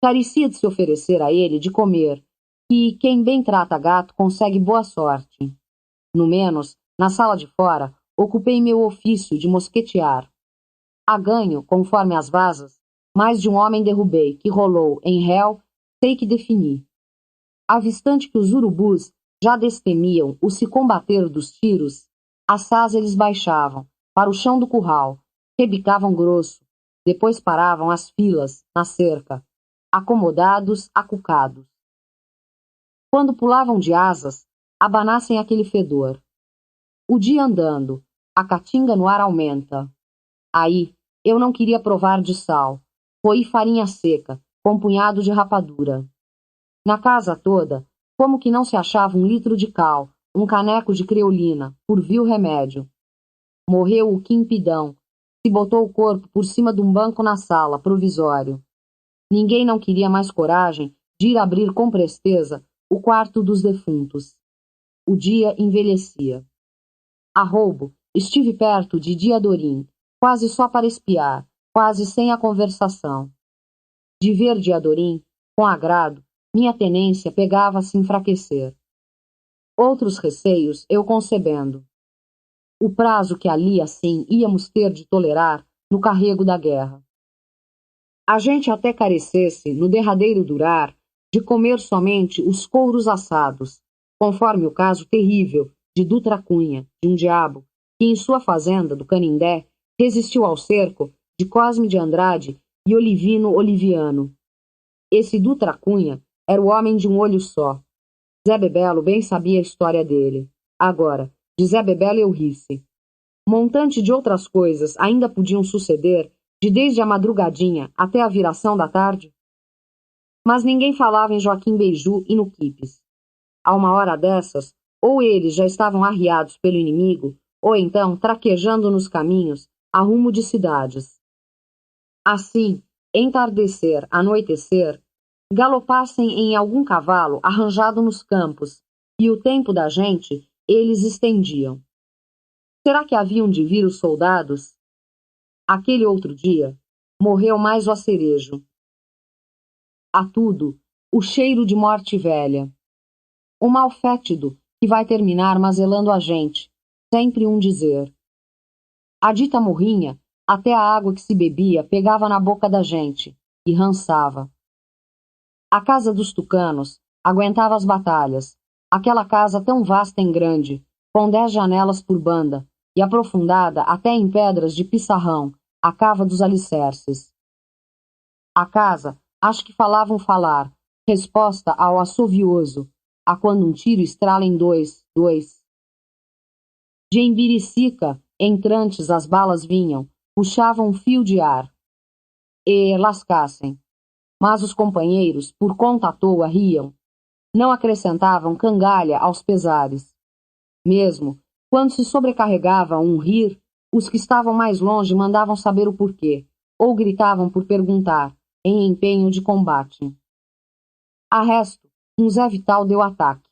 Carecia de se oferecer a ele de comer, que quem bem trata gato consegue boa sorte. No menos, na sala de fora, ocupei meu ofício de mosquetear. A ganho, conforme as vasas, mais de um homem derrubei, que rolou, em réu, sei que defini. Avistante que os urubus já destemiam o se combater dos tiros, assaz eles baixavam, para o chão do curral, rebicavam grosso, depois paravam as filas, na cerca, acomodados, acucados. Quando pulavam de asas, abanassem aquele fedor. O dia andando, a caatinga no ar aumenta. Aí, eu não queria provar de sal, roí farinha seca, com punhado de rapadura. Na casa toda, como que não se achava um litro de cal, um caneco de creolina, por vil remédio. Morreu o quimpidão, se botou o corpo por cima de um banco na sala, provisório. Ninguém não queria mais coragem de ir abrir com presteza o quarto dos defuntos. O dia envelhecia. A roubo, estive perto de Diadorim, quase só para espiar, quase sem a conversação. De ver Diadorim, com agrado, minha tenência pegava a se enfraquecer. Outros receios eu concebendo. O prazo que ali, assim, íamos ter de tolerar no carrego da guerra. A gente até carecesse, no derradeiro durar, de comer somente os couros assados, conforme o caso terrível de Dutra Cunha, de um diabo, que em sua fazenda do Canindé resistiu ao cerco de Cosme de Andrade e Olivino Oliviano. Esse Dutra Cunha era o homem de um olho só. Zé Bebelo bem sabia a história dele. Agora, de Zé Bebelo eu ri-se. Montante de outras coisas ainda podiam suceder de desde a madrugadinha até a viração da tarde. Mas ninguém falava em Joaquim Beiju e no Quipes. A uma hora dessas, ou eles já estavam arriados pelo inimigo, ou então traquejando nos caminhos a rumo de cidades. Assim, entardecer, anoitecer, galopassem em algum cavalo arranjado nos campos, e o tempo da gente eles estendiam. Será que haviam de vir os soldados? Aquele outro dia, morreu mais o acerejo. A tudo, o cheiro de morte velha. Um mal fétido que vai terminar mazelando a gente, sempre um dizer. A dita morrinha, até a água que se bebia pegava na boca da gente e rançava. A casa dos tucanos aguentava as batalhas, aquela casa tão vasta e grande, com 10 janelas por banda e aprofundada até em pedras de pissarrão, a cava dos alicerces. A casa, acho que falavam falar, resposta ao assovioso, a quando um tiro estrala em dois. De Embiricica, entrantes as balas vinham, puxavam um fio de ar. E lascassem. Mas os companheiros, por conta à toa, riam. Não acrescentavam cangalha aos pesares. Mesmo, quando se sobrecarregava um rir, os que estavam mais longe mandavam saber o porquê, ou gritavam por perguntar, em empenho de combate. A resto, um Zé Vital deu ataque,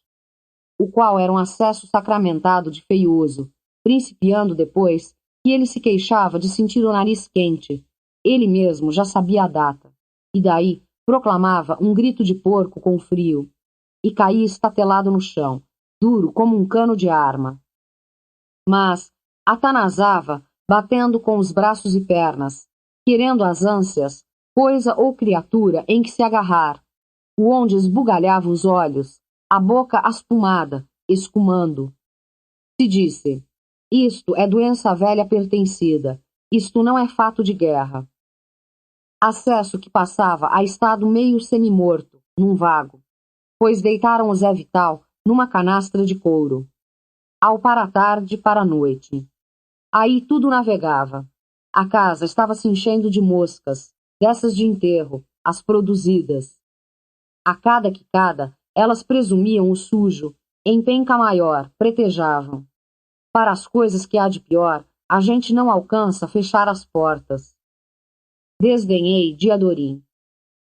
o qual era um acesso sacramentado de feioso, principiando depois que ele se queixava de sentir o nariz quente. Ele mesmo já sabia a data, e daí proclamava um grito de porco com frio, e caía estatelado no chão, duro como um cano de arma. Mas atanasava, batendo com os braços e pernas, querendo as ânsias, coisa ou criatura em que se agarrar, o onde esbugalhava os olhos, a boca aspumada, escumando. Se disse, isto é doença velha pertencida, isto não é fato de guerra. Acesso que passava a estado meio semimorto, num vago, pois deitaram o Zé Vital numa canastra de couro. Ao para a tarde, para a noite. Aí tudo navegava. A casa estava se enchendo de moscas, dessas de enterro, as produzidas. A cada quicada, elas presumiam o sujo, em penca maior, pretejavam. Para as coisas que há de pior, a gente não alcança fechar as portas. Desdenhei Diadorim.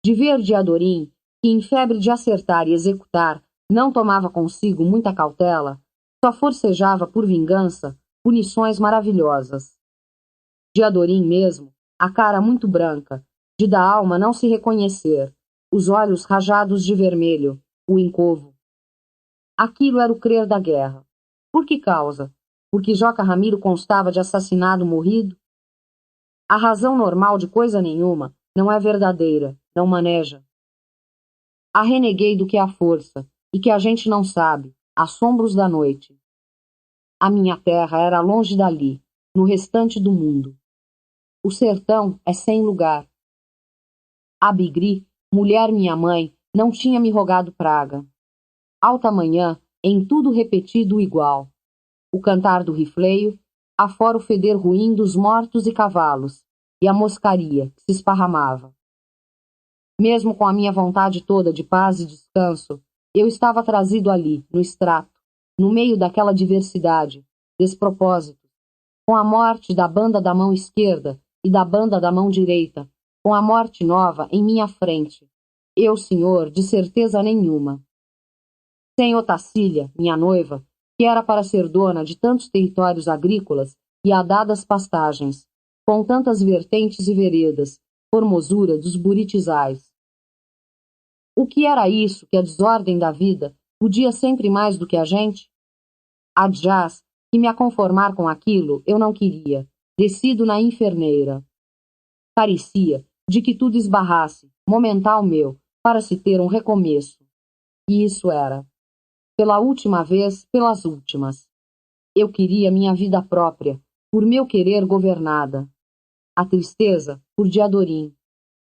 De ver Diadorim, que em febre de acertar e executar não tomava consigo muita cautela, só forcejava por vingança punições maravilhosas. Diadorim mesmo, a cara muito branca, de da alma não se reconhecer, os olhos rajados de vermelho, o encovo. Aquilo era o crer da guerra. Por que causa? Porque Joca Ramiro constava de assassinado morrido? A razão normal de coisa nenhuma não é verdadeira, não maneja. A reneguei do que é a força, e que a gente não sabe, assombros da noite. A minha terra era longe dali, no restante do mundo. O sertão é sem lugar. A Bigri, mulher minha mãe, não tinha me rogado praga. Alta manhã, em tudo repetido igual. O cantar do rifleio, afora o feder ruim dos mortos e cavalos, e a moscaria que se esparramava. Mesmo com a minha vontade toda de paz e descanso, eu estava trazido ali, no extrato, no meio daquela diversidade, despropósitos, com a morte da banda da mão esquerda e da banda da mão direita, com a morte nova em minha frente. Eu, senhor, de certeza nenhuma. Sem Otacília, minha noiva, que era para ser dona de tantos territórios agrícolas e adadas pastagens, com tantas vertentes e veredas, formosura dos buritizais. O que era isso que a desordem da vida podia sempre mais do que a gente? Adjaz que me a conformar com aquilo eu não queria, descido na inferneira. Parecia de que tudo esbarrasse, momental meu, para se ter um recomeço. E isso era. Pela última vez, pelas últimas. Eu queria minha vida própria, por meu querer governada. A tristeza, por Diadorim.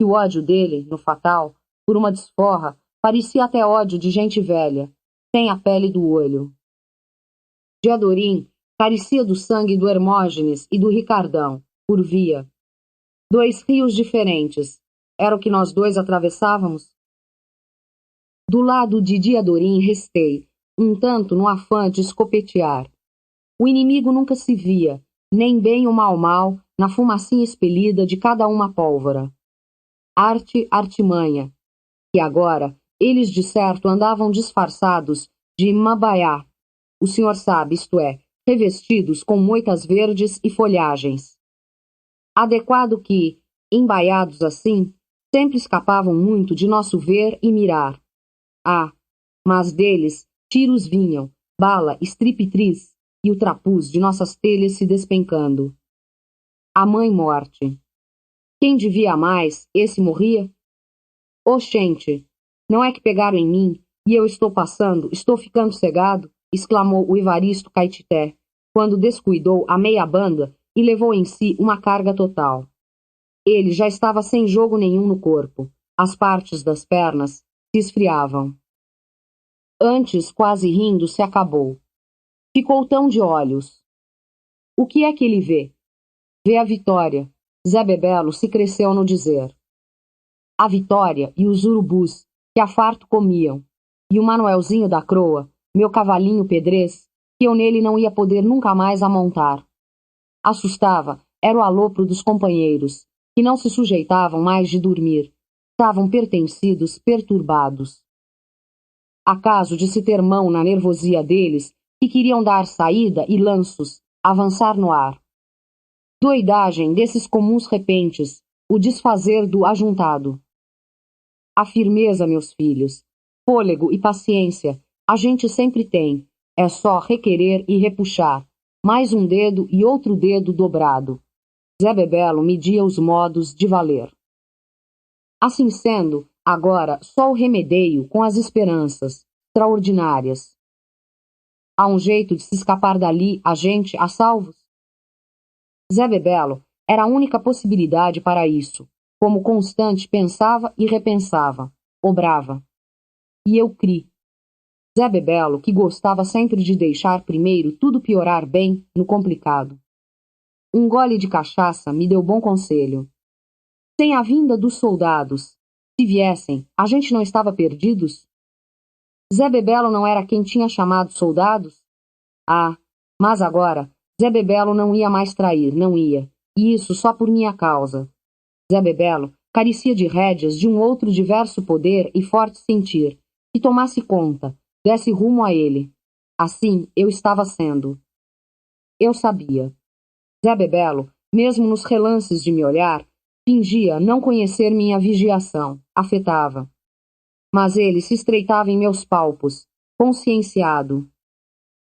E o ódio dele, no fatal, por uma desforra, parecia até ódio de gente velha, sem a pele do olho. Diadorim carecia do sangue do Hermógenes e do Ricardão, por via. Dois rios diferentes. Era o que nós dois atravessávamos? Do lado de Diadorim restei, um tanto no afã de escopetear. O inimigo nunca se via, nem bem o mal, na fumacinha expelida de cada uma pólvora. Arte, artimanha, que agora eles de certo andavam disfarçados de mabaiá, o senhor sabe, isto é, revestidos com moitas verdes e folhagens. Adequado que, embaiados assim, sempre escapavam muito de nosso ver e mirar. Ah, mas deles tiros vinham, bala, estripitriz, e o trapuz de nossas telhas se despencando. A mãe morte. Quem devia mais, esse morria? Oxente, não é que pegaram em mim, e eu estou passando, estou ficando cegado, exclamou o Evaristo Caetité, quando descuidou a meia banda e levou em si uma carga total. Ele já estava sem jogo nenhum no corpo. As partes das pernas se esfriavam. Antes, quase rindo, se acabou. Ficou tão de olhos. O que é que ele vê? Vê a Vitória. Zé Bebelo se cresceu no dizer. A Vitória e os urubus, que a farto comiam, e o Manuelzinho da Croa, meu cavalinho pedrez, que eu nele não ia poder nunca mais amontar. Assustava, era o alopro dos companheiros, que não se sujeitavam mais de dormir, estavam pertencidos, perturbados. Acaso de se ter mão na nervosia deles, que queriam dar saída e lanços, avançar no ar. Doidagem desses comuns repentes, o desfazer do ajuntado. A firmeza, meus filhos, fôlego e paciência, a gente sempre tem, é só requerer e repuxar, mais um dedo e outro dedo dobrado. Zé Bebelo media os modos de valer. Assim sendo, agora só o remedeio com as esperanças, extraordinárias. Há um jeito de se escapar dali, a gente, a salvos? Zé Bebelo era a única possibilidade para isso, como Constante pensava e repensava, obrava. E eu cri. Zé Bebelo, que gostava sempre de deixar primeiro tudo piorar bem no complicado. Um gole de cachaça me deu bom conselho. Sem a vinda dos soldados, se viessem, a gente não estava perdidos? Zé Bebelo não era quem tinha chamado soldados? Ah, mas agora, Zé Bebelo não ia mais trair, não ia. E isso só por minha causa. Zé Bebelo carecia de rédeas de um outro diverso poder e forte sentir, que tomasse conta, desse rumo a ele. Assim eu estava sendo. Eu sabia. Zé Bebelo, mesmo nos relances de me olhar, fingia não conhecer minha vigiação, afetava. mas ele se estreitava em meus palpos, conscienciado.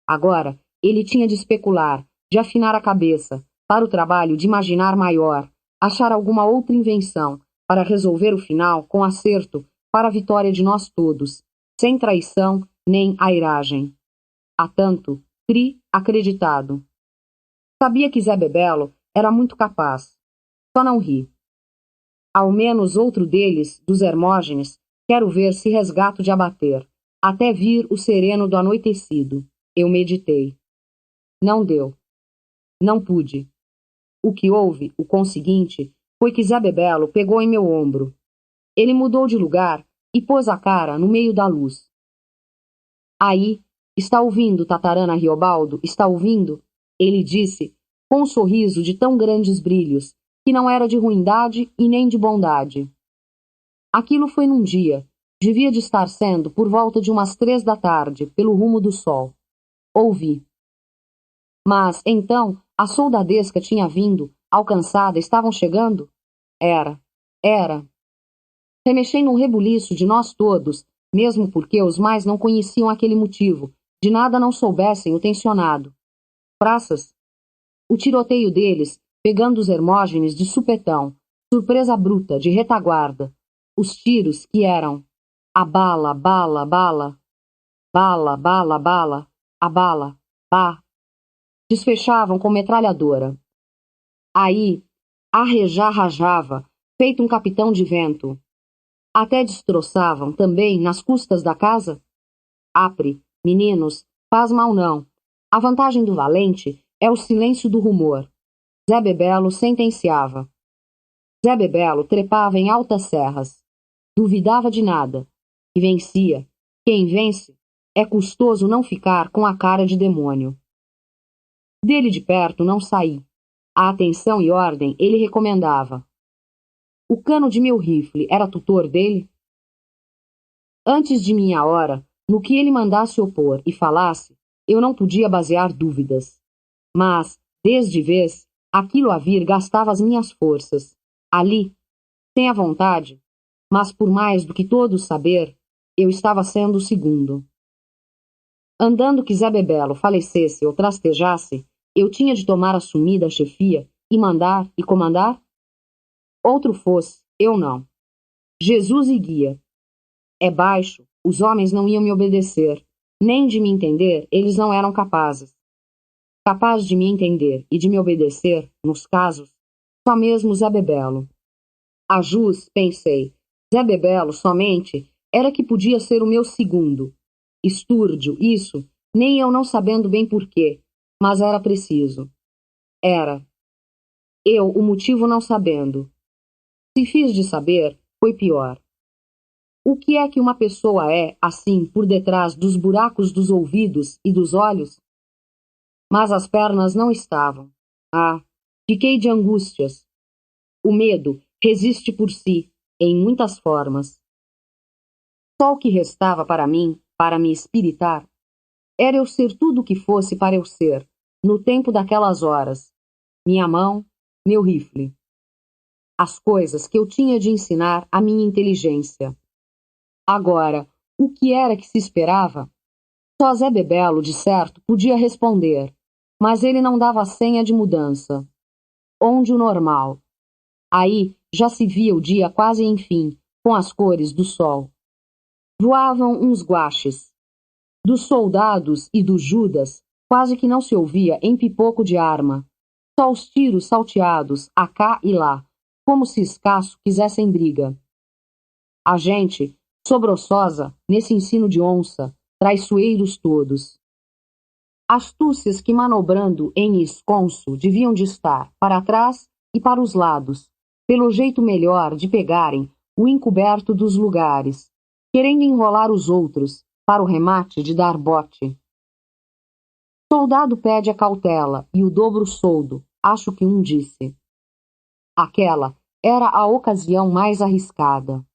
Agora, ele tinha de especular, de afinar a cabeça, para o trabalho de imaginar maior, achar alguma outra invenção, para resolver o final com acerto para a vitória de nós todos, sem traição nem airagem. Há tanto, cri acreditado. Sabia que Zé Bebelo era muito capaz. Só não ri. Ao menos outro deles, dos Hermógenes, quero ver se resgato de abater, até vir o sereno do anoitecido. Eu meditei. Não deu. Não pude. O que houve, o conseguinte, foi que Zé Bebelo pegou em meu ombro. Ele mudou de lugar e pôs a cara no meio da luz. Aí, está ouvindo, Tatarana Riobaldo? Está ouvindo? Ele disse, com um sorriso de tão grandes brilhos, que não era de ruindade e nem de bondade. Aquilo foi num dia. Devia de estar sendo por volta de umas 3 da tarde, pelo rumo do sol. Ouvi. Mas, então, a soldadesca tinha vindo, alcançada, estavam chegando? Era. Remexei num rebuliço de nós todos, mesmo porque os mais não conheciam aquele motivo, de nada não soubessem o tensionado. Praças? O tiroteio deles, pegando os Hermógenes de supetão, surpresa bruta, de retaguarda. Os tiros que eram a bala, bala, bala, bala, bala, bala, a bala, pá, desfechavam com metralhadora. Aí, arrejar rajava, feito um capitão de vento. Até destroçavam, também, nas custas da casa? Apre, meninos, faz mal não. A vantagem do valente é o silêncio do rumor. Zé Bebelo sentenciava. Zé Bebelo trepava em altas serras. Duvidava de nada. E vencia. Quem vence, é custoso não ficar com a cara de demônio. Dele de perto não saí. A atenção e ordem ele recomendava. O cano de meu rifle era tutor dele? Antes de minha hora, no que ele mandasse opor e falasse, eu não podia basear dúvidas. Mas, desde vez, aquilo a vir gastava as minhas forças. Ali, sem a vontade, mas por mais do que todos saber, eu estava sendo o segundo. Andando que Zé Bebelo falecesse ou trastejasse, eu tinha de tomar assumida a chefia e mandar e comandar? Outro fosse, eu não. Jesus e guia. É baixo, os homens não iam me obedecer, nem de me entender, eles não eram capazes. Capaz de me entender e de me obedecer, nos casos, só mesmo Zé Bebelo. A jus, pensei, Zé Bebelo somente era que podia ser o meu segundo. Estúrdio, isso, nem eu não sabendo bem porquê, mas era preciso. Era. Eu, o motivo não sabendo. Se fiz de saber, foi pior. O que é que uma pessoa é, assim, por detrás dos buracos dos ouvidos e dos olhos? Mas as pernas não estavam. Ah, fiquei de angústias. O medo resiste por si, em muitas formas. Só o que restava para mim, para me espiritar, era eu ser tudo o que fosse para eu ser, no tempo daquelas horas. Minha mão, meu rifle. As coisas que eu tinha de ensinar à minha inteligência. Agora, o que era que se esperava? Só Zé Bebelo, de certo, podia responder, mas ele não dava senha de mudança. Onde o normal? Aí já se via o dia quase enfim, com as cores do sol. Voavam uns guaches. Dos soldados e dos Judas, quase que não se ouvia em pipoco de arma. Só os tiros salteados, a cá e lá, como se escasso quisessem briga. A gente, sobroçosa, nesse ensino de onça, traiçoeiros todos. Astúcias que manobrando em esconso deviam de estar para trás e para os lados, pelo jeito melhor de pegarem o encoberto dos lugares, querendo enrolar os outros, para o remate de dar bote. Soldado pede a cautela e o dobro soldo, acho que um disse. Aquela era a ocasião mais arriscada.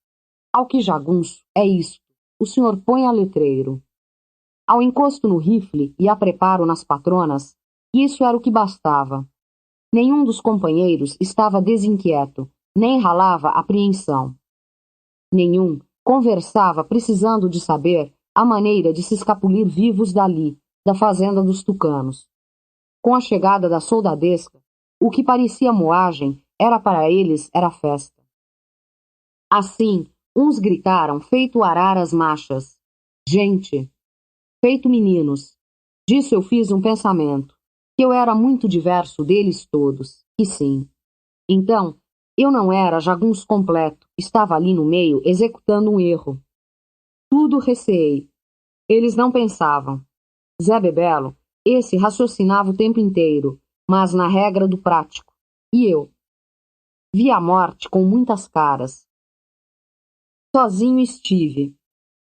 Ao que jagunço, é isto, o senhor põe a letreiro. Ao encosto no rifle e a preparo nas patronas, isso era o que bastava. Nenhum dos companheiros estava desinquieto, nem ralava apreensão. Nenhum, Conversava precisando de saber a maneira de se escapulir vivos dali, da fazenda dos tucanos. Com a chegada da soldadesca, o que parecia moagem era para eles era festa. Assim, uns gritaram feito araras machas. Gente, feito meninos. Disso eu fiz um pensamento, que eu era muito diverso deles todos, e sim. Então, eu não era jagunço completo, estava ali no meio executando um erro. Tudo receei. Eles não pensavam. Zé Bebelo, esse raciocinava o tempo inteiro, mas na regra do prático. E eu? Vi a morte com muitas caras. Sozinho estive,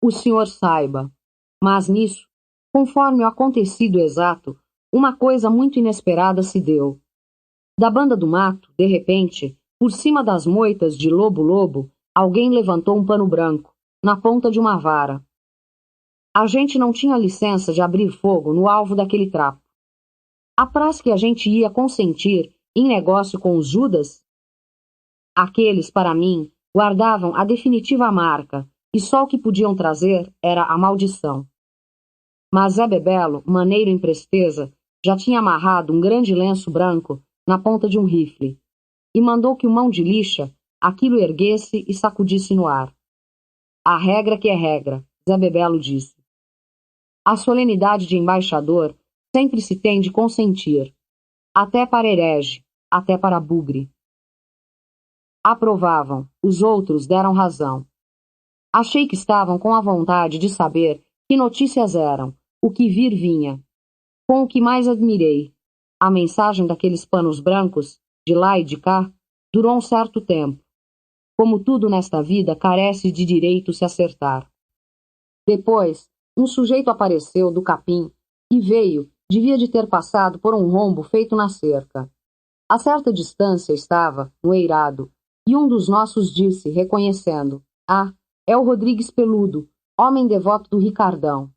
o senhor saiba. Mas nisso, conforme o acontecido exato, uma coisa muito inesperada se deu. Da banda do mato, de repente, por cima das moitas de lobo-lobo, alguém levantou um pano branco, na ponta de uma vara. A gente não tinha licença de abrir fogo no alvo daquele trapo. Apraz que a gente ia consentir em negócio com os Judas? Aqueles, para mim, guardavam a definitiva marca, e só o que podiam trazer era a maldição. Mas Zé Bebelo, maneiro em presteza, já tinha amarrado um grande lenço branco na ponta de um rifle, e mandou que o mão de lixa aquilo erguesse e sacudisse no ar. A regra que é regra, Zé Bebelo disse. A solenidade de embaixador sempre se tem de consentir, até para herege, até para bugre. Aprovavam, os outros deram razão. Achei que estavam com a vontade de saber que notícias eram, o que vir vinha. Com o que mais admirei, a mensagem daqueles panos brancos, de lá e de cá, durou um certo tempo. Como tudo nesta vida carece de direito se acertar. Depois, um sujeito apareceu do capim e veio, devia de ter passado por um rombo feito na cerca. A certa distância estava, no eirado, e um dos nossos disse, reconhecendo: Ah, é o Rodrigues Peludo, homem devoto do Ricardão.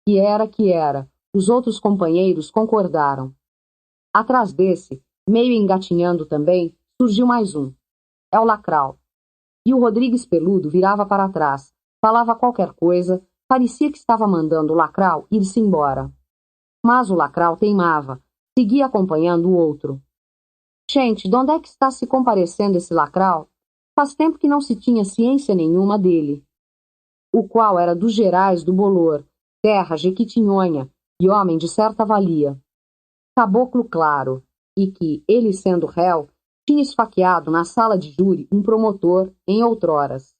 Que era, os outros companheiros concordaram. Atrás desse, meio engatinhando também, surgiu mais um. É o Lacral. E o Rodrigues Peludo virava para trás, falava qualquer coisa, parecia que estava mandando o Lacral ir-se embora. Mas o Lacral teimava, seguia acompanhando o outro. Gente, de onde é que está se comparecendo esse Lacral? Faz tempo que não se tinha ciência nenhuma dele. O qual era dos Gerais do Bolor, terra jequitinhonha, e homem de certa valia. Caboclo claro, e que, ele sendo réu, tinha esfaqueado na sala de júri um promotor em outroras.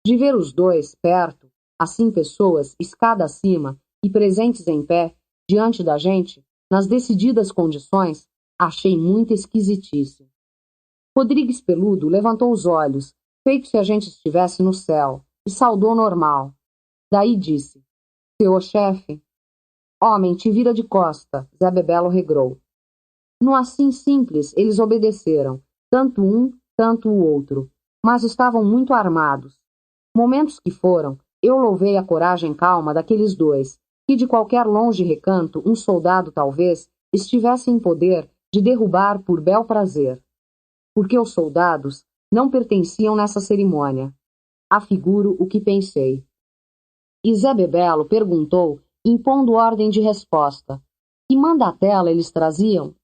De ver os dois, perto, assim pessoas, escada acima, e presentes em pé, diante da gente, nas decididas condições, achei muita esquisitice. Rodrigues Peludo levantou os olhos, feito se a gente estivesse no céu, e saudou normal. Daí disse: Seu chefe? Homem, te vira de costa, Zé Bebelo regrou. No assim simples, eles obedeceram, tanto um, tanto o outro, mas estavam muito armados. Momentos que foram, eu louvei a coragem calma daqueles dois, que de qualquer longe recanto um soldado, talvez, estivesse em poder de derrubar por bel prazer. Porque os soldados não pertenciam nessa cerimônia. Afiguro o que pensei. E Zé Bebelo perguntou, impondo ordem de resposta: Que mandatela eles traziam?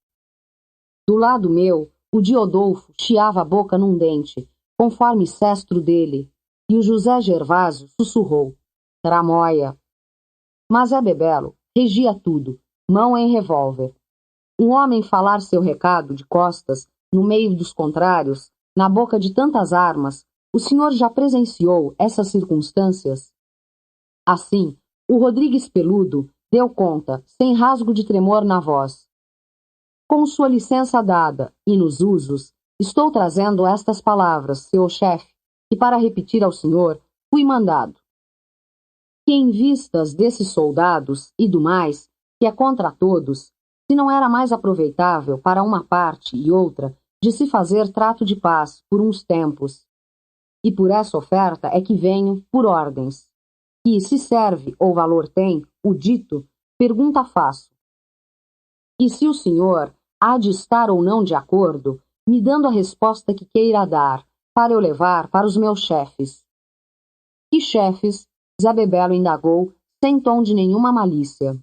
Do lado meu, o Diodolfo chiava a boca num dente, conforme cestro dele, e o José Gervásio sussurrou: Tramóia. Mas Zé Bebelo regia tudo, mão em revólver. Um homem falar seu recado de costas, no meio dos contrários, na boca de tantas armas, o senhor já presenciou essas circunstâncias? Assim, o Rodrigues Peludo deu conta, sem rasgo de tremor na voz. Com sua licença dada, e nos usos, estou trazendo estas palavras, seu chefe, que para repetir ao senhor, fui mandado. Que em vistas desses soldados, e do mais, que é contra todos, se não era mais aproveitável para uma parte e outra de se fazer trato de paz por uns tempos. E por essa oferta é que venho, por ordens. E, se serve ou valor tem, o dito, pergunta faço. E se o senhor há de estar ou não de acordo, me dando a resposta que queira dar, para eu levar para os meus chefes. Que chefes? Zé Bebelo indagou, sem tom de nenhuma malícia.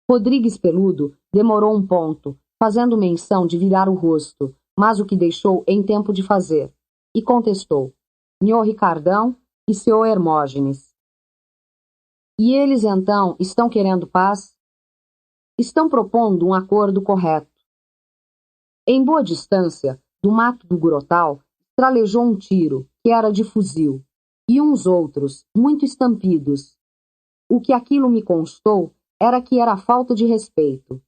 Rodrigues Peludo demorou um ponto, fazendo menção de virar o rosto, mas o que deixou em tempo de fazer, e contestou: Nhô Ricardão e seu Hermógenes. E eles, então, estão querendo paz? Estão propondo um acordo correto. Em boa distância, do mato do Grotal, tralejou um tiro, que era de fuzil, e uns outros, muito estampidos. O que aquilo me constou era que era falta de respeito.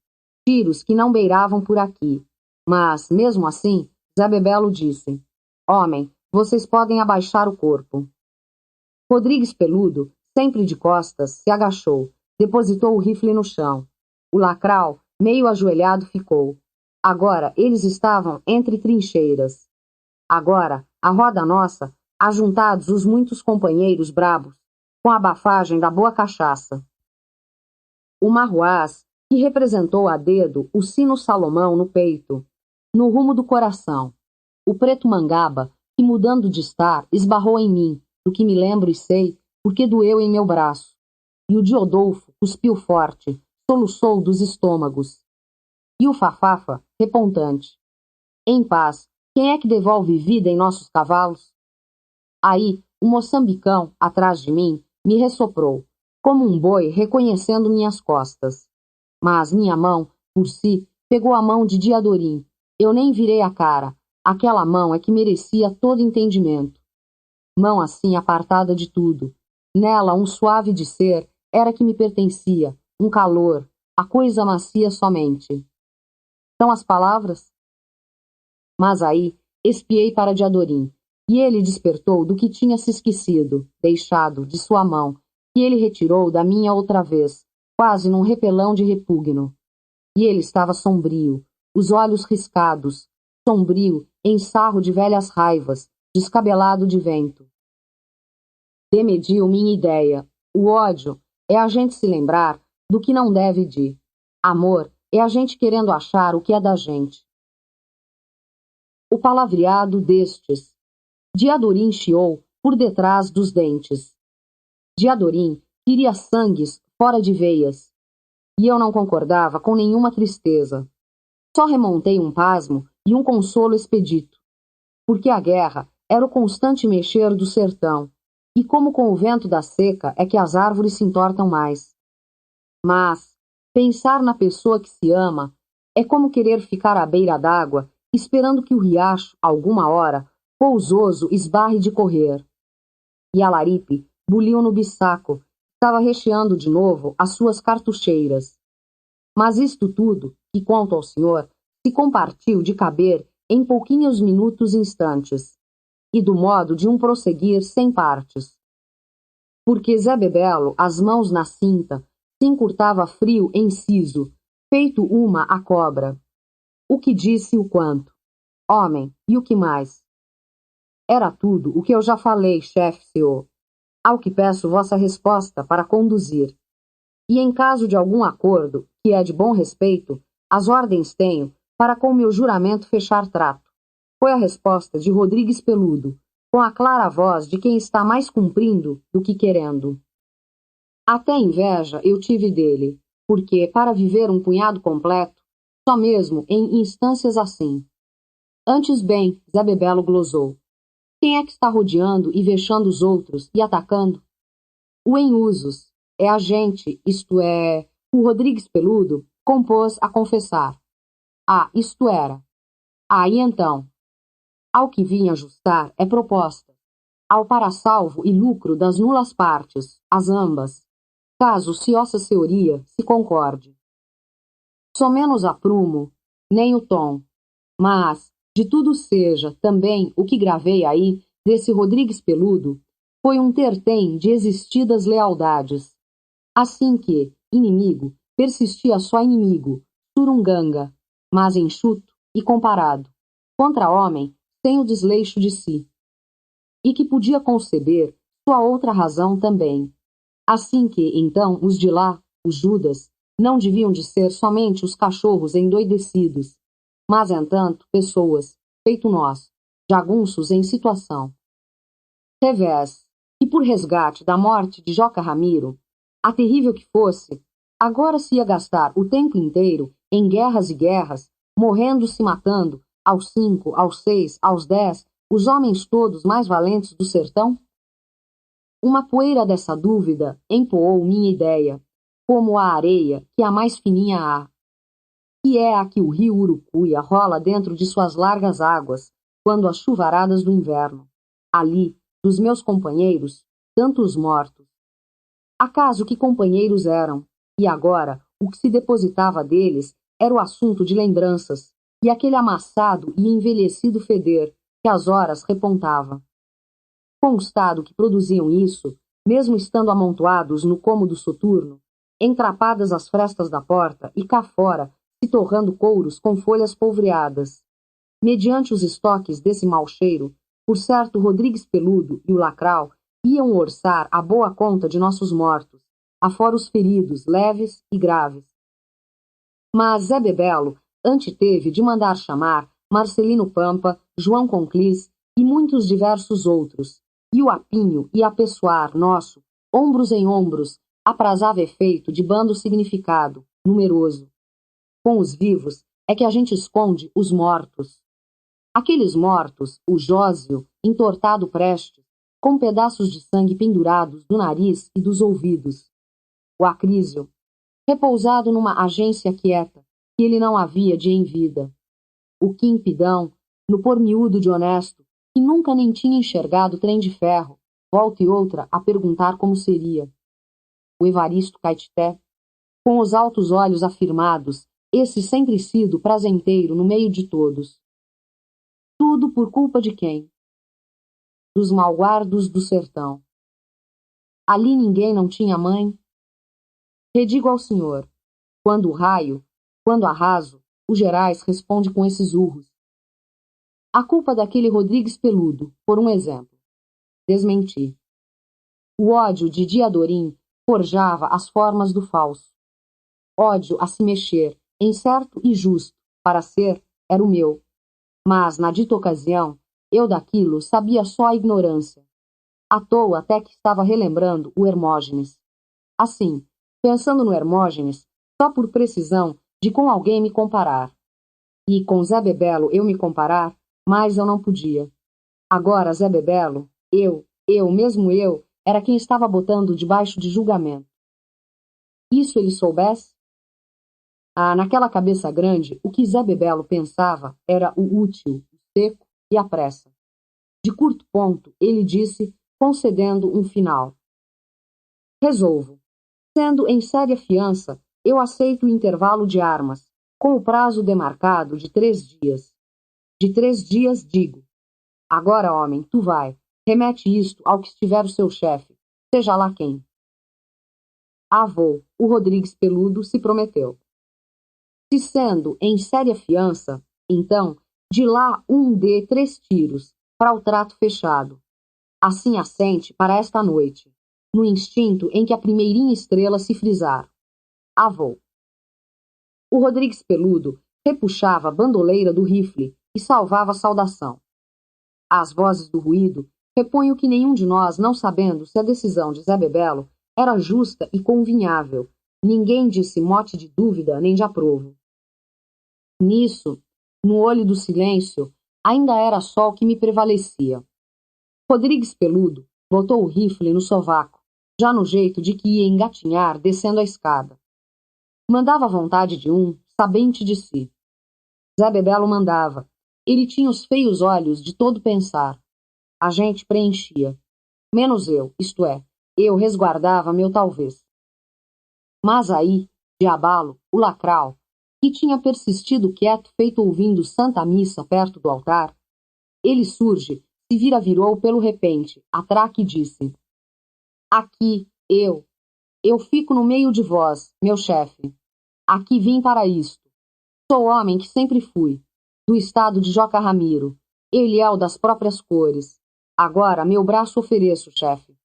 Tiros que não beiravam por aqui. Mas, mesmo assim, Zé Bebelo disse: Homem, vocês podem abaixar o corpo. Rodrigues Peludo, sempre de costas, se agachou, depositou o rifle no chão. O lacral, meio ajoelhado, ficou. Agora eles estavam entre trincheiras. Agora, a roda nossa, ajuntados os muitos companheiros brabos, com a bafagem da boa cachaça. O marruás, que representou a dedo o sino Salomão no peito, no rumo do coração. O preto mangaba, que mudando de estar, esbarrou em mim, do que me lembro e sei, porque doeu em meu braço. E o Diodolfo cuspiu forte, soluçou dos estômagos. E o Fafafa, repontante. Em paz, quem é que devolve vida em nossos cavalos? Aí, o moçambicão, atrás de mim, me ressoprou, como um boi reconhecendo minhas costas. Mas minha mão, por si, pegou a mão de Diadorim. Eu nem virei a cara. Aquela mão é que merecia todo entendimento. Mão assim apartada de tudo. Nela um suave de ser era que me pertencia, um calor, a coisa macia somente. São as palavras? Mas aí espiei para Diadorim, e ele despertou do que tinha se esquecido, deixado, de sua mão, que ele retirou da minha outra vez, quase num repelão de repugno. E ele estava sombrio, os olhos riscados, sombrio, em sarro de velhas raivas, descabelado de vento. Demediu minha ideia. O ódio é a gente se lembrar do que não deve de. Amor é a gente querendo achar o que é da gente. O palavreado destes. Diadorim chiou por detrás dos dentes. Diadorim queria sangues fora de veias. E eu não concordava com nenhuma tristeza. Só remontei um pasmo e um consolo expedito. Porque a guerra era o constante mexer do sertão, e como com o vento da seca é que as árvores se entortam mais. Mas pensar na pessoa que se ama é como querer ficar à beira d'água, esperando que o riacho, alguma hora, pousoso, esbarre de correr. E a Laripe buliu no bisaco, estava recheando de novo as suas cartucheiras. Mas isto tudo, que conto ao senhor, se compartiu de caber em pouquinhos minutos instantes, e do modo de um prosseguir sem partes. Porque Zé Bebelo, as mãos na cinta, se encurtava frio em siso, feito uma a cobra. O que disse o quanto? Homem, e o que mais? Era tudo o que eu já falei, chefe senhor, ao que peço vossa resposta para conduzir. E em caso de algum acordo, que é de bom respeito, as ordens tenho para com meu juramento fechar trato. Foi a resposta de Rodrigues Peludo, com a clara voz de quem está mais cumprindo do que querendo. Até inveja eu tive dele, porque, para viver um punhado completo, só mesmo em instâncias assim. Antes bem, Zé Bebelo glosou. Quem é que está rodeando e vexando os outros e atacando? O Enhusos. É a gente, isto é, o Rodrigues Peludo, compôs a confessar. Ah, isto era. Ah, e então? Ao que vim ajustar é proposta. Ao para-salvo e lucro das nulas partes, as ambas, caso se ossa senhoria se concorde. Só menos aprumo, nem o tom, mas, de tudo seja, também o que gravei aí, desse Rodrigues Peludo, foi um tertem de existidas lealdades. Assim que, inimigo, persistia só inimigo, surunganga, mas enxuto e comparado, contra homem, sem o desleixo de si. E que podia conceber sua outra razão também. Assim que, então, os de lá, os Judas, não deviam de ser somente os cachorros endoidecidos, mas, entanto, pessoas, feito nós, jagunços em situação. Revés, e por resgate da morte de Joca Ramiro, a terrível que fosse, agora se ia gastar o tempo inteiro em guerras e guerras, morrendo se matando, aos 5, aos 6, aos 10, os homens todos mais valentes do sertão? Uma poeira dessa dúvida empoou minha ideia, como a areia que a mais fininha há, que é a que o rio Urucuia rola dentro de suas largas águas, quando as chuvaradas do inverno. Ali, dos meus companheiros, tantos mortos. Acaso que companheiros eram, e agora o que se depositava deles era o assunto de lembranças, e aquele amassado e envelhecido feder que às horas repontava. Com o estado que produziam isso, mesmo estando amontoados no cômodo soturno, entrapadas as frestas da porta e cá fora se torrando couros com folhas polvreadas. Mediante os estoques desse mau cheiro, por certo Rodrigues Peludo e o Lacral iam orçar a boa conta de nossos mortos, afora os feridos, leves e graves. Mas Zé Bebelo anteteve de mandar chamar Marcelino Pampa, João Conclis e muitos diversos outros, e o apinho e apessoar nosso, ombros em ombros, aprazava efeito de bando significado, numeroso. Com os vivos é que a gente esconde os mortos. Aqueles mortos, o Jósio, entortado prestes, com pedaços de sangue pendurados do nariz e dos ouvidos. O Acrísio, repousado numa agência quieta, que ele não havia de em vida. O Quimpidão, no pormiúdo de honesto, que nunca nem tinha enxergado trem de ferro, volta e outra a perguntar como seria. O Evaristo Caetité, com os altos olhos afirmados, esse sempre sido prazenteiro no meio de todos. Tudo por culpa de quem? Dos malguardos do sertão. Ali ninguém não tinha mãe? Redigo ao senhor, quando o raio, quando arraso, o Gerais responde com esses urros. A culpa daquele Rodrigues Peludo, por um exemplo. Desmenti. O ódio de Diadorim forjava as formas do falso. Ódio a se mexer, em certo e justo, para ser, era o meu. Mas, na dita ocasião, eu daquilo sabia só a ignorância. À toa até que estava relembrando o Hermógenes. Assim, pensando no Hermógenes, só por precisão de com alguém me comparar. E com Zé Bebelo eu me comparar, mas eu não podia. Agora Zé Bebelo, mesmo eu, era quem estava botando debaixo de julgamento. Isso ele soubesse? Ah, naquela cabeça grande, o que Zé Bebelo pensava era o útil, o seco e a pressa. De curto ponto, ele disse, concedendo um final. Resolvo. Sendo em séria fiança, eu aceito o intervalo de armas, com o prazo demarcado de 3 dias. De 3 dias, digo. Agora, homem, tu vai. Remete isto ao que estiver o seu chefe, seja lá quem. Vou. O Rodrigues Peludo se prometeu. Se sendo em séria fiança, então, de lá dê 3 tiros, para o trato fechado. Assim assente para esta noite, no instinto em que a primeirinha estrela se frisar. Vou. O Rodrigues Peludo repuxava a bandoleira do rifle e salvava a saudação. Às vozes do ruído, reponho que nenhum de nós, não sabendo se a decisão de Zé Bebelo era justa e convinhável, ninguém disse mote de dúvida nem de aprovo. Nisso, no olho do silêncio, ainda era sol que me prevalecia. Rodrigues Peludo botou o rifle no sovaco, já no jeito de que ia engatinhar descendo a escada. Mandava a vontade de sabente de si. Zé Bebelo mandava. Ele tinha os feios olhos de todo pensar. A gente preenchia. Menos eu, isto é, eu resguardava meu talvez. Mas aí, de abalo, o Lacral, que tinha persistido quieto feito ouvindo Santa Missa perto do altar, ele surge, se vira-virou pelo repente, atraque e disse: Aqui, eu fico no meio de vós, meu chefe. Aqui vim para isto. Sou homem que sempre fui, do estado de Joca Ramiro. Ele é o das próprias cores. Agora meu braço ofereço, chefe.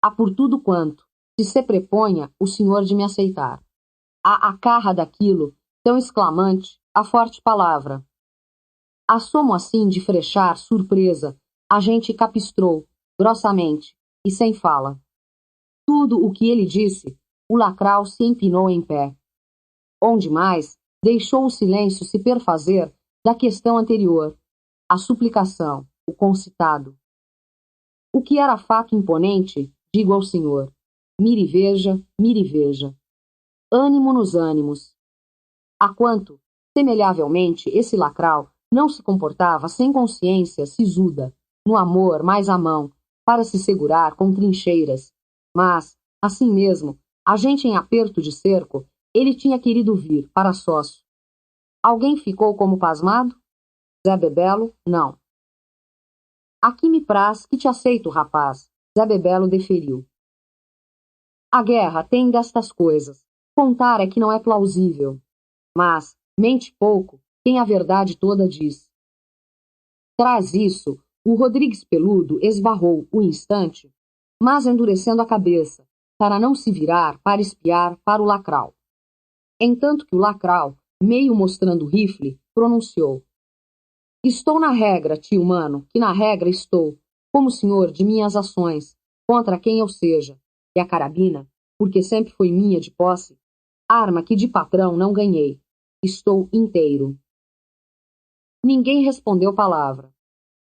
Há por tudo quanto, se preponha o senhor de me aceitar. Há a carra daquilo, tão exclamante, a forte palavra. Assomo assim de frechar, surpresa, a gente capistrou, grossamente, e sem fala. Tudo o que ele disse, o lacral se empinou em pé. Onde mais, deixou o silêncio se perfazer da questão anterior, a suplicação, o concitado. O que era fato imponente, digo ao senhor, mire e veja. Ânimo nos ânimos. A quanto, semelhavelmente, esse lacral não se comportava sem consciência sisuda, no amor mais à mão, para se segurar com trincheiras. Mas, assim mesmo, a gente em aperto de cerco, ele tinha querido vir, para sócio. Alguém ficou como pasmado? Zé Bebelo, não. Aqui me praz que te aceito, rapaz, Zé Bebelo deferiu. A guerra tem destas coisas. Contar é que não é plausível. Mas, mente pouco, quem a verdade toda diz. Traz isso, o Rodrigues Peludo esbarrou o instante, mas endurecendo a cabeça, para não se virar para espiar para o lacral. Entanto que o lacral, meio mostrando o rifle, pronunciou: Estou na regra, tio mano, que na regra estou, como senhor de minhas ações, contra quem eu seja, e a carabina, porque sempre foi minha de posse, arma que de patrão não ganhei. Estou inteiro. Ninguém respondeu palavra,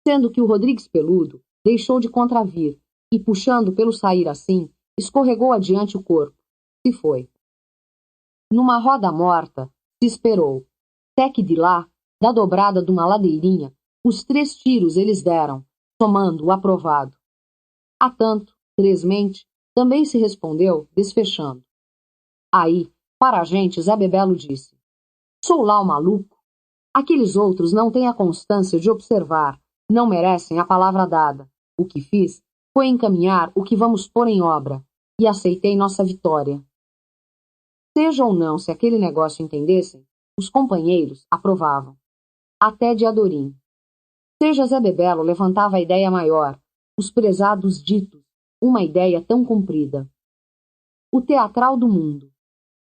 sendo que o Rodrigues Peludo deixou de contravir e, puxando pelo sair assim, escorregou adiante o corpo. Se foi. Numa roda morta, se esperou. Até que de lá, da dobrada de uma ladeirinha, os 3 tiros eles deram, somando o aprovado. A tanto, tresmente, também se respondeu, desfechando. Aí, para a gente, Zé Bebelo disse: Sou lá o maluco? Aqueles outros não têm a constância de observar, não merecem a palavra dada. O que fiz foi encaminhar o que vamos pôr em obra, e aceitei nossa vitória. Seja ou não se aquele negócio entendessem, os companheiros aprovavam. Até de Adorim. Seja Zé Bebelo levantava a ideia maior, os prezados ditos, uma ideia tão comprida. O teatral do mundo.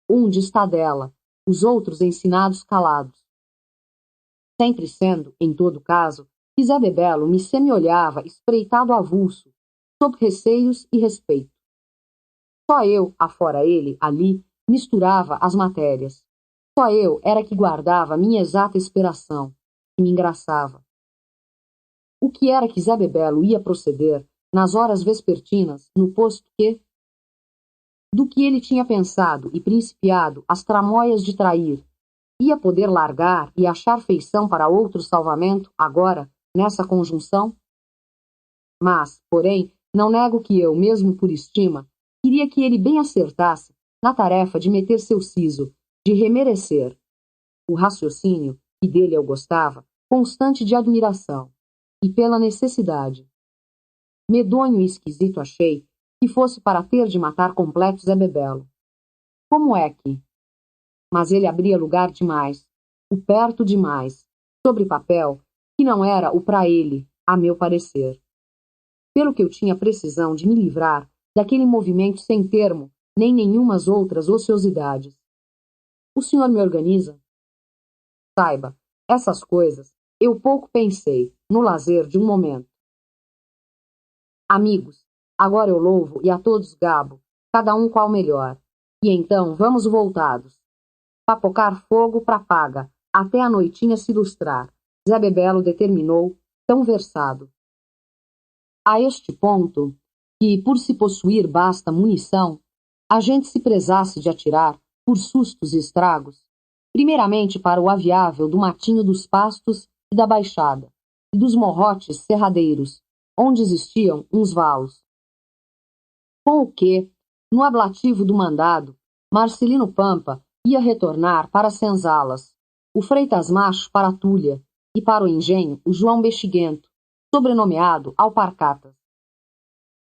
Um de Estadela, os outros ensinados calados. Sempre sendo, em todo caso, que Zé Bebelo me semi-olhava espreitado avulso, sob receios e respeito. Só eu, afora ele, ali, misturava as matérias. Só eu era que guardava minha exata esperação, que me engraçava. O que era que Zé Bebelo ia proceder, nas horas vespertinas, no posto que... Do que ele tinha pensado e principiado as tramóias de trair, ia poder largar e achar feição para outro salvamento, agora, nessa conjunção? Mas, porém, não nego que eu, mesmo por estima, queria que ele bem acertasse na tarefa de meter seu siso, de remerecer. O raciocínio, que dele eu gostava, constante de admiração, e pela necessidade. Medonho e esquisito achei que fosse para ter de matar completo Zé Bebelo. Como é que... Mas ele abria lugar demais, o perto demais, sobre papel, que não era o para ele, a meu parecer. Pelo que eu tinha precisão de me livrar daquele movimento sem termo, nem nenhumas outras ociosidades. O senhor me organiza? Saiba, essas coisas eu pouco pensei, no lazer de um momento. Amigos, agora eu louvo e a todos gabo, cada um qual melhor. E então vamos voltados. Papocar fogo pra paga, até a noitinha se ilustrar. Zé Bebelo determinou, tão versado. A este ponto, que por se possuir basta munição, a gente se prezasse de atirar, por sustos e estragos, primeiramente para o aviável do matinho dos pastos e da baixada, e dos morrotes serradeiros, onde existiam uns valos. Com o que, no ablativo do mandado, Marcelino Pampa ia retornar para senzalas, o Freitas Macho para a Tulha, e para o engenho o João Bexiguento, sobrenomeado Alparcatas.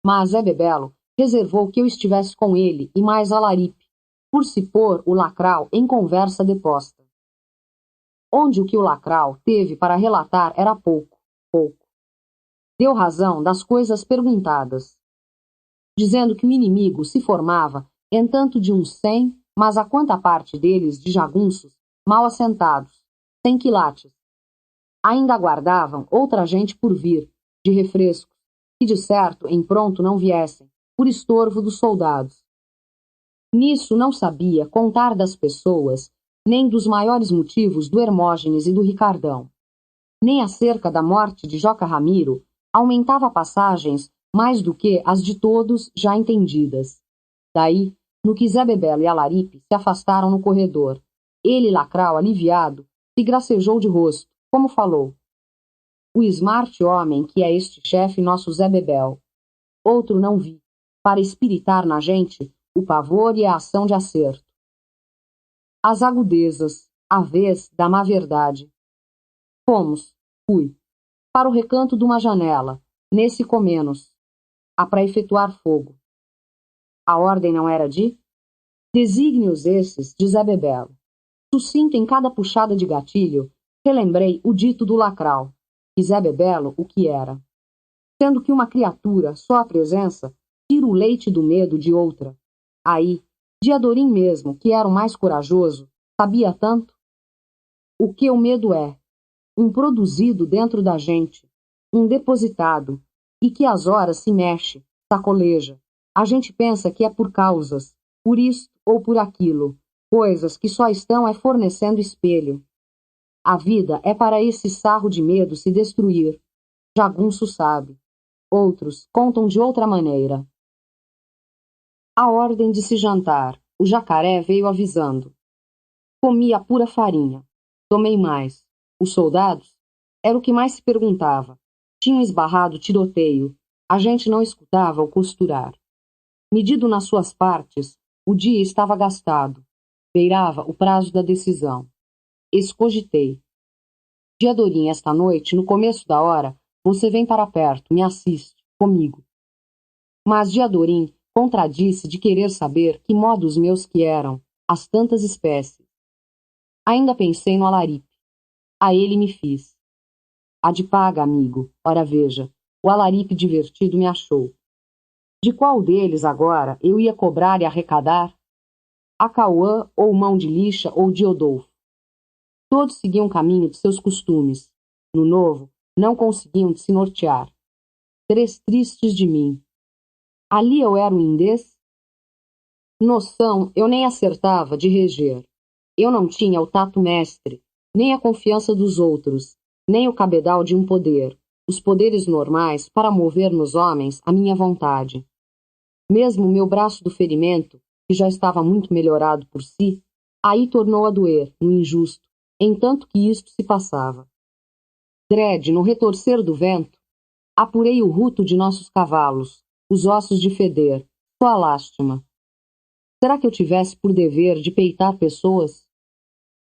Mas Zé Bebelo reservou que eu estivesse com ele e mais Alaripe, por se pôr o lacral em conversa deposta. Onde o que o lacral teve para relatar era pouco. Deu razão das coisas perguntadas, dizendo que o inimigo se formava em tanto de uns 100, mas a quanta parte deles de jagunços, mal assentados, sem quilates. Ainda aguardavam outra gente por vir, de refresco, que de certo em pronto não viessem, por estorvo dos soldados. Nisso não sabia contar das pessoas, nem dos maiores motivos do Hermógenes e do Ricardão. Nem acerca da morte de Joca Ramiro aumentava passagens mais do que as de todos já entendidas. Daí, no que Zé Bebelo e Alaripe se afastaram no corredor, ele, lacral, aliviado, se gracejou de rosto, como falou. O smart homem que é este chefe nosso Zé Bebel. Outro não vi, para espiritar na gente o pavor e a ação de acerto. As agudezas, a vez da má verdade. Fui, para o recanto de uma janela, nesse comenos, a para efetuar fogo. A ordem não era de? Desígnios esses de Zé Bebelo. Sucinto em cada puxada de gatilho, relembrei o dito do lacral, que Zé Bebelo o que era. Sendo que uma criatura, só a presença, tira o leite do medo de outra. Aí, Diadorim mesmo, que era o mais corajoso, sabia tanto? O que o medo é? Um produzido dentro da gente, um depositado, e que às horas se mexe, sacoleja. A gente pensa que é por causas, por isto ou por aquilo, coisas que só estão fornecendo espelho. A vida é para esse sarro de medo se destruir. Jagunço sabe. Outros contam de outra maneira. A ordem de se jantar. O jacaré veio avisando. Comi a pura farinha. Tomei mais. Os soldados? Era o que mais se perguntava. Tinham esbarrado tiroteio. A gente não escutava o costurar. Medido nas suas partes, o dia estava gastado. Beirava o prazo da decisão. Escogitei. Diadorim, esta noite, no começo da hora, você vem para perto, me assiste, comigo. Mas Diadorim contradisse de querer saber que modos meus que eram, as tantas espécies. Ainda pensei no Alaripe. A ele me fiz. A de paga, amigo. Ora veja, o Alaripe divertido me achou. De qual deles, agora, eu ia cobrar e arrecadar? A Cauã, ou Mão de Lixa, ou Diodolfo. Todos seguiam o caminho de seus costumes. No novo, não conseguiam se nortear. Três tristes de mim. Ali eu era um indês? Noção eu nem acertava de reger. Eu não tinha o tato mestre, nem a confiança dos outros, nem o cabedal de um poder, os poderes normais para mover nos homens a minha vontade. Mesmo o meu braço do ferimento, que já estava muito melhorado por si, aí tornou a doer, no injusto, entanto que isto se passava. Drede, no retorcer do vento, apurei o ruto de nossos cavalos, os ossos de feder, só a lástima. Será que eu tivesse por dever de peitar pessoas?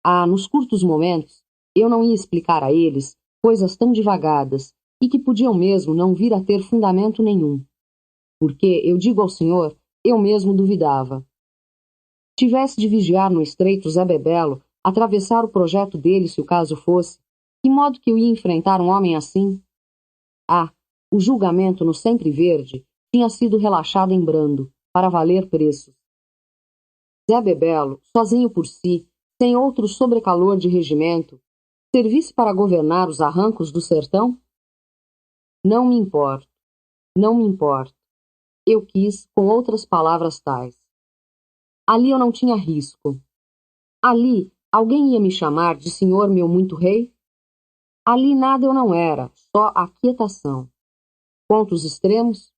Ah, nos curtos momentos, eu não ia explicar a eles coisas tão divagadas e que podiam mesmo não vir a ter fundamento nenhum. Porque, eu digo ao senhor, eu mesmo duvidava. Tivesse de vigiar no estreito Zé Bebelo, atravessar o projeto dele se o caso fosse, que modo que eu ia enfrentar um homem assim? Ah, o julgamento no Sempre Verde tinha sido relaxado em brando, para valer preços. Zé Bebelo, sozinho por si, sem outro sobrecalor de regimento, servisse para governar os arrancos do sertão? Não me importo, não me importo. Eu quis, com outras palavras tais. Ali eu não tinha risco. Ali, alguém ia me chamar de senhor meu muito rei? Ali nada eu não era, só aquietação. Quanto os extremos?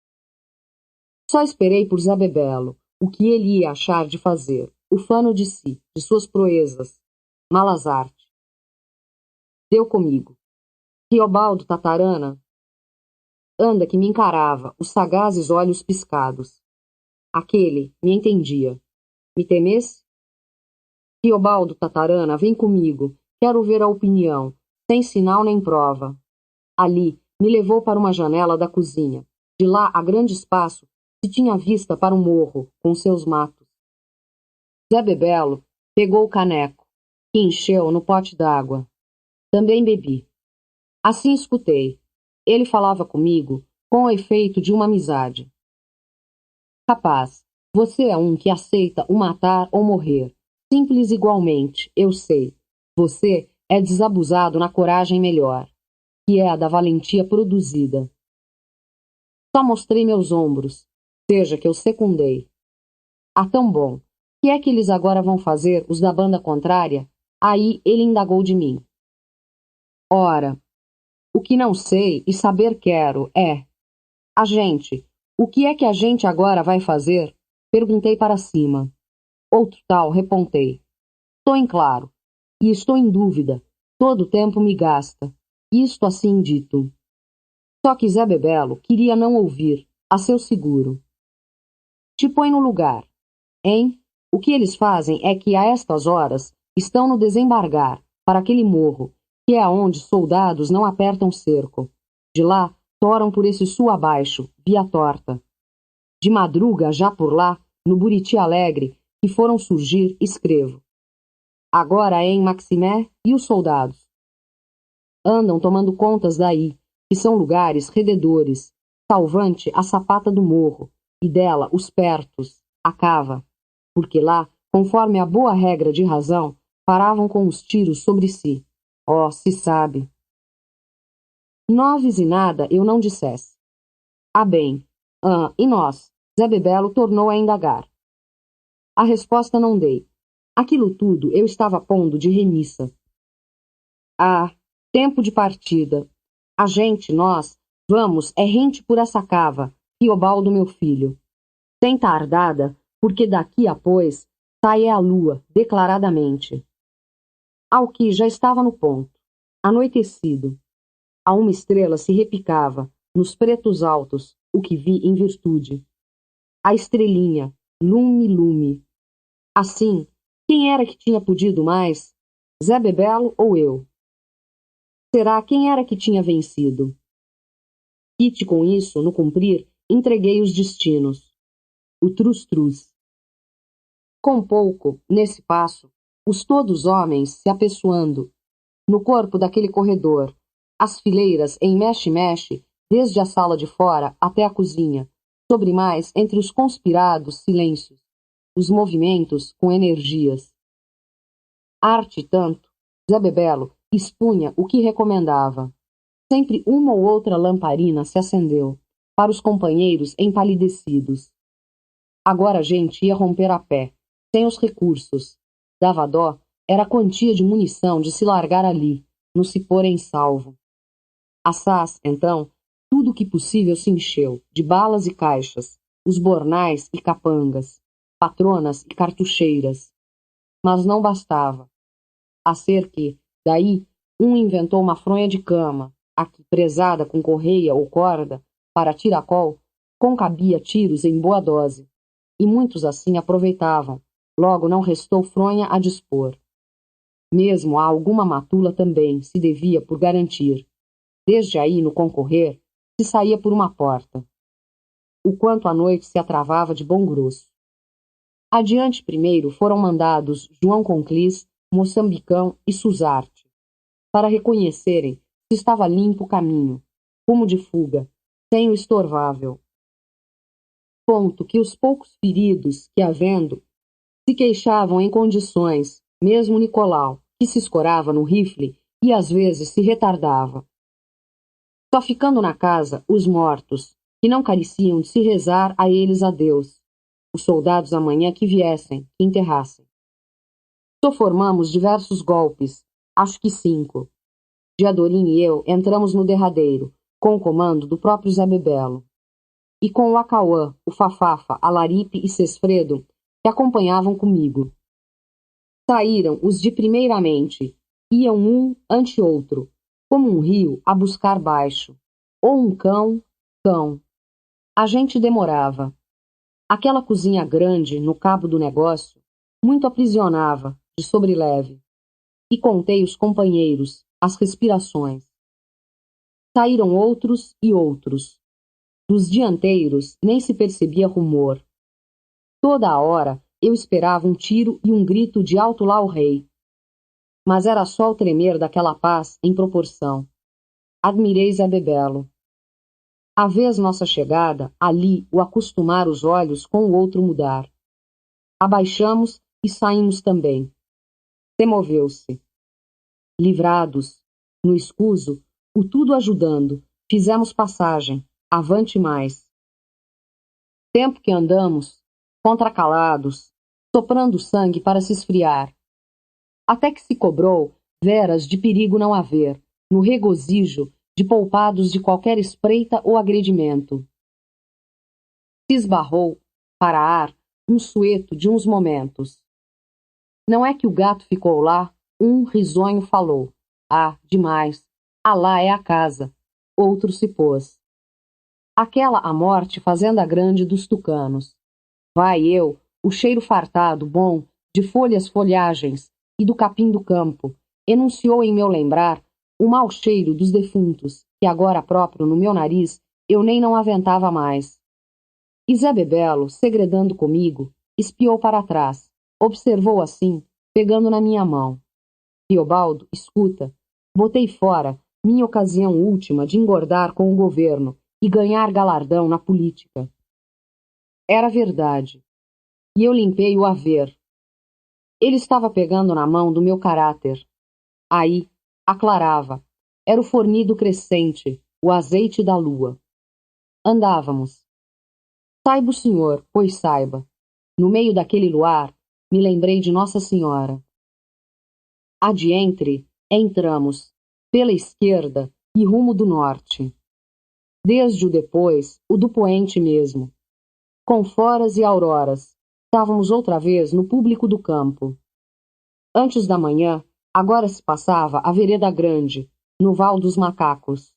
Só esperei por Zé Bebelo, o que ele ia achar de fazer, ufano de si, de suas proezas, malas artes. Deu comigo. Riobaldo Tatarana, anda que me encarava, os sagazes olhos piscados. Aquele me entendia. Me temesse? Riobaldo Tatarana, vem comigo, quero ver a opinião, sem sinal nem prova. Ali, me levou para uma janela da cozinha. De lá, a grande espaço, se tinha vista para o morro, com seus matos. Zé Bebelo pegou o caneco, que encheu no pote d'água. Também bebi. Assim escutei. Ele falava comigo com o efeito de uma amizade. Rapaz, você é um que aceita o matar ou morrer. Simples igualmente, eu sei. Você é desabusado na coragem melhor, que é a da valentia produzida. Só mostrei meus ombros, seja que eu secundei. Ah, tão bom. Que é que eles agora vão fazer, os da banda contrária? Aí ele indagou de mim. Ora, o que não sei e saber quero é... A gente, o que é que a gente agora vai fazer? Perguntei para cima. Outro tal, repontei. Estou em claro, e estou em dúvida. Todo o tempo me gasta. Isto assim dito. Só que Zé Bebelo queria não ouvir, a seu seguro. Te põe no lugar, hein? O que eles fazem é que, a estas horas, estão no desembargar, para aquele morro, que é aonde soldados não apertam cerco. De lá, toram por esse sul abaixo, via torta. De madruga, já por lá, no Buriti Alegre, que foram surgir, escrevo. Agora é em Maximé e os soldados. Andam tomando contas daí, que são lugares rededores, salvante a sapata do morro, e dela os pertos, a cava, porque lá, conforme a boa regra de razão, paravam com os tiros sobre si. Oh, se sabe. Noves e nada eu não dissesse. Ah, bem. E nós? Zé Bebelo tornou a indagar. A resposta não dei. Aquilo tudo eu estava pondo de remissa. Ah, tempo de partida. A gente, nós, vamos, é rente por essa cava, Riobaldo meu filho. Sem tardada, porque daqui a pois, sai é a lua, declaradamente. Ao que já estava no ponto. Anoitecido. A uma estrela se repicava, nos pretos altos, o que vi em virtude. A estrelinha, lume, lume. Assim, quem era que tinha podido mais? Zé Bebelo ou eu? Será quem era que tinha vencido? Quite com isso, no cumprir, entreguei os destinos. O trus-trus. Com pouco, nesse passo, os todos homens se apessoando, no corpo daquele corredor, as fileiras em mexe-mexe, desde a sala de fora até a cozinha, sobre mais entre os conspirados silêncios, os movimentos com energias. Arte tanto, Zé Bebelo expunha o que recomendava. Sempre uma ou outra lamparina se acendeu, para os companheiros empalidecidos. Agora a gente ia romper a pé, sem os recursos. Dava dó, era a quantia de munição de se largar ali, no se pôr em salvo. Assaz, então, tudo o que possível se encheu, de balas e caixas, os bornais e capangas, patronas e cartucheiras. Mas não bastava. A ser que, daí, um inventou uma fronha de cama, a que, prezada com correia ou corda, para tiracol, concabia tiros em boa dose, e muitos assim aproveitavam, logo não restou fronha a dispor. Mesmo a alguma matula também se devia por garantir. Desde aí, no concorrer, se saía por uma porta. O quanto a noite se atravava de bom grosso. Adiante primeiro foram mandados João Conclis, Moçambicão e Suzarte, para reconhecerem se estava limpo o caminho, rumo de fuga, sem o estorvável. Ponto que os poucos feridos que, havendo, se queixavam em condições, mesmo Nicolau, que se escorava no rifle e às vezes se retardava. Só ficando na casa os mortos, que não careciam de se rezar a eles a Deus, os soldados amanhã que viessem, que enterrassem. Só formamos diversos golpes, acho que 5. Diadorim e eu entramos no derradeiro, com o comando do próprio Zé Bebelo. E com o Acauã, o Fafafa, a Laripe e Sesfredo, que acompanhavam comigo. Saíram os de primeiramente, iam um ante outro, como um rio a buscar baixo, ou um cão, cão. A gente demorava. Aquela cozinha grande, no cabo do negócio, muito aprisionava, de sobreleve. E contei os companheiros, as respirações. Saíram outros e outros. Dos dianteiros nem se percebia rumor. Toda a hora eu esperava um tiro e um grito de alto lá o rei. Mas era só o tremer daquela paz em proporção. Admirei Zé Bebelo. À vez nossa chegada, ali o acostumar os olhos com o outro mudar. Abaixamos e saímos também. Removeu-se. Livrados, no escuso, o tudo ajudando, fizemos passagem, avante mais. Tempo que andamos, contracalados, soprando sangue para se esfriar, até que se cobrou veras de perigo não haver, no regozijo de poupados de qualquer espreita ou agredimento. Se esbarrou, para ar, um sueto de uns momentos. Não é que o gato ficou lá, um risonho falou. Ah, demais, alá é a casa. Outro se pôs. Aquela a morte fazenda grande dos tucanos. Vai eu, o cheiro fartado, bom, de folhas folhagens e do capim do campo, enunciou em meu lembrar o mau cheiro dos defuntos, que agora próprio no meu nariz eu nem não aventava mais. E Zé Bebelo, segredando comigo, espiou para trás, observou assim, pegando na minha mão. Riobaldo, escuta, botei fora minha ocasião última de engordar com o governo e ganhar galardão na política. Era verdade. E eu limpei o haver. Ele estava pegando na mão do meu caráter. Aí, aclarava. Era o fornido crescente, o azeite da lua. Andávamos. Saiba o senhor, pois saiba. No meio daquele luar, me lembrei de Nossa Senhora. Adiante, entramos, pela esquerda e rumo do norte. Desde o depois, o do poente mesmo. Com foras e auroras, estávamos outra vez no público do campo. Antes da manhã, agora se passava a vereda grande, no val dos macacos.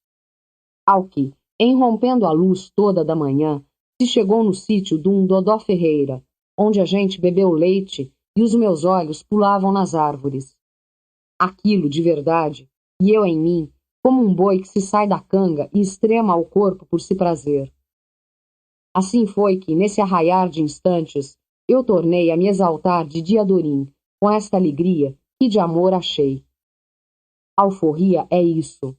Ao que, em rompendo a luz toda da manhã, se chegou no sítio de um Dodó Ferreira, onde a gente bebeu leite e os meus olhos pulavam nas árvores. Aquilo, de verdade, e eu em mim, como um boi que se sai da canga e extrema ao corpo por se prazer. Assim foi que, nesse arraiar de instantes, eu tornei a me exaltar de Diadorim, com esta alegria que de amor achei. Alforria é isso.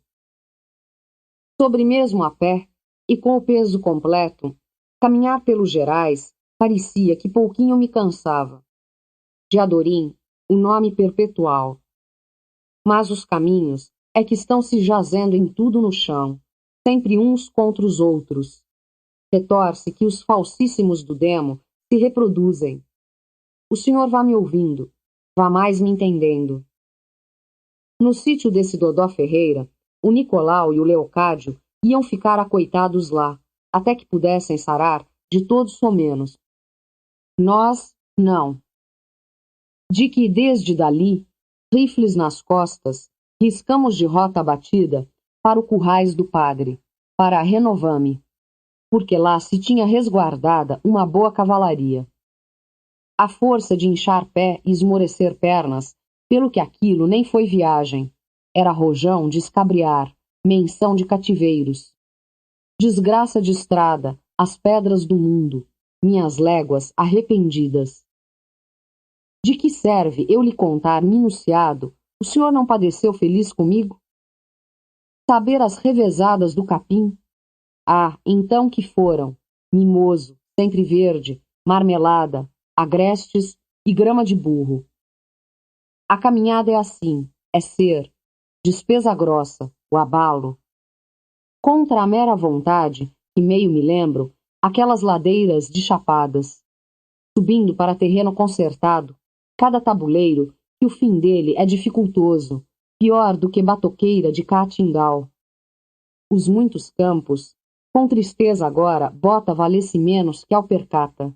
Sobre mesmo a pé, e com o peso completo, caminhar pelos gerais parecia que pouquinho me cansava. Diadorim, o nome perpetual. Mas os caminhos é que estão se jazendo em tudo no chão, sempre uns contra os outros. Retorce que os falsíssimos do demo se reproduzem. O senhor vá me ouvindo, vá mais me entendendo. No sítio desse Dodó Ferreira, o Nicolau e o Leocádio iam ficar acoitados lá, até que pudessem sarar de todos somenos. Nós, não. De que desde dali, rifles nas costas, riscamos de rota abatida para o currais do padre, para a Renovame, porque lá se tinha resguardada uma boa cavalaria. A força de inchar pé e esmorecer pernas, pelo que aquilo nem foi viagem, era rojão de escabriar, menção de cativeiros. Desgraça de estrada, as pedras do mundo, minhas léguas arrependidas. De que serve eu lhe contar minuciado, o senhor não padeceu feliz comigo? Saber as revezadas do capim? Ah, então que foram, mimoso, sempre verde, marmelada, agrestes e grama de burro. A caminhada é assim, é ser, despesa grossa, o abalo. Contra a mera vontade, que meio me lembro, aquelas ladeiras de chapadas. Subindo para terreno concertado, cada tabuleiro, que o fim dele é dificultoso, pior do que batoqueira de caatingal. Os muitos campos, com tristeza agora, bota valesse menos que alpercata.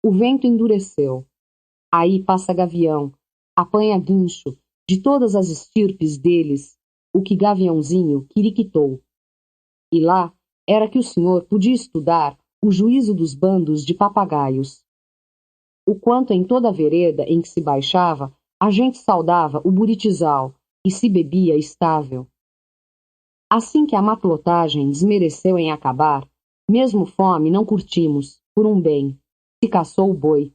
O vento endureceu. Aí passa gavião, apanha guincho, de todas as estirpes deles, o que gaviãozinho quiriquitou. E lá era que o senhor podia estudar o juízo dos bandos de papagaios. O quanto em toda a vereda em que se baixava, a gente saudava o buritizal e se bebia estável. Assim que a matlotagem desmereceu em acabar, mesmo fome não curtimos, por um bem, se caçou o boi.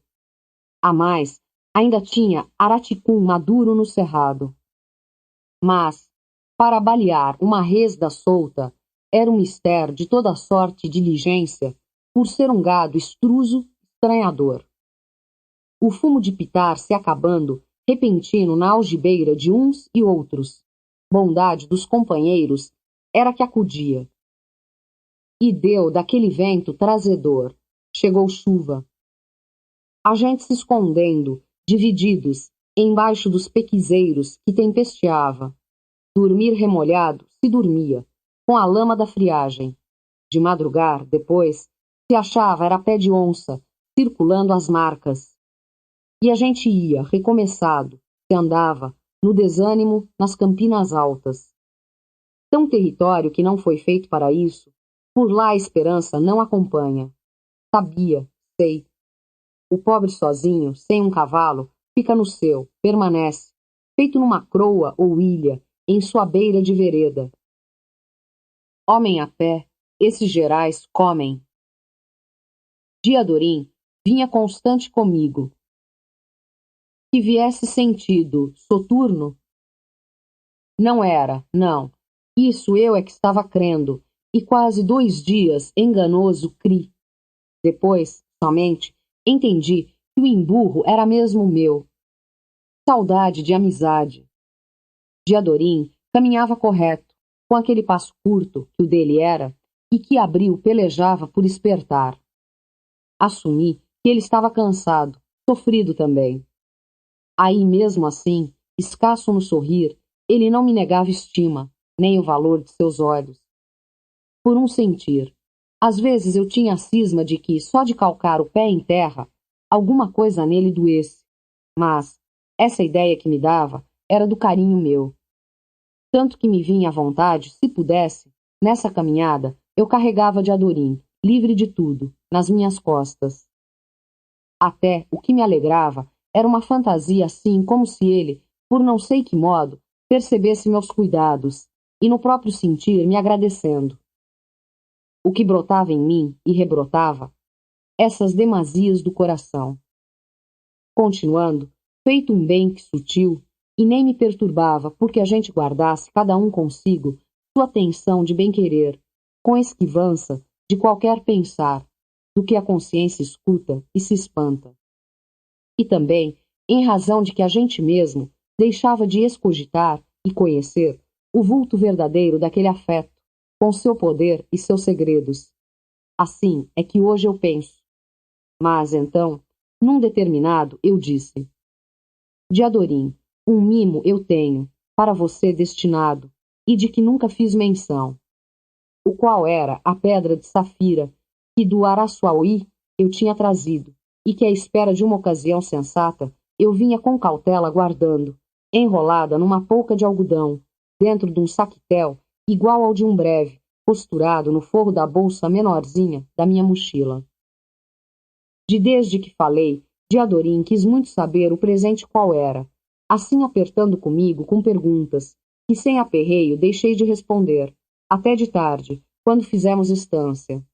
A mais, ainda tinha araticum maduro no cerrado. Mas, para balear uma resda solta, era um mister de toda sorte e diligência, por ser um gado estruso, estranhador. O fumo de pitar se acabando, repentino na algibeira de uns e outros. Bondade dos companheiros era que acudia. E deu daquele vento trazedor. Chegou chuva. A gente se escondendo, divididos, embaixo dos pequizeiros que tempesteava. Dormir remolhado, se dormia, com a lama da friagem. De madrugar, depois, se achava era pé de onça, circulando as marcas. E a gente ia, recomeçado, se andava, no desânimo, nas campinas altas. Tão território que não foi feito para isso, por lá a esperança não acompanha. Sabia, sei. O pobre sozinho, sem um cavalo, fica no seu, permanece, feito numa croa ou ilha, em sua beira de vereda. Homem a pé, esses gerais comem. Diadorim vinha constante comigo. Que viesse sentido soturno? Não era, não. Isso eu é que estava crendo, e quase 2 dias enganoso cri. Depois, somente, entendi que o emburro era mesmo meu. Saudade de amizade. Diadorim caminhava correto, com aquele passo curto que o dele era, e que Abril pelejava por espertar. Assumi que ele estava cansado, sofrido também. Aí mesmo assim, escasso no sorrir, ele não me negava estima, nem o valor de seus olhos. Por um sentir. Às vezes eu tinha a cisma de que, só de calcar o pé em terra, alguma coisa nele doesse. Mas essa ideia que me dava era do carinho meu. Tanto que me vinha à vontade, se pudesse, nessa caminhada, eu carregava Diadorim, livre de tudo, nas minhas costas. Até o que me alegrava era uma fantasia assim como se ele, por não sei que modo, percebesse meus cuidados, e no próprio sentir me agradecendo. O que brotava em mim e rebrotava, essas demasias do coração. Continuando, feito um bem que sutil, e nem me perturbava porque a gente guardasse, cada um consigo, sua atenção de bem-querer, com esquivança de qualquer pensar, do que a consciência escuta e se espanta. E também, em razão de que a gente mesmo deixava de escogitar e conhecer o vulto verdadeiro daquele afeto, com seu poder e seus segredos. Assim é que hoje eu penso. Mas, então, num determinado, eu disse: Diadorim, um mimo eu tenho, para você destinado, e de que nunca fiz menção, o qual era a pedra de safira que do Araçuaí eu tinha trazido, e que à espera de uma ocasião sensata eu vinha com cautela guardando, enrolada numa polca de algodão, dentro de um saquetel igual ao de um breve, costurado no forro da bolsa menorzinha da minha mochila. Desde que falei, Diadorim quis muito saber o presente qual era, assim apertando comigo com perguntas, que sem aperreio deixei de responder, até de tarde, quando fizemos estância.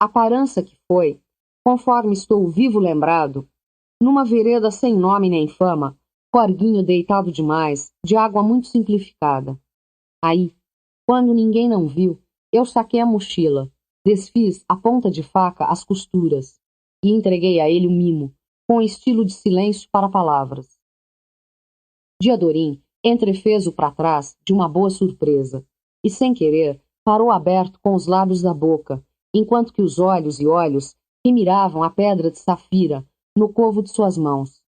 A parança que foi, conforme estou vivo lembrado, numa vereda sem nome nem fama, corguinho deitado demais, de água muito simplificada. Aí, quando ninguém não viu, eu saquei a mochila, desfiz a ponta de faca as costuras e entreguei a ele o mimo, com estilo de silêncio para palavras. Diadorim entrefez-o para trás de uma boa surpresa e, sem querer, parou aberto com os lábios da boca, enquanto que os olhos e olhos remiravam a pedra de safira no covo de suas mãos.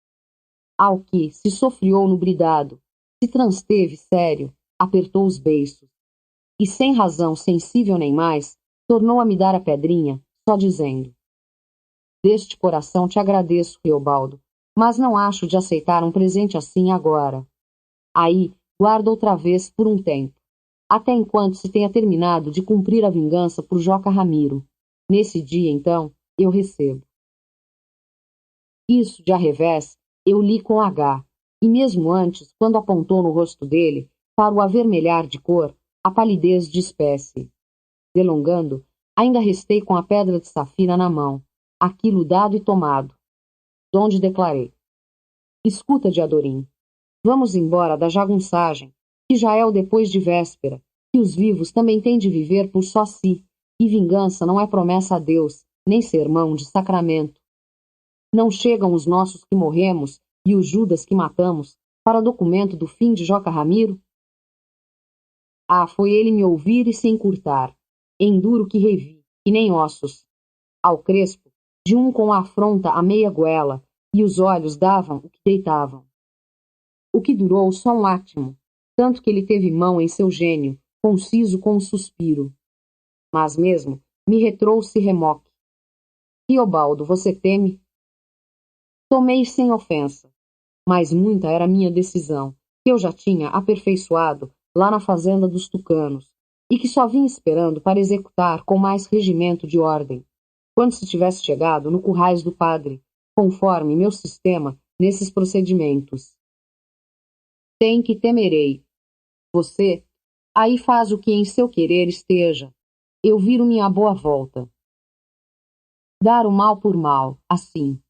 Ao que se sofreou no bridado, se transteve sério, apertou os beiços e, sem razão sensível nem mais, tornou a me dar a pedrinha, só dizendo: Deste coração te agradeço, Reobaldo, mas não acho de aceitar um presente assim agora. Aí, guarda outra vez por um tempo, até enquanto se tenha terminado de cumprir a vingança por Joca Ramiro. Nesse dia, então, eu recebo. Isso, de arrevés, eu li com H, e mesmo antes, quando apontou no rosto dele, para o avermelhar de cor, a palidez de espécie. Delongando, ainda restei com a pedra de safira na mão, aquilo dado e tomado, donde declarei: Escuta, Diadorim, vamos embora da jagunçagem, que já é o depois de véspera, que os vivos também têm de viver por só si, e vingança não é promessa a Deus, nem sermão de sacramento. Não chegam os nossos que morremos e os Judas que matamos para documento do fim de Joca Ramiro? Ah, foi ele me ouvir e se encurtar. Enduro que revi, que nem ossos. Ao crespo, de um com a afronta à meia goela, e os olhos davam o que deitavam. O que durou só um átimo, tanto que ele teve mão em seu gênio, conciso com um suspiro. Mas mesmo me retrouxe remoque. Riobaldo, você teme? Tomei sem ofensa, mas muita era minha decisão, que eu já tinha aperfeiçoado lá na fazenda dos tucanos, e que só vinha esperando para executar com mais regimento de ordem, quando se tivesse chegado no currais do padre, conforme meu sistema nesses procedimentos. Tem que temerei. Você, aí faz o que em seu querer esteja. Eu viro minha boa volta. Dar o mal por mal, assim.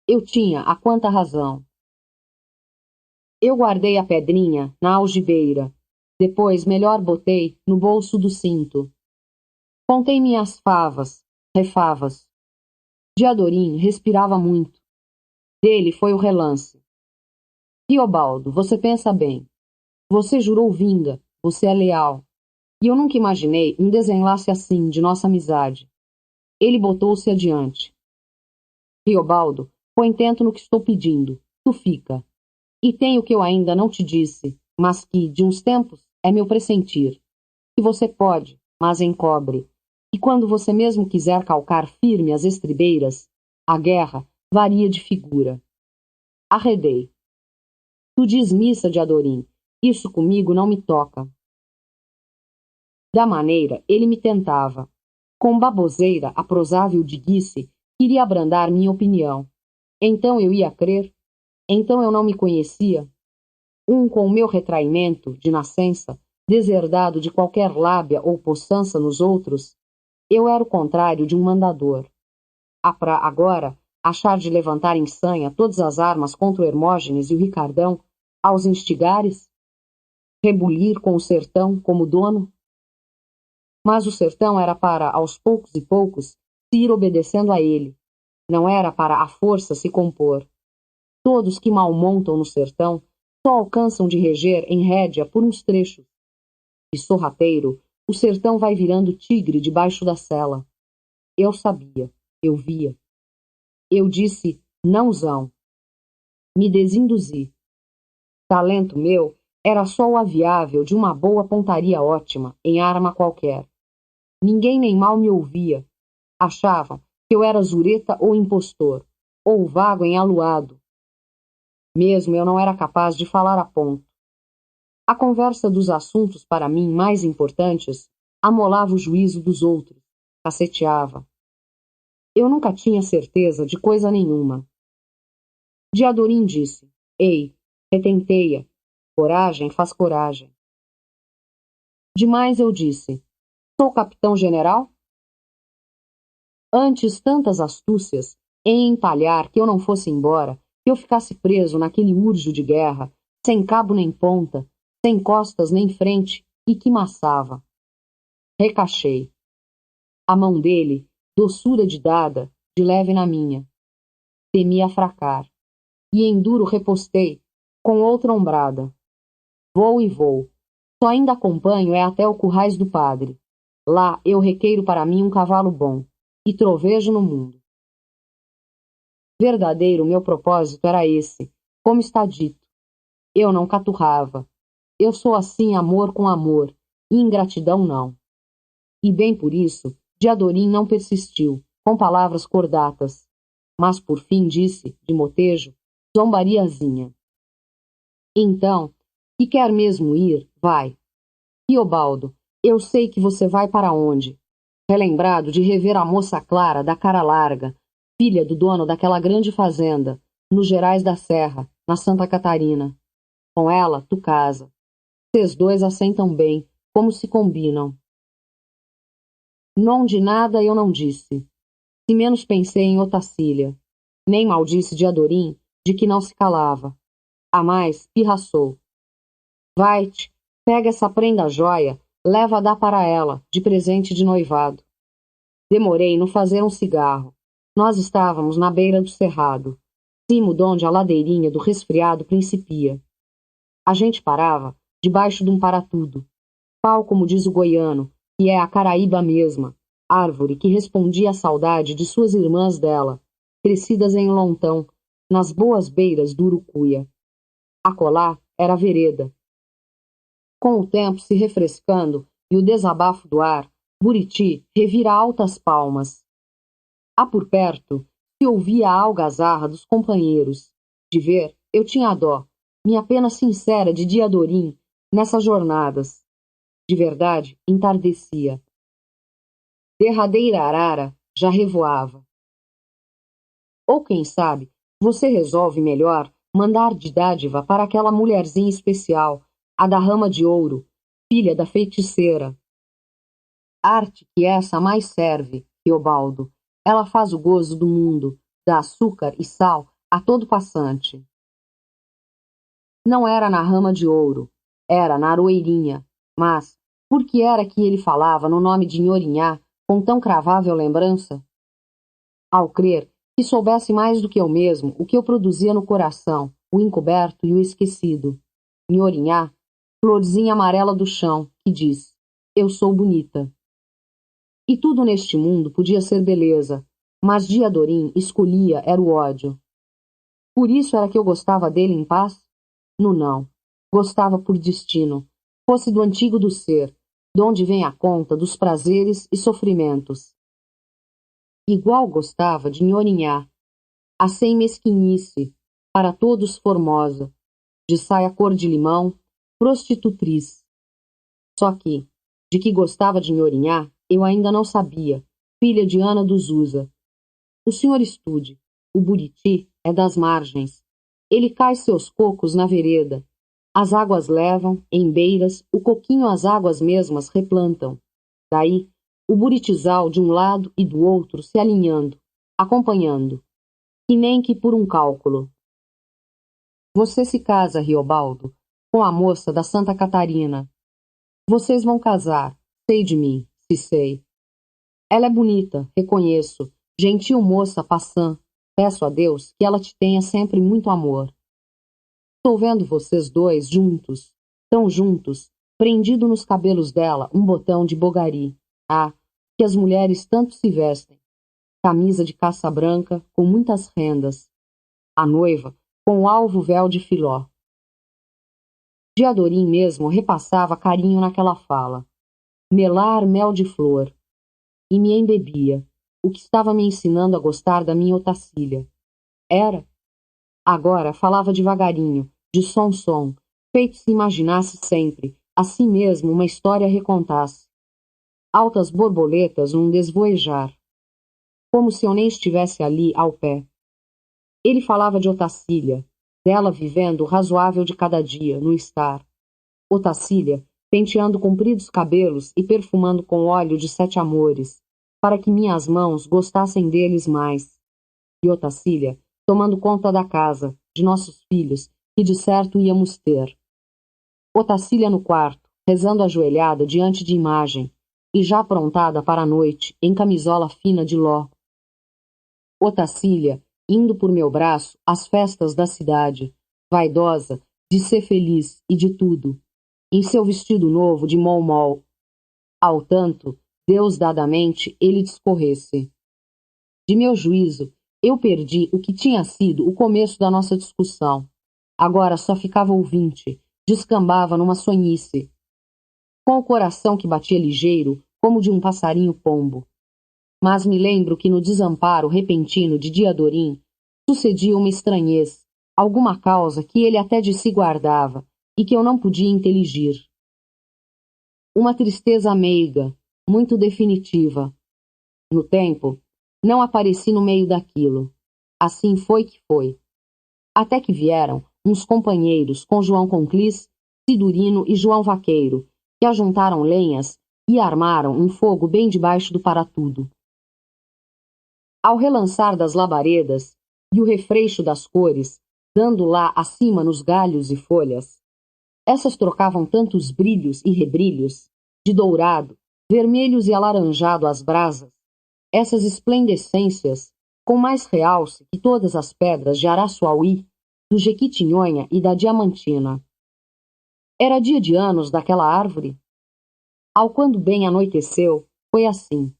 Eu tinha a quanta razão. Eu guardei a pedrinha na algibeira. Depois melhor botei no bolso do cinto. Contei minhas favas, refavas. Diadorim respirava muito. Dele foi o relance. Riobaldo, você pensa bem. Você jurou vinga, você é leal. E eu nunca imaginei um desenlace assim de nossa amizade. Ele botou-se adiante. Riobaldo, põe intento no que estou pedindo. Tu fica. E tem o que eu ainda não te disse, mas que, de uns tempos, é meu pressentir. Que você pode, mas encobre. E quando você mesmo quiser calcar firme as estribeiras, a guerra varia de figura. Arredei. Tu diz missa de Adorim. Isso comigo não me toca. Da maneira, ele me tentava. Com baboseira aprosável de guice, queria abrandar minha opinião. Então eu ia crer? Então eu não me conhecia? Com o meu retraimento, de nascença, deserdado de qualquer lábia ou possança nos outros, eu era o contrário de um mandador. Pra agora achar de levantar em sanha todas as armas contra o Hermógenes e o Ricardão, aos instigares? Rebulir com o sertão como dono? Mas o sertão era para, aos poucos e poucos, se ir obedecendo a ele. Não era para à força se compor. Todos que mal montam no sertão só alcançam de reger em rédea por uns trechos. De sorrateiro, o sertão vai virando tigre debaixo da sela. Eu sabia, eu via. Eu disse nãozão. Me desinduzi. Talento meu era só o aviável de uma boa pontaria ótima em arma qualquer. Ninguém nem mal me ouvia. Achavam que eu era zureta ou impostor, ou vago em aluado. Mesmo eu não era capaz de falar a ponto. A conversa dos assuntos para mim mais importantes amolava o juízo dos outros, caceteava. Eu nunca tinha certeza de coisa nenhuma. Diadorim disse, ei, retenteia, coragem faz coragem. Demais eu disse, sou capitão-general? Antes tantas astúcias em empalhar que eu não fosse embora, que eu ficasse preso naquele urjo de guerra, sem cabo nem ponta, sem costas nem frente, e que maçava. Recachei. A mão dele, doçura de dada, de leve na minha. Temia fracar. E em duro repostei, com outra ombrada. Vou e vou. Só ainda acompanho é até o currais do padre. Lá eu requeiro para mim um cavalo bom, e trovejo no mundo. Verdadeiro meu propósito era esse, como está dito. Eu não caturrava. Eu sou assim amor com amor, e ingratidão não. E bem por isso, Diadorim não persistiu, com palavras cordatas, mas por fim disse, de motejo, zombariazinha. Então, que quer mesmo ir, vai. Riobaldo, eu sei que você vai para onde. Relembrado de rever a moça Clara da cara larga, filha do dono daquela grande fazenda, nos Gerais da Serra, na Santa Catarina. Com ela, tu casa. Cês dois assentam bem, como se combinam. Non de nada eu não disse. Se menos pensei em Otacília. Nem maldisse de Adorim, de que não se calava. A mais, pirraçou. Vai-te, pega essa prenda jóia, leva a dar para ela, de presente de noivado. Demorei no fazer um cigarro. Nós estávamos na beira do cerrado, cimo donde a ladeirinha do resfriado principia. A gente parava debaixo de um paratudo, pau como diz o goiano, que é a Caraíba mesma, árvore que respondia à saudade de suas irmãs dela, crescidas em Lontão, nas boas beiras do Urucuia. Acolá era a vereda. Com o tempo se refrescando e o desabafo do ar, Buriti revira altas palmas. Há por perto se ouvia a algazarra dos companheiros. De ver, eu tinha dó, minha pena sincera de Diadorim nessas jornadas. De verdade, entardecia. Derradeira arara já revoava. Ou quem sabe, você resolve melhor mandar de dádiva para aquela mulherzinha especial, a da rama de ouro, filha da feiticeira. Arte que essa mais serve, Teobaldo. Ela faz o gozo do mundo, dá açúcar e sal a todo passante. Não era na rama de ouro, era na aroeirinha, mas por que era que ele falava no nome de Nhorinhá com tão cravável lembrança? Ao crer que soubesse mais do que eu mesmo o que eu produzia no coração, o encoberto e o esquecido. Nhorinhá, florzinha amarela do chão, que diz: eu sou bonita. E tudo neste mundo podia ser beleza, mas Diadorim escolhia era o ódio. Por isso era que eu gostava dele em paz? No não. Gostava por destino, fosse do antigo do ser, donde vem a conta dos prazeres e sofrimentos. Igual gostava de Nhorinhá, a sem mesquinice, para todos formosa, de saia cor de limão, prostitutriz. Só que, de que gostava de Nhorinhá, eu ainda não sabia, filha de Ana dos Usa. O senhor estude, o Buriti é das margens. Ele cai seus cocos na vereda. As águas levam, em beiras, o coquinho as águas mesmas replantam. Daí, o buritizal de um lado e do outro se alinhando, acompanhando, que nem que por um cálculo. Você se casa, Riobaldo, com a moça da Santa Catarina. Vocês vão casar, sei de mim, se sei. Ela é bonita, reconheço, gentil moça passã. Peço a Deus que ela te tenha sempre muito amor. Estou vendo vocês dois juntos, tão juntos, prendido nos cabelos dela um botão de bogari. Ah, que as mulheres tanto se vestem. Camisa de caça branca, com muitas rendas. A noiva, com o alvo véu de filó. Diadorim mesmo repassava carinho naquela fala. Melar mel de flor. E me embebia, o que estava me ensinando a gostar da minha Otacília. Era. Agora falava devagarinho, de som, feito se imaginasse sempre, a si mesmo uma história recontasse. Altas borboletas num desvoejar. Como se eu nem estivesse ali, ao pé. Ele falava de Otacília, dela vivendo o razoável de cada dia, no estar. Otacília, penteando compridos cabelos e perfumando com óleo de 7 amores, para que minhas mãos gostassem deles mais. E Otacília, tomando conta da casa, de nossos filhos, que de certo íamos ter. Otacília no quarto, rezando ajoelhada diante de imagem, e já aprontada para a noite, em camisola fina de ló. Otacília, indo por meu braço às festas da cidade, vaidosa de ser feliz e de tudo, em seu vestido novo de mol-mol. Ao tanto, Deus dadamente ele discorresse. De meu juízo, eu perdi o que tinha sido o começo da nossa discussão. Agora só ficava ouvinte, descambava numa sonhice, com o coração que batia ligeiro, como de um passarinho pombo. Mas me lembro que no desamparo repentino de Diadorim sucedia uma estranhez, alguma causa que ele até de si guardava e que eu não podia inteligir. Uma tristeza meiga, muito definitiva. No tempo, não apareci no meio daquilo. Assim foi que foi. Até que vieram uns companheiros com João Conclis, Sidurino e João Vaqueiro, que ajuntaram lenhas e armaram um fogo bem debaixo do paratudo. Ao relançar das labaredas e o refreixo das cores, dando lá acima nos galhos e folhas, essas trocavam tantos brilhos e rebrilhos, de dourado, vermelhos e alaranjado às brasas, essas esplendescências, com mais realce que todas as pedras de Araçuauí, do Jequitinhonha e da Diamantina. Era dia de anos daquela árvore? Ao quando bem anoiteceu, foi assim.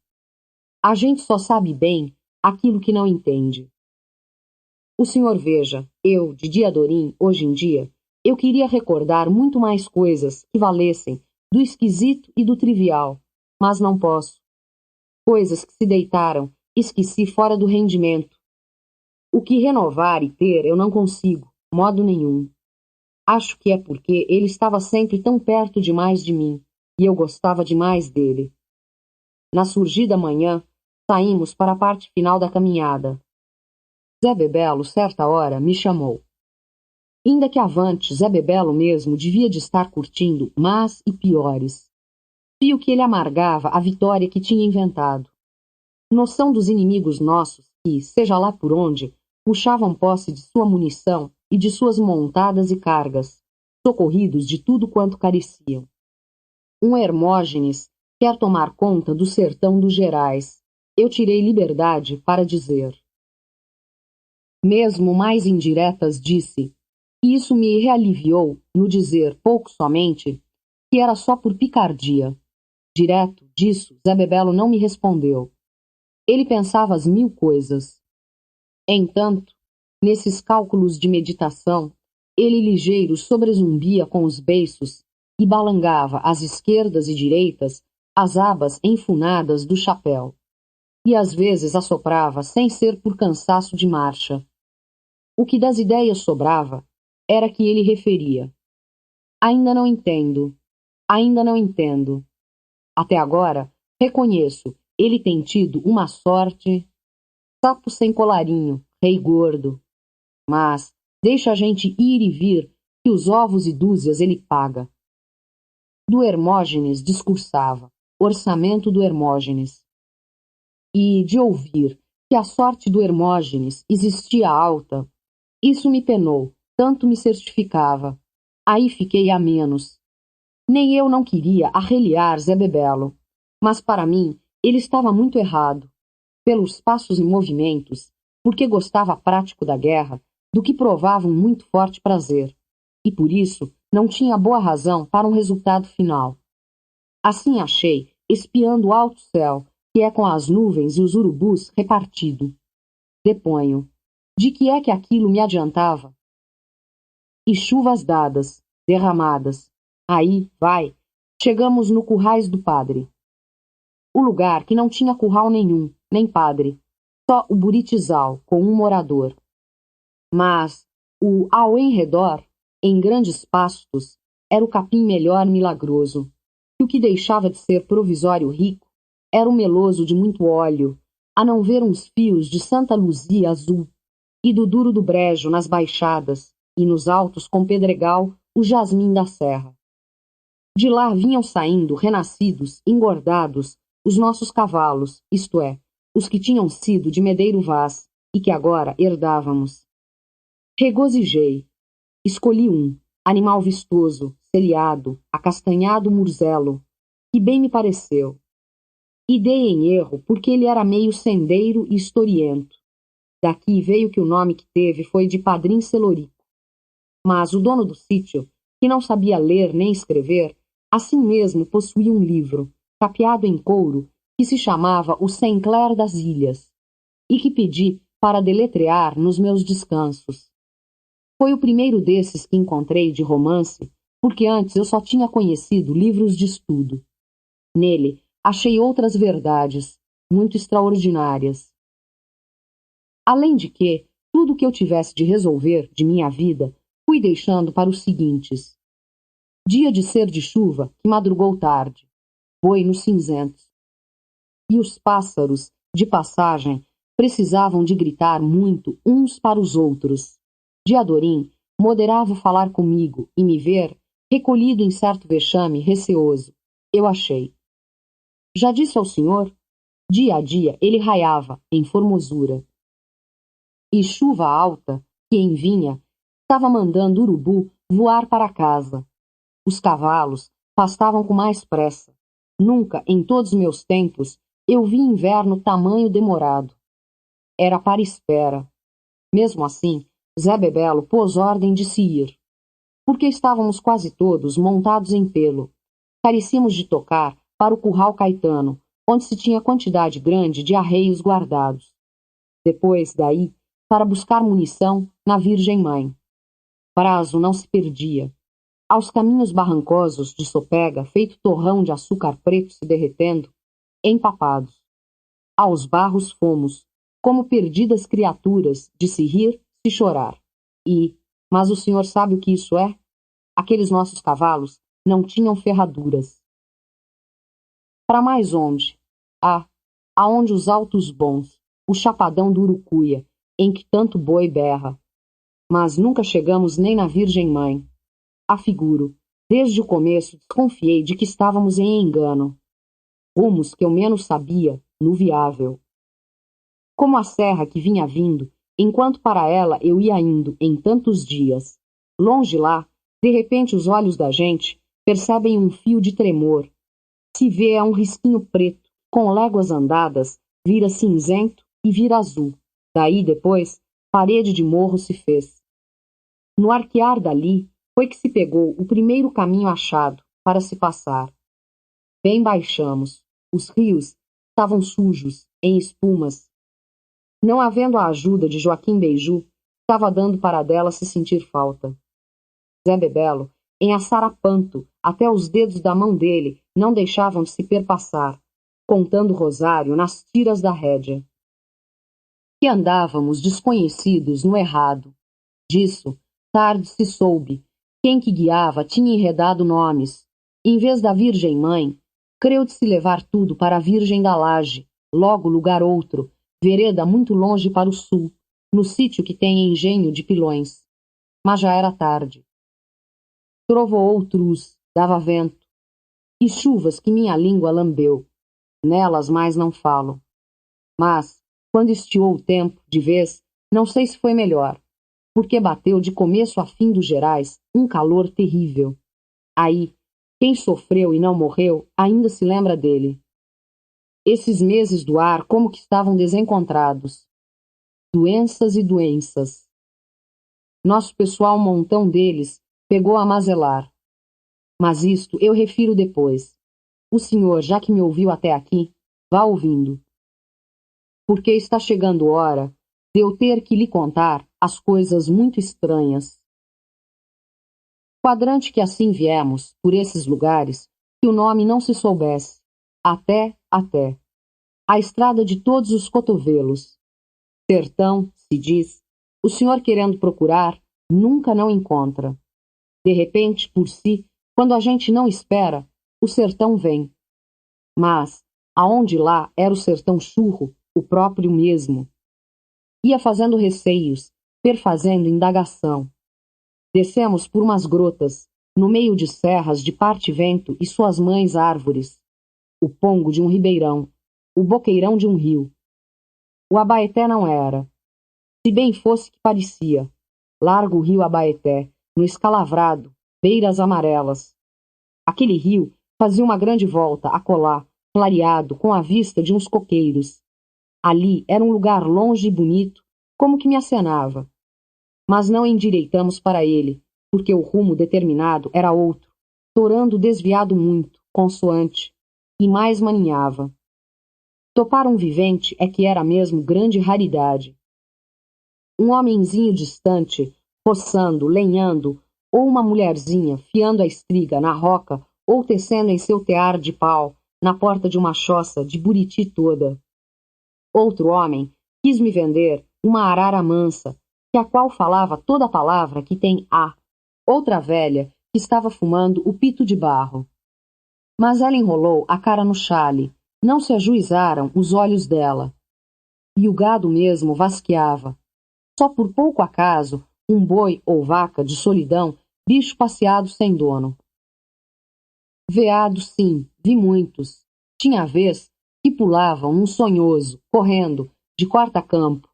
A gente só sabe bem aquilo que não entende. O senhor veja, eu, Didi Adorim, hoje em dia, eu queria recordar muito mais coisas que valessem do esquisito e do trivial, mas não posso. Coisas que se deitaram, esqueci fora do rendimento. O que renovar e ter eu não consigo, modo nenhum. Acho que é porque ele estava sempre tão perto demais de mim, e eu gostava demais dele. Na surgida manhã, saímos para a parte final da caminhada. Zé Bebelo, certa hora, me chamou. Inda que avante, Zé Bebelo mesmo devia de estar curtindo más e piores. Fio que ele amargava a vitória que tinha inventado. Noção dos inimigos nossos que, seja lá por onde, puxavam posse de sua munição e de suas montadas e cargas, socorridos de tudo quanto careciam. Um Hermógenes quer tomar conta do sertão dos Gerais. Eu tirei liberdade para dizer. Mesmo mais indiretas disse, e isso me realiviou no dizer, pouco somente, que era só por picardia. Direto disso, Zé Bebelo não me respondeu. Ele pensava as 1000 coisas. Entanto, nesses cálculos de meditação, ele ligeiro sobrezumbia com os beiços e balangava às esquerdas e direitas as abas enfunadas do chapéu. E às vezes assoprava sem ser por cansaço de marcha. O que das ideias sobrava era que ele referia. Ainda não entendo. Ainda não entendo. Até agora, reconheço, ele tem tido uma sorte. Sapo sem colarinho, rei gordo. Mas deixa a gente ir e vir, que os ovos e dúzias ele paga. Do Hermógenes discursava, orçamento do Hermógenes. E de ouvir que a sorte do Hermógenes existia alta, isso me penou, tanto me certificava. Aí fiquei a menos. Nem eu não queria arreliar Zé Bebelo, mas para mim ele estava muito errado, pelos passos e movimentos, porque gostava prático da guerra, do que provava um muito forte prazer, e por isso não tinha boa razão para um resultado final. Assim achei, espiando o alto céu, que é com as nuvens e os urubus repartido. Deponho. De que é que aquilo me adiantava? E chuvas dadas, derramadas. Aí, vai, chegamos no Currais do Padre. O lugar que não tinha curral nenhum, nem padre, só o buritizal, com um morador. Mas o ao em redor, em grandes pastos, era o capim melhor milagroso, e o que deixava de ser provisório rico era o meloso de muito óleo, a não ver uns fios de Santa Luzia azul, e do duro do brejo nas baixadas, e nos altos com pedregal o jasmim da serra. De lá vinham saindo, renascidos, engordados, os nossos cavalos, isto é, os que tinham sido de Medeiro Vaz e que agora herdávamos. Regozijei. Escolhi um, animal vistoso, celiado, acastanhado murzelo, que bem me pareceu. E dei em erro porque ele era meio sendeiro e historiento. Daqui veio que o nome que teve foi de Padrim Celorico. Mas o dono do sítio, que não sabia ler nem escrever, assim mesmo possuía um livro, capeado em couro, que se chamava O Saint-Clair das Ilhas, e que pedi para deletrear nos meus descansos. Foi o primeiro desses que encontrei de romance, porque antes eu só tinha conhecido livros de estudo. Nele achei outras verdades, muito extraordinárias. Além de que, tudo o que eu tivesse de resolver de minha vida, fui deixando para os seguintes. Dia de ser de chuva, que madrugou tarde. Boi nos cinzentos. E os pássaros, de passagem, precisavam de gritar muito uns para os outros. De Adorim, moderava o falar comigo e me ver, recolhido em certo vexame receoso. Eu achei. Já disse ao senhor? Dia a dia ele raiava, em formosura. E chuva alta, que em vinha, estava mandando o urubu voar para casa. Os cavalos pastavam com mais pressa. Nunca, em todos meus tempos, eu vi inverno tamanho demorado. Era para espera. Mesmo assim, Zé Bebelo pôs ordem de se ir. Porque estávamos quase todos montados em pelo. Carecíamos de tocar para o curral Caetano, onde se tinha quantidade grande de arreios guardados. Depois, daí, para buscar munição na Virgem Mãe. Prazo não se perdia. Aos caminhos barrancosos de Sopega, feito torrão de açúcar preto se derretendo, empapados. Aos barros fomos, como perdidas criaturas, de se rir, se chorar. Mas o senhor sabe o que isso é? Aqueles nossos cavalos não tinham ferraduras. Para mais onde? Aonde os altos bons, o chapadão do Urucuia, em que tanto boi berra. Mas nunca chegamos nem na Virgem Mãe. Afiguro, desde o começo desconfiei de que estávamos em engano. Rumos que eu menos sabia, no viável. Como a serra que vinha vindo, enquanto para ela eu ia indo em tantos dias. Longe lá, de repente os olhos da gente percebem um fio de tremor. Se vê um risquinho preto, com léguas andadas, vira cinzento e vira azul. Daí, depois, parede de morro se fez. No arquear dali, foi que se pegou o primeiro caminho achado para se passar. Bem baixamos. Os rios estavam sujos, em espumas. Não havendo a ajuda de Joaquim Beiju, estava dando para dela se sentir falta. Zé Bebelo, em assarapanto, até os dedos da mão dele não deixavam de se perpassar, contando rosário nas tiras da rédea. Que andávamos desconhecidos no errado. Disso, tarde se soube. Quem que guiava tinha enredado nomes. Em vez da Virgem Mãe, creu de se levar tudo para a Virgem da Laje, logo lugar outro, vereda muito longe para o sul, no sítio que tem engenho de pilões. Mas já era tarde. Trovoou truz, dava vento. E chuvas que minha língua lambeu. Nelas mais não falo. Mas, quando estiou o tempo, de vez, não sei se foi melhor, porque bateu de começo a fim dos Gerais um calor terrível. Aí, quem sofreu e não morreu ainda se lembra dele. Esses meses do ar como que estavam desencontrados. Doenças e doenças. Nosso pessoal, um montão deles, pegou a mazelar. Mas isto eu refiro depois. O senhor, já que me ouviu até aqui, vá ouvindo. Porque está chegando hora de eu ter que lhe contar as coisas muito estranhas. Quadrante que assim viemos, por esses lugares, que o nome não se soubesse. Até. A estrada de todos os cotovelos. Sertão, se diz, o senhor querendo procurar, nunca não encontra. De repente, por si, quando a gente não espera, o sertão vem. Mas, aonde lá era o sertão churro, o próprio mesmo. Ia fazendo receios, perfazendo indagação. Descemos por umas grotas, no meio de serras de parte-vento e suas mães árvores. O pongo de um ribeirão, o boqueirão de um rio. O Abaeté não era. Se bem fosse que parecia. Largo rio Abaeté, no escalavrado, beiras amarelas. Aquele rio fazia uma grande volta, acolá, clareado, com a vista de uns coqueiros. Ali era um lugar longe e bonito, como que me acenava. Mas não endireitamos para ele, porque o rumo determinado era outro, torando desviado muito, consoante, e mais maninhava. Topar um vivente é que era mesmo grande raridade. Um homenzinho distante, roçando, lenhando, ou uma mulherzinha fiando a estriga na roca ou tecendo em seu tear de pau, na porta de uma choça de Buriti toda. Outro homem quis me vender uma arara mansa, que a qual falava toda a palavra que tem A. Outra velha que estava fumando o pito de barro. Mas ela enrolou a cara no chale, não se ajuizaram os olhos dela. E o gado mesmo vasqueava. Só por pouco acaso, um boi ou vaca de solidão, bicho passeado sem dono. Veados, sim, vi muitos. Tinha vez que pulavam um sonhoso, correndo, de quarta-campo.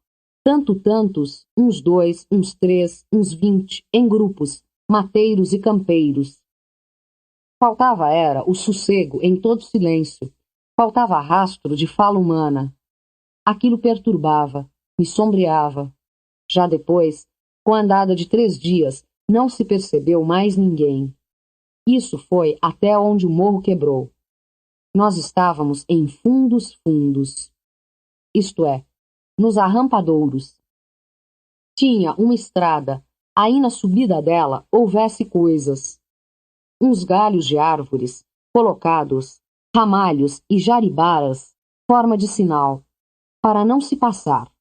Tantos, uns 2, uns 3, uns 20, em grupos, mateiros e campeiros. Faltava era o sossego em todo silêncio. Faltava rastro de fala humana. Aquilo perturbava, me sombreava. Já depois, com a andada de 3 dias, não se percebeu mais ninguém. Isso foi até onde o morro quebrou. Nós estávamos em fundos fundos, isto é, nos arrampadouros. Tinha uma estrada, aí na subida dela houvesse coisas. Uns galhos de árvores, colocados, ramalhos e jaribaras, forma de sinal, para não se passar.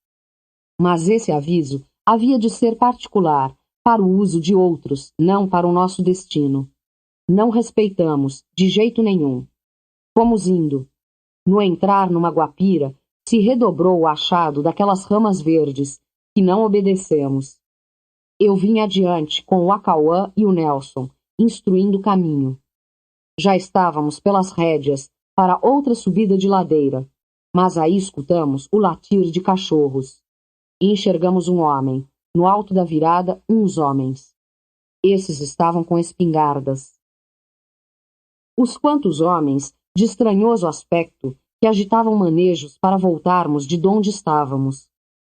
Mas esse aviso havia de ser particular, para o uso de outros, não para o nosso destino. Não respeitamos, de jeito nenhum. Fomos indo. No entrar numa guapira, se redobrou o achado daquelas ramas verdes, que não obedecemos. Eu vim adiante com o Acauã e o Nelson, instruindo o caminho. Já estávamos pelas rédeas para outra subida de ladeira, mas aí escutamos o latir de cachorros. E enxergamos um homem, no alto da virada, uns homens. Esses estavam com espingardas. Os quantos homens, de estranhoso aspecto, que agitavam manejos para voltarmos de donde estávamos.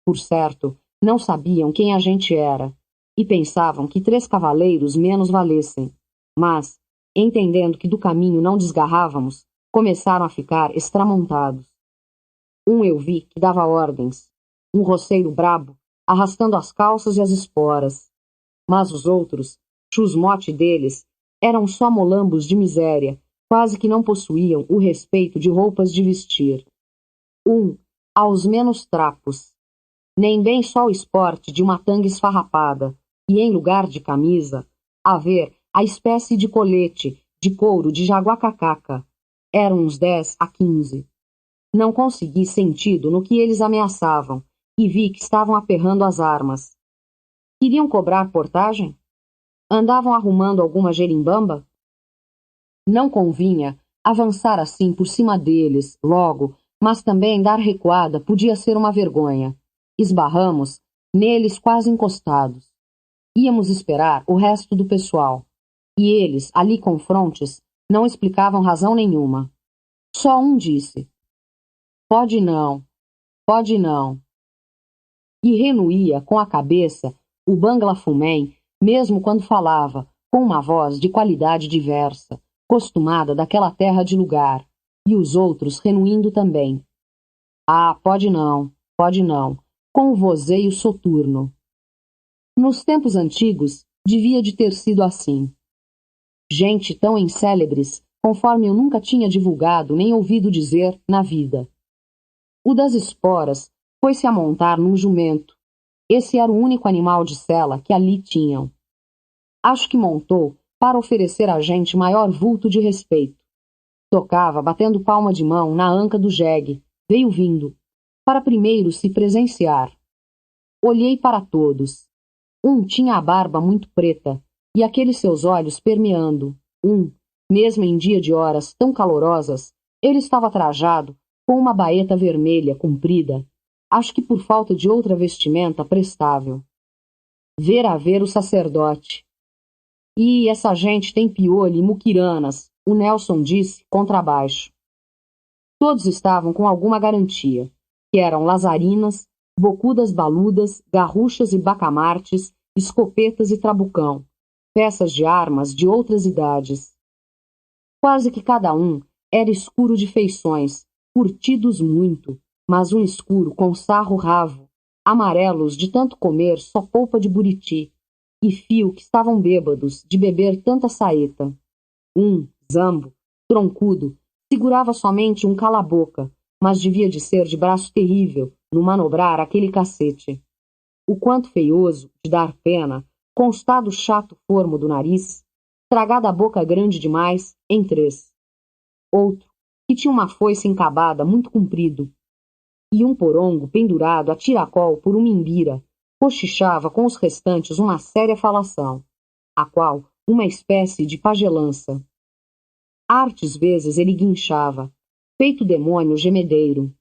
Por certo, não sabiam quem a gente era, e pensavam que 3 cavaleiros menos valessem. Mas, entendendo que do caminho não desgarrávamos, começaram a ficar estramontados. Um eu vi que dava ordens, um roceiro brabo, arrastando as calças e as esporas. Mas os outros, chusmote deles, eram só molambos de miséria, quase que não possuíam o respeito de roupas de vestir. Um, aos menos trapos, nem bem só o esporte de uma tanga esfarrapada, e em lugar de camisa, haver a espécie de colete de couro de jaguacacaca. Eram uns 10 a 15. Não consegui sentido no que eles ameaçavam, e vi que estavam aperrando as armas. Queriam cobrar portagem? Andavam arrumando alguma gerimbamba? Não convinha avançar assim por cima deles, logo, mas também dar recuada podia ser uma vergonha. Esbarramos neles quase encostados. Íamos esperar o resto do pessoal. E eles, ali confrontes, não explicavam razão nenhuma. Só um disse: pode não, pode não. E renuía com a cabeça o Bangla Fumém, mesmo quando falava, com uma voz de qualidade diversa, costumada daquela terra de lugar, e os outros renuindo também. Ah, pode não, com o vozeio soturno. Nos tempos antigos, devia de ter sido assim. Gente tão incélebres, conforme eu nunca tinha divulgado nem ouvido dizer na vida. O das esporas foi-se a montar num jumento. Esse era o único animal de sela que ali tinham. Acho que montou para oferecer a gente maior vulto de respeito. Tocava batendo palma de mão na anca do jegue, veio vindo, para primeiro se presenciar. Olhei para todos. Um tinha a barba muito preta, e aqueles seus olhos permeando. Mesmo em dia de horas tão calorosas, ele estava trajado com uma baeta vermelha comprida, acho que por falta de outra vestimenta prestável. Ver a ver o sacerdote. E essa gente tem piolho e muquiranas, o Nelson disse, contrabaixo. Todos estavam com alguma garantia, que eram lazarinas, bocudas baludas, garruchas e bacamartes, escopetas e trabucão, peças de armas de outras idades. Quase que cada um era escuro de feições, curtidos muito, mas um escuro com sarro ravo, amarelos de tanto comer só polpa de buriti, e fio que estavam bêbados de beber tanta saeta. Um, zambo, troncudo, segurava somente um cala-boca, mas devia de ser de braço terrível no manobrar aquele cacete. O quanto feioso, de dar pena, constado chato formo do nariz, tragada a boca grande demais, em 3. Outro, que tinha uma foice encabada muito comprido, e um porongo pendurado a tiracol por uma imbira, cochichava com os restantes uma séria falação, a qual uma espécie de pagelança. Artes vezes ele guinchava, feito demônio gemedeiro.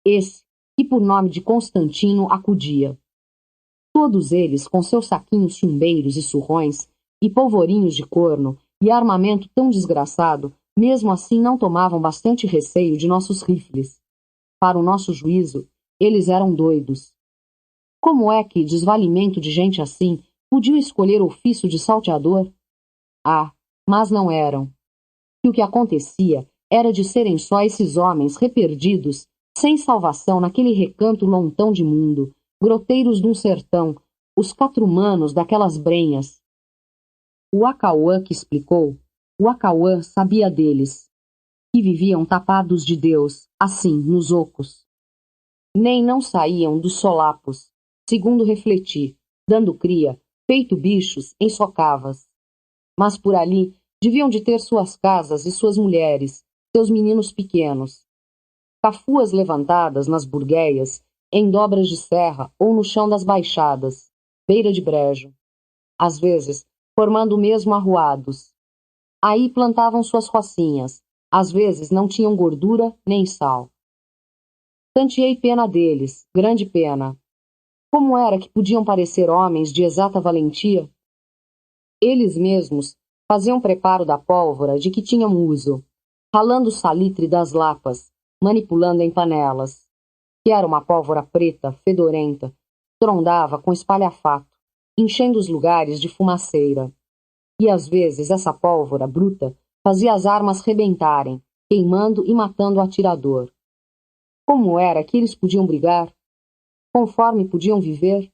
Esse, que por nome de Constantino acudia. Todos eles, com seus saquinhos chumbeiros e surrões, e polvorinhos de corno, e armamento tão desgraçado, mesmo assim não tomavam bastante receio de nossos rifles. Para o nosso juízo, eles eram doidos. Como é que, desvalimento de gente assim, podiam escolher ofício de salteador? Ah, mas não eram. E o que acontecia era de serem só esses homens reperdidos, sem salvação naquele recanto lontão de mundo, groteiros de um sertão, os catrumanos daquelas brenhas. O Acauã que explicou, o Acauã sabia deles, que viviam tapados de Deus, assim, nos ocos. Nem não saíam dos solapos, segundo refleti, dando cria, feito bichos em socavas. Mas por ali deviam de ter suas casas e suas mulheres, seus meninos pequenos. Cafuas levantadas nas burgueias, em dobras de serra ou no chão das baixadas, beira de brejo. Às vezes, formando mesmo arruados. Aí plantavam suas rocinhas, às vezes não tinham gordura nem sal. Tanteei pena deles, grande pena. Como era que podiam parecer homens de exata valentia? Eles mesmos faziam preparo da pólvora de que tinham uso, ralando o salitre das lapas, manipulando em panelas, que era uma pólvora preta, fedorenta, trondava com espalhafato, enchendo os lugares de fumaceira. E às vezes essa pólvora bruta fazia as armas rebentarem, queimando e matando o atirador. Como era que eles podiam brigar? Conforme podiam viver?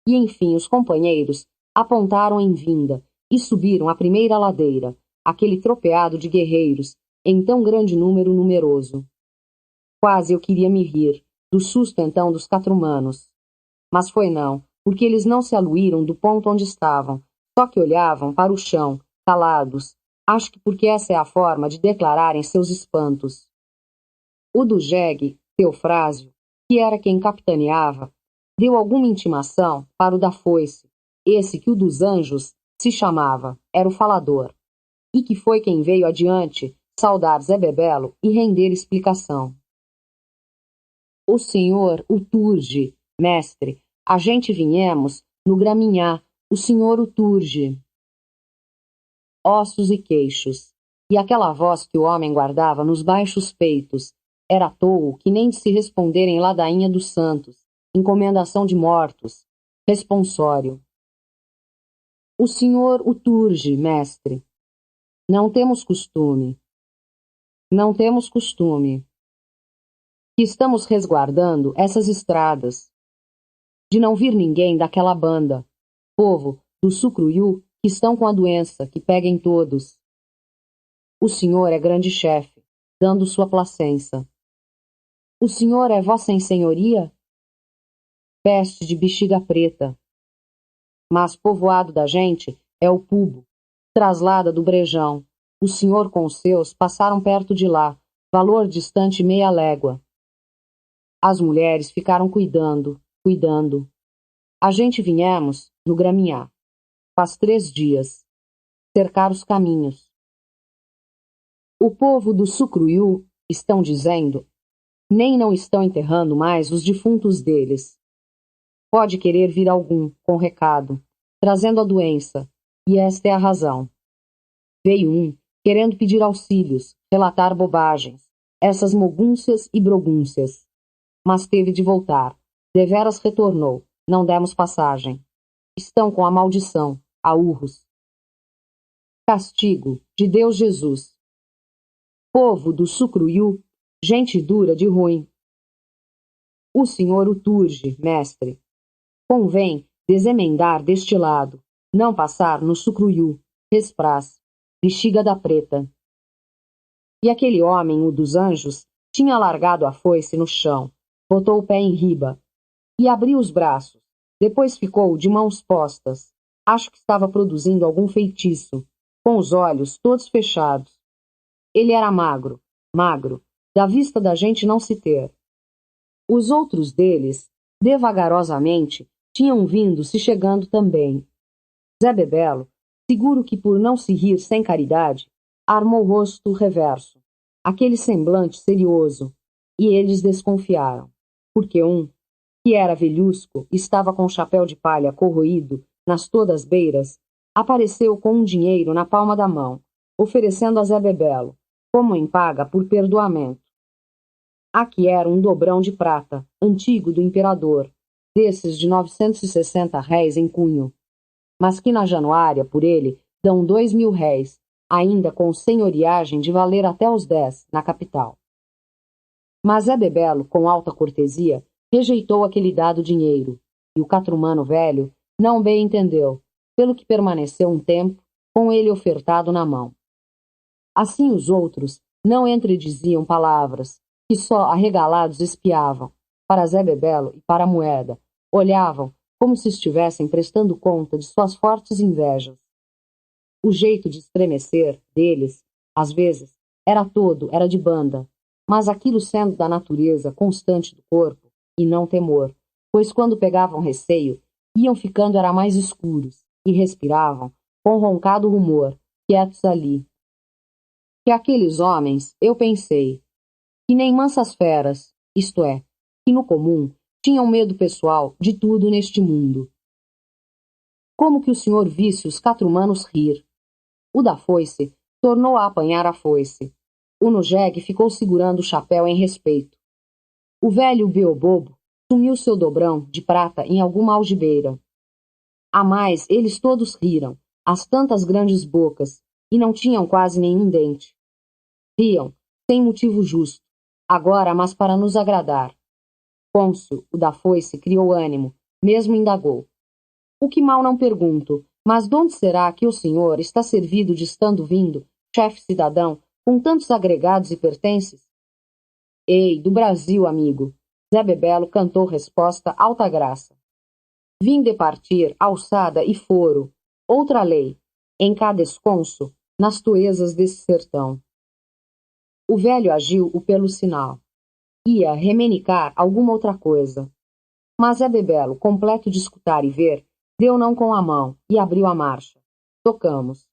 E enfim os companheiros apontaram em vinda e subiram a primeira ladeira, aquele tropeado de guerreiros, em tão grande número numeroso. Quase eu queria me rir, do susto então dos catrumanos. Mas foi não, porque eles não se aluíram do ponto onde estavam, só que olhavam para o chão, calados, acho que porque essa é a forma de declararem seus espantos. O do jegue, Teofrásio, que era quem capitaneava, deu alguma intimação para o da foice, esse que o dos anjos se chamava, era o falador, e que foi quem veio adiante saudar Zé Bebelo e render explicação. O senhor o turge, mestre, a gente viemos no graminhá, o senhor o turge. Ossos e queixos, e aquela voz que o homem guardava nos baixos peitos, era tolo que nem de se responder em ladainha dos santos, encomendação de mortos, responsório. O senhor o turge, mestre. Não temos costume. Não temos costume. Que estamos resguardando essas estradas, de não vir ninguém daquela banda, povo do Sucruiú, que estão com a doença, que pega em todos. O senhor é grande chefe, dando sua placença. O senhor é vossa senhoria? Peste de bexiga preta. Mas povoado da gente é o Pubo, traslada do Brejão. O senhor com os seus passaram perto de lá, valor distante meia légua. As mulheres ficaram cuidando. A gente viemos no graminhá. Faz 3 dias. Cercar os caminhos. O povo do Sucruiú, estão dizendo, nem não estão enterrando mais os defuntos deles. Pode querer vir algum, com recado, trazendo a doença, e esta é a razão. Veio um, querendo pedir auxílios, relatar bobagens, essas mogúncias e brogúncias. Mas teve de voltar. Deveras retornou. Não demos passagem. Estão com a maldição, a urros. Castigo, de Deus Jesus. Povo do Sucruiú, gente dura de ruim. O senhor o turge, mestre. Convém desemendar deste lado, não passar no Sucruiú, Respraz, bexiga da preta. E aquele homem, o dos anjos, tinha largado a foice no chão, botou o pé em riba e abriu os braços. Depois ficou de mãos postas. Acho que estava produzindo algum feitiço, com os olhos todos fechados. Ele era magro, da vista da gente não se ter. Os outros deles, devagarosamente, tinham vindo se chegando também. Zé Bebelo, seguro que por não se rir sem caridade, armou o rosto reverso, aquele semblante serioso, e eles desconfiaram, porque um, que era velhusco, estava com o chapéu de palha corroído nas todas beiras, apareceu com um dinheiro na palma da mão, oferecendo a Zé Bebelo, como em paga por perdoamento. Aqui era um dobrão de prata, antigo do imperador, desses de 960 réis em cunho, mas que na Januária, por ele, dão 2.000 réis, ainda com senhoriagem de valer até os 10, na capital. Mas Zé Bebelo, com alta cortesia, rejeitou aquele dado dinheiro, e o catrumano velho não bem entendeu, pelo que permaneceu um tempo com ele ofertado na mão. Assim os outros não entrediziam palavras, que só arregalados espiavam, para Zé Bebelo e para a moeda, olhavam como se estivessem prestando conta de suas fortes invejas. O jeito de estremecer deles, às vezes, era de banda, mas aquilo sendo da natureza constante do corpo, e não temor, pois quando pegavam receio, iam ficando era mais escuros, e respiravam, com roncado rumor, quietos ali. Que aqueles homens, eu pensei, que nem mansas feras, isto é, que no comum tinham medo pessoal de tudo neste mundo. Como que o senhor visse os catrumanos rir? O da foice tornou a apanhar a foice. O nojegue ficou segurando o chapéu em respeito. O velho beobobo sumiu seu dobrão de prata em alguma algibeira. A mais, eles todos riram, as tantas grandes bocas, e não tinham quase nenhum dente. Riam, sem motivo justo, agora, mas para nos agradar. Côncio, o da foice, criou ânimo, mesmo indagou. O que mal não pergunto, mas donde será que o senhor está servido de estando vindo, chefe cidadão, com tantos agregados e pertences? Ei, do Brasil, amigo. Zé Bebelo cantou resposta alta graça. Vim de partir, alçada e foro, outra lei, em cada esconso, nas toezas desse sertão. O velho agiu-o pelo sinal. Ia remenicar alguma outra coisa. Mas Zé Bebelo, completo de escutar e ver, deu não com a mão e abriu a marcha. Tocamos.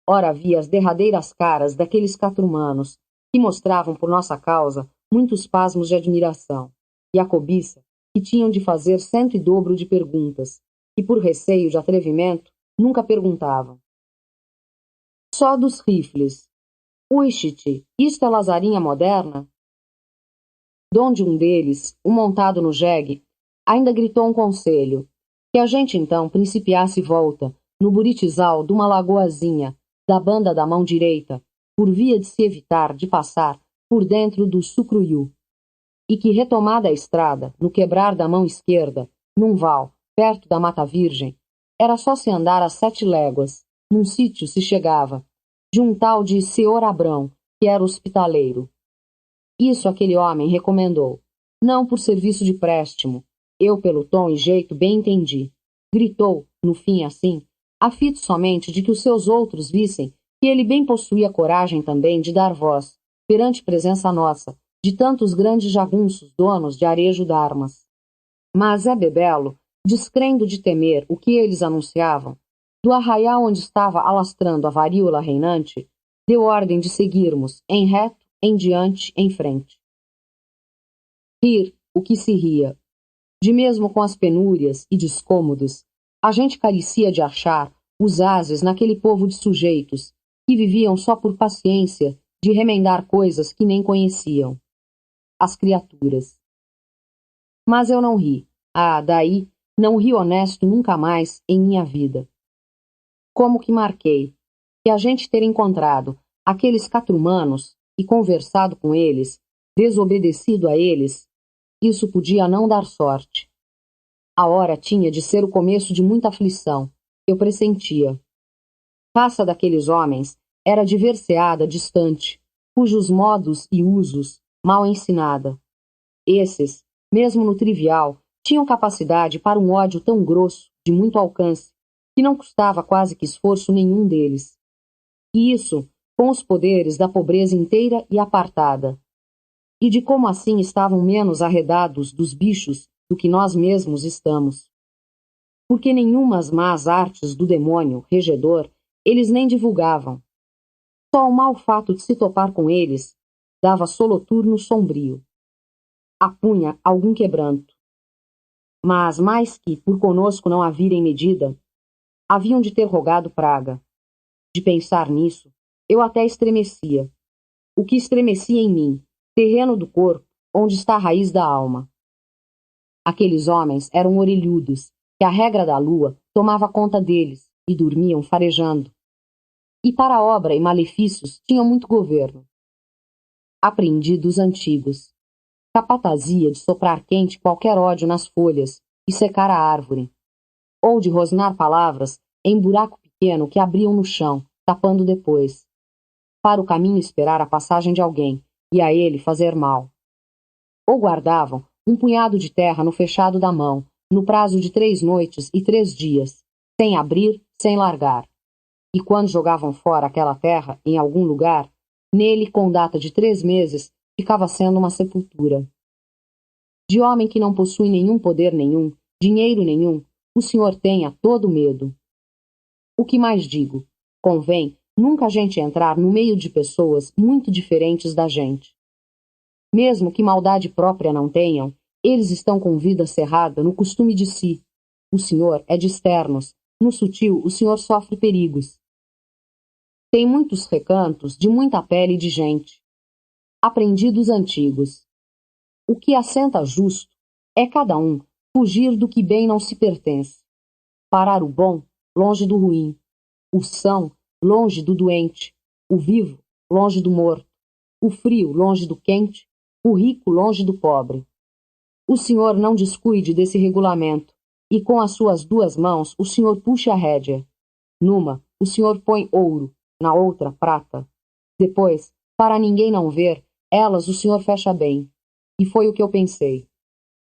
Ora vi as derradeiras caras daqueles catrumanos, que mostravam por nossa causa muitos pasmos de admiração, e a cobiça, que tinham de fazer 100 e dobro de perguntas, e por receio de atrevimento, nunca perguntavam. Só dos rifles. Uixite, isto é lazarinha moderna? Donde um deles, o montado no jegue, ainda gritou um conselho, que a gente então principiasse volta, no buritizal de uma lagoazinha, da banda da mão direita, por via de se evitar de passar por dentro do Sucruiú, e que retomada a estrada, no quebrar da mão esquerda, num val, perto da Mata Virgem, era só se andar a 7 léguas, num sítio se chegava, de um tal de Senhor Abrão, que era hospitaleiro. Isso aquele homem recomendou, não por serviço de préstimo, eu pelo tom e jeito bem entendi. Gritou, no fim assim, a fito somente de que os seus outros vissem que ele bem possuía coragem também de dar voz, perante presença nossa, de tantos grandes jagunços donos de arejo d'armas. Mas Zé Bebelo, descrendo de temer o que eles anunciavam, do arraial onde estava alastrando a varíola reinante, deu ordem de seguirmos, em reto, em diante, em frente. Rir o que se ria. De mesmo com as penúrias e descômodos, a gente carecia de achar os ases naquele povo de sujeitos que viviam só por paciência de remendar coisas que nem conheciam. As criaturas. Mas eu não ri. Ah, daí, não ri honesto nunca mais em minha vida. Como que marquei que a gente ter encontrado aqueles catrumanos e conversado com eles, desobedecido a eles, isso podia não dar sorte. A hora tinha de ser o começo de muita aflição, eu pressentia. Raça daqueles homens era diverseada, distante, cujos modos e usos mal ensinada. Esses, mesmo no trivial, tinham capacidade para um ódio tão grosso, de muito alcance, que não custava quase que esforço nenhum deles. E isso com os poderes da pobreza inteira e apartada. E de como assim estavam menos arredados dos bichos do que nós mesmos estamos. Porque nenhumas más artes do demônio regedor eles nem divulgavam. Só o mau fato de se topar com eles dava soloturno sombrio. Apunha algum quebranto. Mas mais que por conosco não haverem medida, haviam de ter rogado praga. De pensar nisso, eu até estremecia. O que estremecia em mim, terreno do corpo, onde está a raiz da alma. Aqueles homens eram orelhudos, que a regra da lua tomava conta deles, e dormiam farejando. e para a obra e malefícios tinham muito governo. Aprendi dos antigos. Capatazia de soprar quente qualquer ódio nas folhas e secar a árvore, ou de rosnar palavras em buraco pequeno que abriam no chão, tapando depois. Para o caminho esperar a passagem de alguém, e a ele fazer mal. Ou guardavam um punhado de terra no fechado da mão, no prazo de 3 noites e 3 dias, sem abrir, sem largar. E quando jogavam fora aquela terra, em algum lugar, nele, com data de 3 meses, ficava sendo uma sepultura. De homem que não possui nenhum poder nenhum, dinheiro nenhum, o senhor tenha todo medo. O que mais digo? Convém nunca a gente entrar no meio de pessoas muito diferentes da gente. Mesmo que maldade própria não tenham, eles estão com vida cerrada no costume de si. O senhor é de externos. No sutil, o senhor sofre perigos. Tem muitos recantos, de muita pele de gente. Aprendi dos antigos. O que assenta justo é cada um fugir do que bem não se pertence. Parar o bom longe do ruim. O são longe do doente. O vivo longe do morto. O frio longe do quente. O rico longe do pobre. O senhor não descuide desse regulamento, e com as suas 2 mãos o senhor puxe a rédea. Numa, o senhor põe ouro, na outra, prata. Depois, para ninguém não ver, elas o senhor fecha bem. E foi o que eu pensei.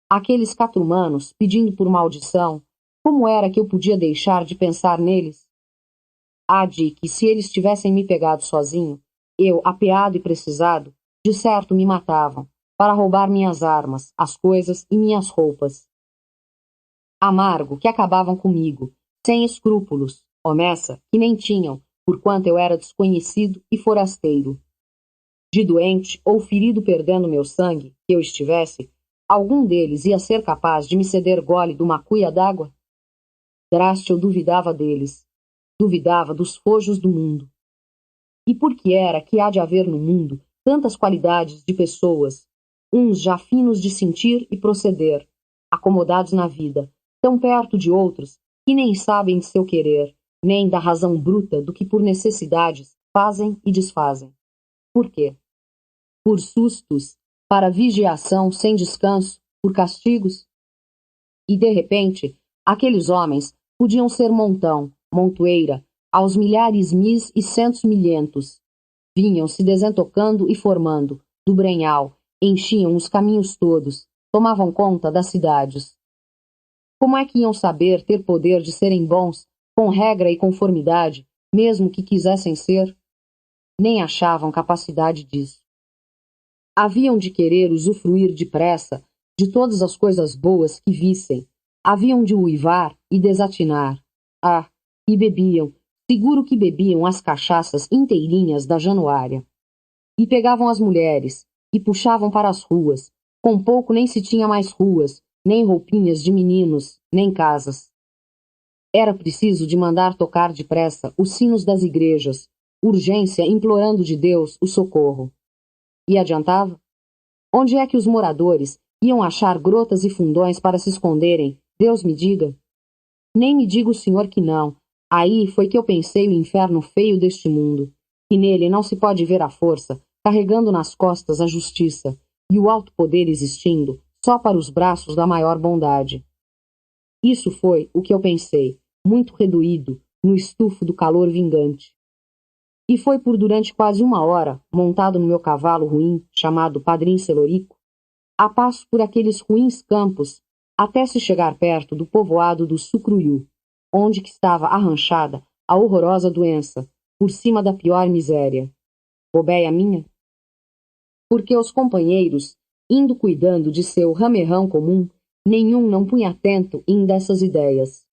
Aqueles catrumanos, pedindo por maldição, como era que eu podia deixar de pensar neles? Há de que, se eles tivessem me pegado sozinho, eu, apeado e precisado, de certo me matavam, para roubar minhas armas, as coisas e minhas roupas. Amargo que acabavam comigo, sem escrúpulos, omessa que nem tinham, porquanto eu era desconhecido e forasteiro. De doente ou ferido perdendo meu sangue, que eu estivesse, algum deles ia ser capaz de me ceder gole de uma cuia d'água? Draste eu duvidava deles, duvidava dos fojos do mundo. E por que era que há de haver no mundo tantas qualidades de pessoas, uns já finos de sentir e proceder, acomodados na vida, tão perto de outros que nem sabem de seu querer, nem da razão bruta do que por necessidades fazem e desfazem. Por quê? Por sustos, para vigiação sem descanso, por castigos? E, de repente, aqueles homens podiam ser montão, montoeira, aos milhares mis e centos milhentos. Vinham se desentocando e formando, do brenhal, enchiam os caminhos todos, tomavam conta das cidades. Como é que iam saber ter poder de serem bons, com regra e conformidade, mesmo que quisessem ser? Nem achavam capacidade disso. Haviam de querer usufruir depressa de todas as coisas boas que vissem. Haviam de uivar e desatinar. Ah, e bebiam, seguro que bebiam as cachaças inteirinhas da Januária. E pegavam as mulheres, e puxavam para as ruas. Com pouco nem se tinha mais ruas, nem roupinhas de meninos, nem casas. Era preciso de mandar tocar depressa os sinos das igrejas, urgência implorando de Deus o socorro. E adiantava? Onde é que os moradores iam achar grotas e fundões para se esconderem? Deus me diga. Nem me diga o senhor que não. Aí foi que eu pensei o inferno feio deste mundo, que nele não se pode ver a força, carregando nas costas a justiça, e o alto poder existindo só para os braços da maior bondade. Isso foi o que eu pensei, muito reduído, no estufo do calor vingante. E foi por durante quase 1 hora, montado no meu cavalo ruim, chamado Padrinho Celorico, a passo por aqueles ruins campos, até se chegar perto do povoado do Sucruiú, onde que estava arranchada a horrorosa doença, por cima da pior miséria. Bobeia minha? Porque os companheiros, indo cuidando de seu ramerrão comum, nenhum não punha atento em dessas ideias.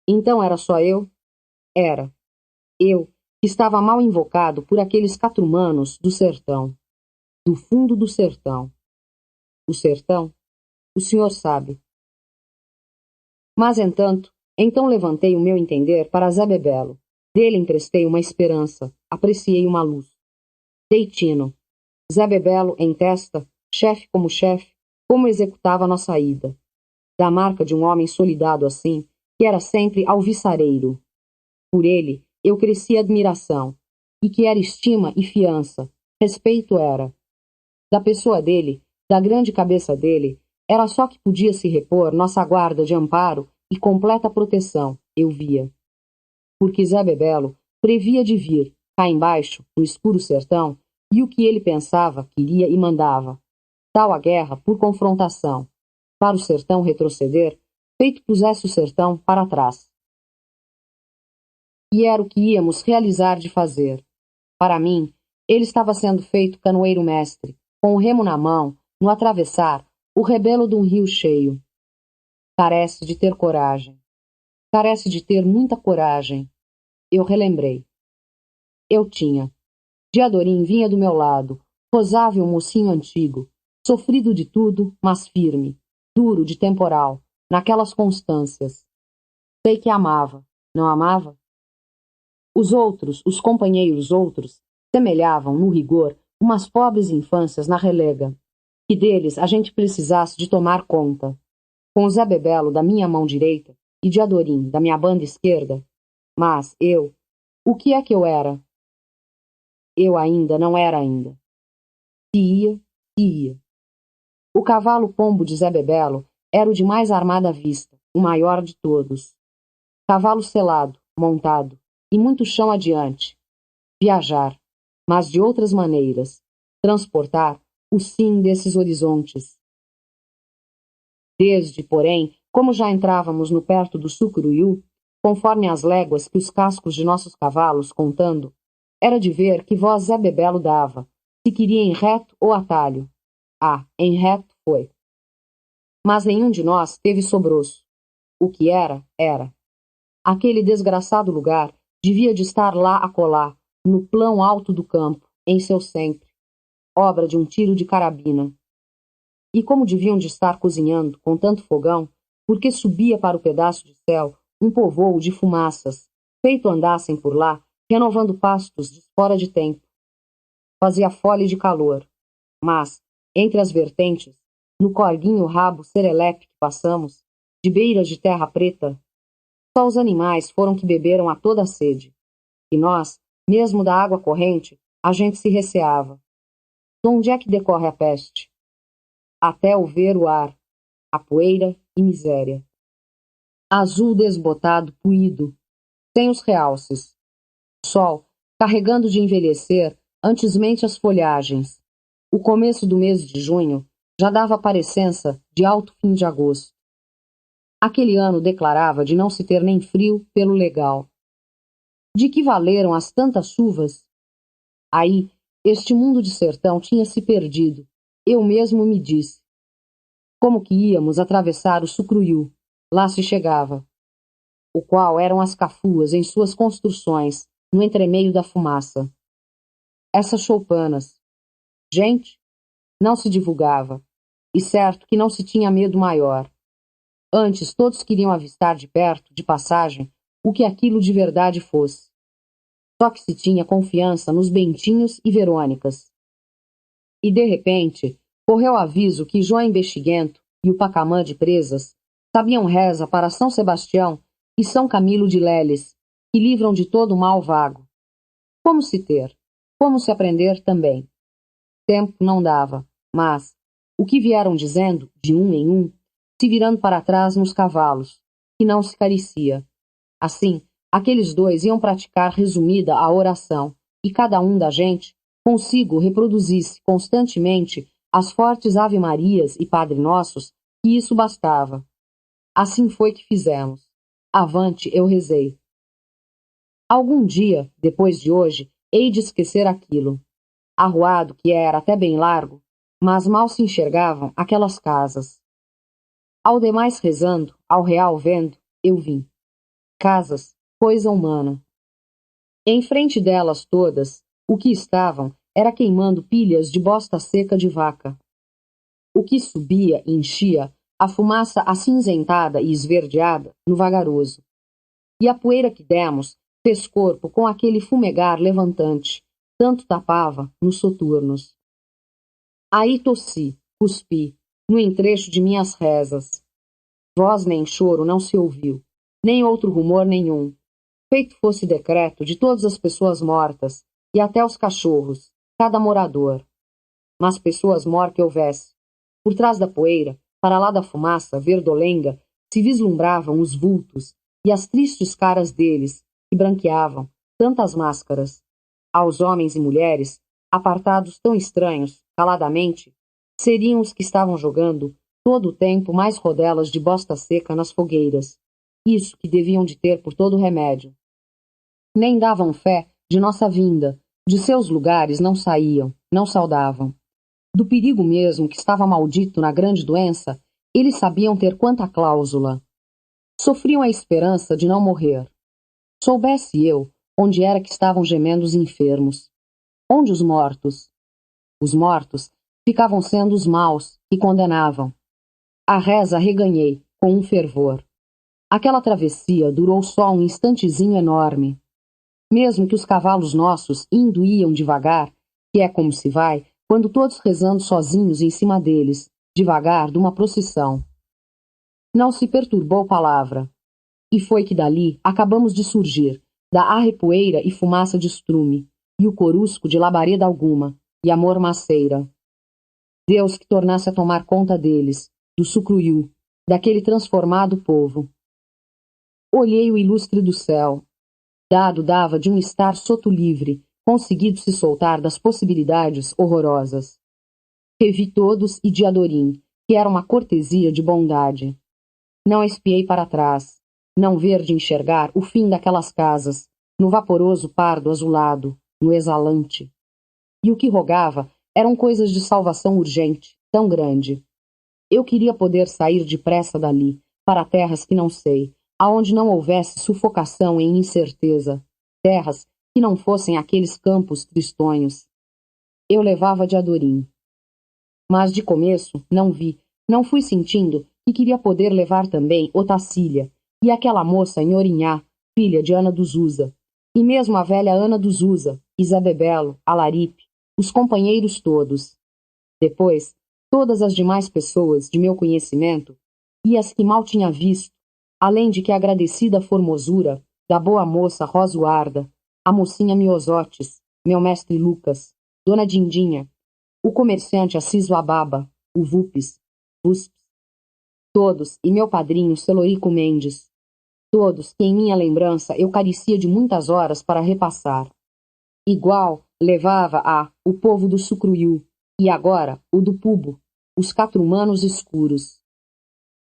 Então era só eu? Era. Eu, que estava mal invocado por aqueles catrumanos do sertão. Do fundo do sertão. O sertão? O senhor sabe. Mas, entanto, então levantei o meu entender para Zé Bebelo. Dele emprestei uma esperança, apreciei uma luz. Dei tino. Zé Bebelo, em testa, chefe, como executava nossa ida. Da marca de um homem solidado assim, que era sempre alviçareiro. Por ele, eu crescia admiração, e que era estima e fiança, respeito era. Da pessoa dele, da grande cabeça dele, era só que podia se repor nossa guarda de amparo e completa proteção, eu via. Porque Zé Bebelo previa de vir, cá embaixo, no escuro sertão, e o que ele pensava, queria e mandava. Tal a guerra por confrontação. Para o sertão retroceder, feito pusesse o sertão para trás. E era o que íamos realizar de fazer. Para mim, ele estava sendo feito canoeiro mestre, com o remo na mão, no atravessar, o rebelo de um rio cheio. Carece de ter coragem. Carece de ter muita coragem. Eu relembrei. Eu tinha. Diadorim vinha do meu lado, rosável mocinho antigo, sofrido de tudo, mas firme, duro de temporal, naquelas constâncias. Sei que amava. Não amava? Os outros, os companheiros outros, semelhavam, no rigor, umas pobres infâncias na relega, que deles a gente precisasse de tomar conta. Com o Zé Bebelo da minha mão direita e de Adorim da minha banda esquerda. Mas eu, o que é que eu era? Eu ainda não era ainda. Se ia, se ia. O cavalo pombo de Zé Bebelo era o de mais armada vista, o maior de todos. Cavalo selado, montado, e muito chão adiante. Viajar, mas de outras maneiras. Transportar o sim desses horizontes. Desde, porém, como já entrávamos no perto do Sucruiú, conforme as léguas que os cascos de nossos cavalos, contando, era de ver que voz Zé Bebelo dava, se queria em reto ou atalho. Ah, em reto foi. Mas nenhum de nós teve sobroço. O que era, era. Aquele desgraçado lugar devia de estar lá acolá, no plão alto do campo, em seu sempre, obra de um tiro de carabina. E como deviam de estar cozinhando com tanto fogão, porque subia para o pedaço de céu um povoo de fumaças, feito andassem por lá, renovando pastos de fora de tempo. Fazia fole de calor, mas, entre as vertentes, no corguinho rabo serelepe que passamos, de beiras de terra preta, só os animais foram que beberam a toda a sede. E nós, mesmo da água corrente, a gente se receava. De onde é que decorre a peste? Até o ver o ar, a poeira e miséria. Azul desbotado, puído, sem os realces. Sol, carregando de envelhecer antesmente as folhagens. O começo do mês de junho já dava parecença de alto fim de agosto. Aquele ano declarava de não se ter nem frio pelo legal. De que valeram as tantas chuvas? Aí, este mundo de sertão tinha se perdido. Eu mesmo me disse. Como que íamos atravessar o Sucruiú? Lá se chegava. O qual eram as cafuas em suas construções, no entremeio da fumaça. Essas choupanas. Gente, não se divulgava. E certo que não se tinha medo maior. Antes todos queriam avistar de perto, de passagem, o que aquilo de verdade fosse. Só que se tinha confiança nos Bentinhos e Verônicas. E, de repente, correu aviso que João Bexiguento e o Pacamã de Presas sabiam reza para São Sebastião e São Camilo de Leles, que livram de todo o mal vago. Como se ter? Como se aprender também? Tempo não dava, mas, o que vieram dizendo, de um em um, se virando para trás nos cavalos, que não se carecia. Assim, aqueles dois iam praticar resumida a oração, e cada um da gente consigo reproduzisse constantemente as fortes Ave-Marias e Padre Nossos, que isso bastava. Assim foi que fizemos. Avante, eu rezei. Algum dia, depois de hoje, hei de esquecer aquilo. Arruado que era até bem largo, mas mal se enxergavam aquelas casas. Ao demais rezando, ao real vendo, eu vim. Casas, coisa humana. Em frente delas todas, o que estavam era queimando pilhas de bosta seca de vaca. O que subia e enchia, a fumaça acinzentada e esverdeada no vagaroso. E a poeira que demos fez corpo com aquele fumegar levantante, tanto tapava nos soturnos. Aí tossi, cuspi, no entrecho de minhas rezas. Voz nem choro não se ouviu, nem outro rumor nenhum. feito fosse decreto de todas as pessoas mortas, e até os cachorros, cada morador. Mas pessoas mortas houvesse. Por trás da poeira, para lá da fumaça verdolenga, se vislumbravam os vultos e as tristes caras deles, que branqueavam tantas máscaras. Aos homens e mulheres, apartados tão estranhos, caladamente, seriam os que estavam jogando todo o tempo mais rodelas de bosta seca nas fogueiras. Isso que deviam de ter por todo remédio. Nem davam fé de nossa vinda, de seus lugares não saíam, não saudavam. Do perigo mesmo que estava maldito na grande doença, eles sabiam ter quanta cláusula. Sofriam a esperança de não morrer. Soubesse eu onde era que estavam gemendo os enfermos. Onde os mortos? Os mortos ficavam sendo os maus que condenavam. A reza reganhei, com um fervor. Aquela travessia durou só um instantezinho enorme. Mesmo que os cavalos nossos indo iam devagar, que é como se vai, quando todos rezando sozinhos em cima deles, devagar, de uma procissão. Não se perturbou palavra. E foi que dali acabamos de surgir, da arrepoeira e fumaça de estrume, e o corusco de labareda alguma, e a mormaceira. Deus que tornasse a tomar conta deles, do sucruiú, daquele transformado povo. Olhei o ilustre do céu. Dado dava de um estar soto livre, conseguido se soltar das possibilidades horrorosas. Revi todos e Diadorim, que era uma cortesia de bondade. Não espiei para trás, não ver de enxergar o fim daquelas casas, no vaporoso pardo azulado, no exalante. E o que rogava eram coisas de salvação urgente, tão grande. Eu queria poder sair depressa dali, para terras que não sei, aonde não houvesse sufocação em incerteza, terras que não fossem aqueles campos tristonhos. Eu levava Diadorim. Mas de começo não vi, não fui sentindo que queria poder levar também Otacília e aquela moça Nhorinhá, filha de Ana dos Uza, e mesmo a velha Ana dos Uza, Isabebelo, Alaripe, os companheiros todos. Depois, todas as demais pessoas de meu conhecimento, e as que mal tinha visto, além de que a agradecida formosura da boa moça Rosuarda, a mocinha Miosotes, meu mestre Lucas, Dona Dindinha, o comerciante Assis Ababa, o Vupes, Vusps, todos, e meu padrinho Celorico Mendes, todos que em minha lembrança eu carecia de muitas horas para repassar. Igual levava o povo do Sucruiú, e agora o do Pubo, os catrumanos escuros.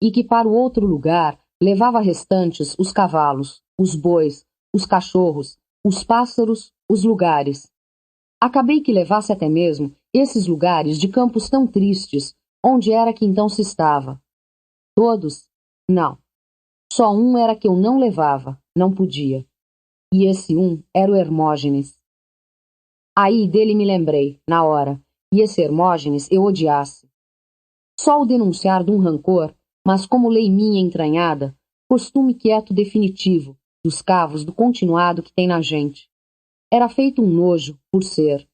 E que para o outro lugar levava restantes os cavalos, os bois, os cachorros, os pássaros, os lugares. Acabei que levasse até mesmo esses lugares de campos tão tristes, onde era que então se estava. Todos? Não. Só um era que eu não levava, não podia. E esse um era o Hermógenes. Aí dele me lembrei, na hora, e esse Hermógenes eu odiasse. Só o denunciar de um rancor, mas como lei minha entranhada, costume quieto definitivo, dos cavos do continuado que tem na gente. Era feito um nojo, por ser.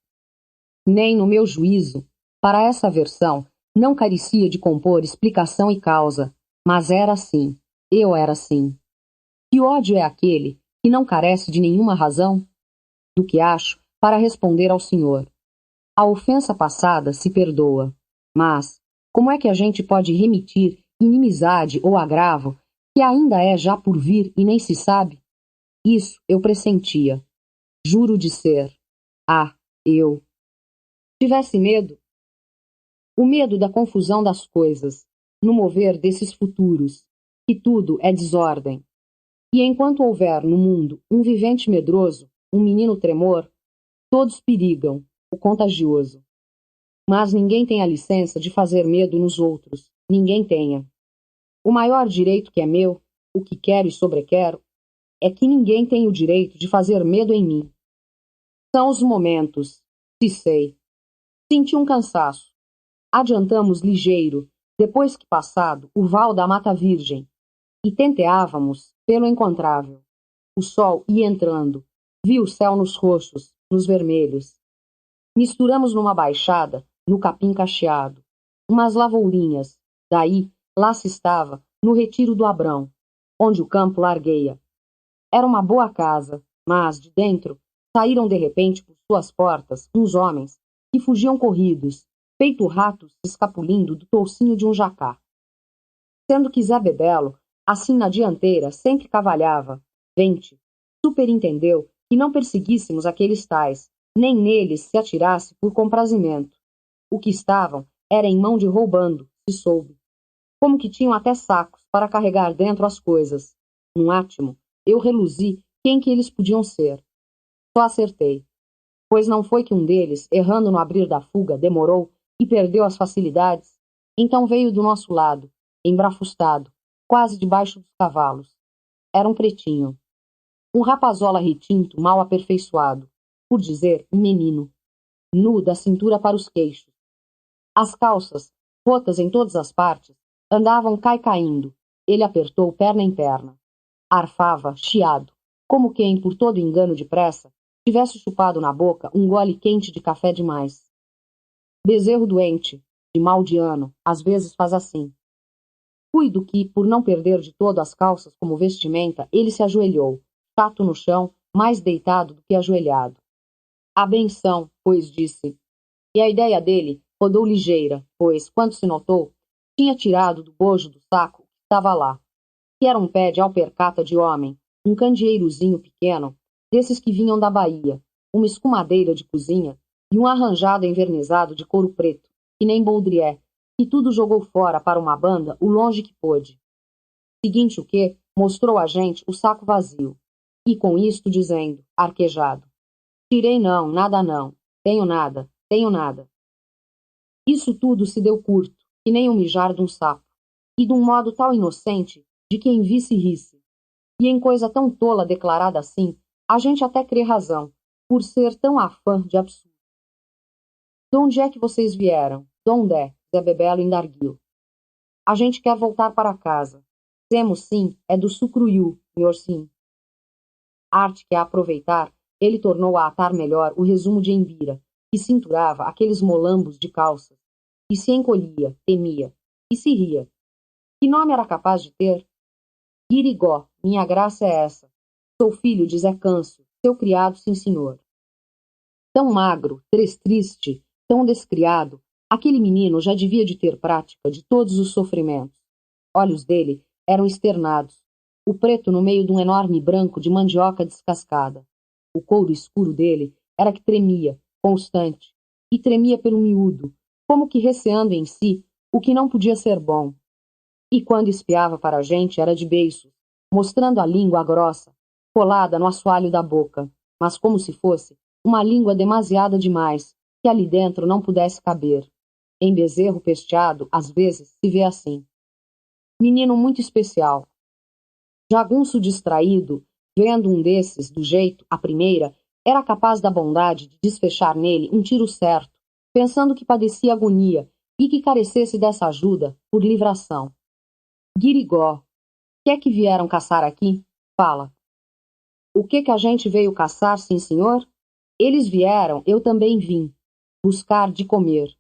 Nem no meu juízo, para essa versão, não carecia de compor explicação e causa, mas era assim, eu era assim. Que ódio é aquele que não carece de nenhuma razão? Do que acho, para responder ao senhor. A ofensa passada se perdoa, mas como é que a gente pode remitir inimizade ou agravo que ainda é já por vir e nem se sabe? Isso eu pressentia. Juro de ser. Eu. Tivesse medo? O medo da confusão das coisas, no mover desses futuros, que tudo é desordem. E enquanto houver no mundo um vivente medroso, um menino tremor, todos perigam, o contagioso. Mas ninguém tem a licença de fazer medo nos outros, ninguém tenha. O maior direito que é meu, o que quero e sobrequero, é que ninguém tem o direito de fazer medo em mim. São os momentos, se sei. Senti um cansaço. Adiantamos ligeiro, depois que passado o val da Mata Virgem, e tenteávamos pelo encontrável. O sol ia entrando, vi o céu nos roxos, nos vermelhos. Misturamos numa baixada, no capim cacheado, umas lavourinhas, daí lá se estava, no retiro do Abrão, onde o campo largueia. Era uma boa casa, mas, de dentro, saíram de repente por suas portas uns homens que fugiam corridos, feito ratos escapulindo do toucinho de um jacá. Sendo que Zé Bebelo, assim na dianteira, sempre cavalhava, vente, superintendeu que não perseguíssemos aqueles tais, nem neles se atirasse por comprazimento. O que estavam era em mão de roubando, se soube. Como que tinham até sacos para carregar dentro as coisas. Num átimo, eu reluzi quem que eles podiam ser. Só acertei, pois não foi que um deles, errando no abrir da fuga, demorou e perdeu as facilidades? Então veio do nosso lado, embrafustado, quase debaixo dos cavalos. Era um pretinho. Um rapazola retinto, mal aperfeiçoado. Por dizer, um menino. Nu da cintura para os queixos. As calças, rotas em todas as partes, andavam caindo. Ele apertou perna em perna. Arfava, chiado, como quem, por todo engano de pressa, tivesse chupado na boca um gole quente de café demais. Bezerro doente, de mal de ano, às vezes faz assim. Cuido que, por não perder de todo as calças como vestimenta, ele se ajoelhou, chato no chão, mais deitado do que ajoelhado. A benção, pois disse. E a ideia dele rodou ligeira, pois, quando se notou, tinha tirado do bojo do saco que estava lá, que era um pé de alpercata de homem, um candeeirozinho pequeno, desses que vinham da Bahia, uma escumadeira de cozinha e um arranjado envernizado de couro preto, que nem Baudrier, que tudo jogou fora para uma banda o longe que pôde. Seguinte o que, mostrou a gente o saco vazio, e com isto dizendo, arquejado, tirei não, nada não, tenho nada, tenho nada. Isso tudo se deu curto, que nem o mijar de um sapo, e de um modo tal inocente de quem visse risse. E em coisa tão tola declarada assim, a gente até crê razão, por ser tão afã de absurdo. Donde é que vocês vieram? Donde é? Zé Bebelo indarguiu. A gente quer voltar para casa. Temos sim, é do Sucruiú, senhor sim. Arte que a aproveitar, ele tornou a atar melhor o resumo de Embira, que cinturava aqueles molambos de calças, e se encolhia, temia, e se ria. Que nome era capaz de ter? Guirigó, minha graça é essa. Sou filho de Zé Câncio, seu criado, sim senhor. Tão magro, triste, tão descriado, aquele menino já devia de ter prática de todos os sofrimentos. Olhos dele eram externados, o preto no meio de um enorme branco de mandioca descascada. O couro escuro dele era que tremia, constante, e tremia pelo miúdo, como que receando em si o que não podia ser bom. E quando espiava para a gente era de beiços, mostrando a língua grossa, colada no assoalho da boca, mas como se fosse uma língua demasiada demais, que ali dentro não pudesse caber. Em bezerro pesteado, às vezes, se vê assim. Menino muito especial. Jagunço distraído, vendo um desses, do jeito, à primeira, era capaz da bondade de desfechar nele um tiro certo, pensando que padecia agonia e que carecesse dessa ajuda por livração. Guirigó, que é que vieram caçar aqui? Fala. O que a gente veio caçar, sim, senhor? Eles vieram, eu também vim. Buscar de comer.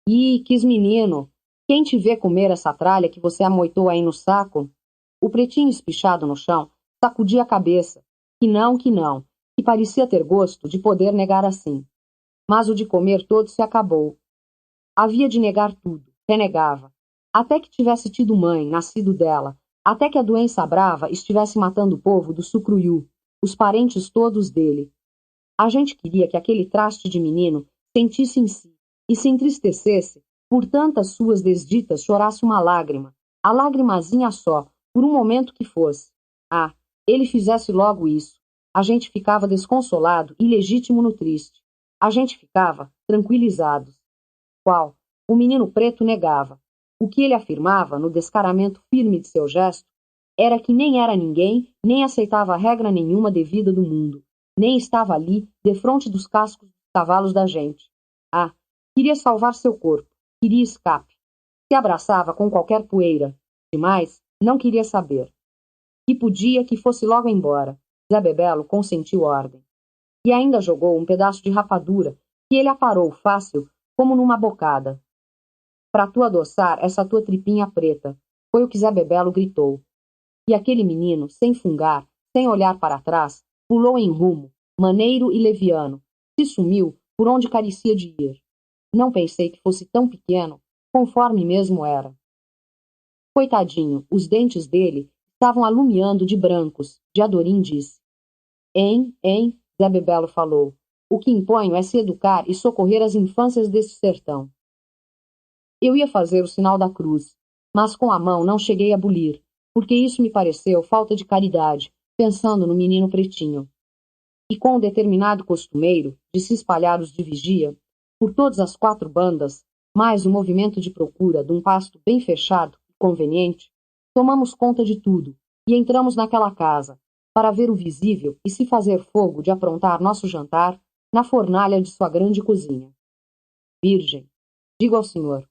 Ih, quis menino! Quem te vê comer essa tralha que você amoitou aí no saco? O pretinho espichado no chão sacudia a cabeça, que não, que parecia ter gosto de poder negar assim. Mas o de comer todo se acabou. Havia de negar tudo, renegava. Até que tivesse tido mãe, nascido dela, até que a doença brava estivesse matando o povo do Sucruiú, os parentes todos dele. A gente queria que aquele traste de menino sentisse em si e se entristecesse por tantas suas desditas, chorasse uma lágrima, a lagrimazinha só, por um momento que fosse. Ah, ele fizesse logo isso. A gente ficava desconsolado e legítimo no triste. A gente ficava tranquilizados. Qual? O menino preto negava. O que ele afirmava, no descaramento firme de seu gesto, era que nem era ninguém, nem aceitava regra nenhuma devida do mundo, nem estava ali, defronte dos cascos dos cavalos da gente. Ah, queria salvar seu corpo, queria escape. Se abraçava com qualquer poeira. Demais, não queria saber. E podia que fosse logo embora. Zé Bebelo consentiu ordem. E ainda jogou um pedaço de rapadura, que ele aparou fácil, como numa bocada. Pra tu adoçar essa tua tripinha preta, foi o que Zé Bebelo gritou. E aquele menino, sem fungar, sem olhar para trás, pulou em rumo, maneiro e leviano, se sumiu por onde carecia de ir. Não pensei que fosse tão pequeno, conforme mesmo era. Coitadinho, os dentes dele estavam alumiando de brancos, Diadorim disse. Hein, Zé Bebelo falou. O que imponho é se educar e socorrer as infâncias deste sertão. Eu ia fazer o sinal da cruz, mas com a mão não cheguei a bulir, porque isso me pareceu falta de caridade, pensando no menino pretinho. E com o determinado costumeiro de se espalhar os de vigia, por todas as 4 bandas, mais o movimento de procura de um pasto bem fechado e conveniente, tomamos conta de tudo e entramos naquela casa, para ver o visível e se fazer fogo de aprontar nosso jantar na fornalha de sua grande cozinha. Virgem, digo ao senhor,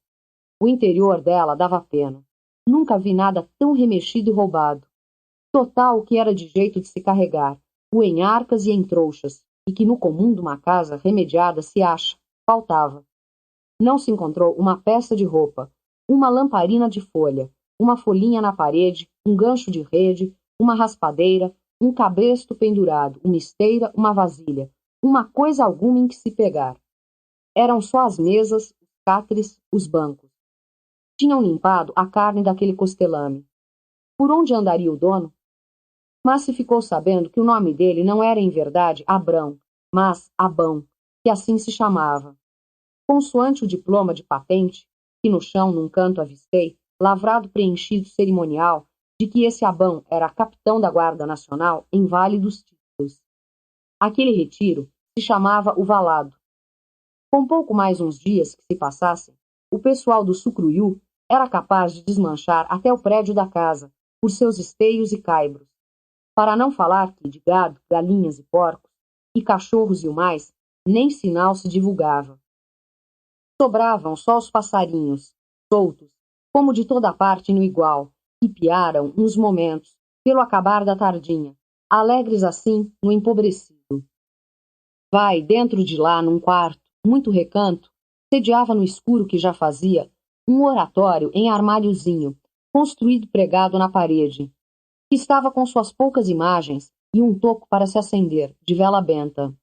o interior dela dava pena. Nunca vi nada tão remexido e roubado. Total o que era de jeito de se carregar, o em arcas e em trouxas, e que no comum de uma casa remediada se acha, faltava. Não se encontrou uma peça de roupa, uma lamparina de folha, uma folhinha na parede, um gancho de rede, uma raspadeira, um cabresto pendurado, uma esteira, uma vasilha, uma coisa alguma em que se pegar. Eram só as mesas, os cáteres, os bancos. Tinham limpado a carne daquele costelame. Por onde andaria o dono? Mas se ficou sabendo que o nome dele não era em verdade Abrão, mas Abão, que assim se chamava. Consoante o diploma de patente, que no chão num canto avistei, lavrado preenchido cerimonial, de que esse Abão era capitão da Guarda Nacional em Vale dos Títulos. Aquele retiro se chamava o Valado. Com pouco mais uns dias que se passassem, o pessoal do Sucruiú era capaz de desmanchar até o prédio da casa, por seus esteios e caibros. Para não falar que de gado, galinhas e porcos, e cachorros e o mais, nem sinal se divulgava. Sobravam só os passarinhos, soltos, como de toda parte no igual, que piaram uns momentos, pelo acabar da tardinha, alegres assim no empobrecido. Vai, dentro de lá, num quarto, muito recanto, sediava no escuro que já fazia, um oratório em armáriozinho, construído pregado na parede, que estava com suas poucas imagens e um toco para se acender, de vela benta.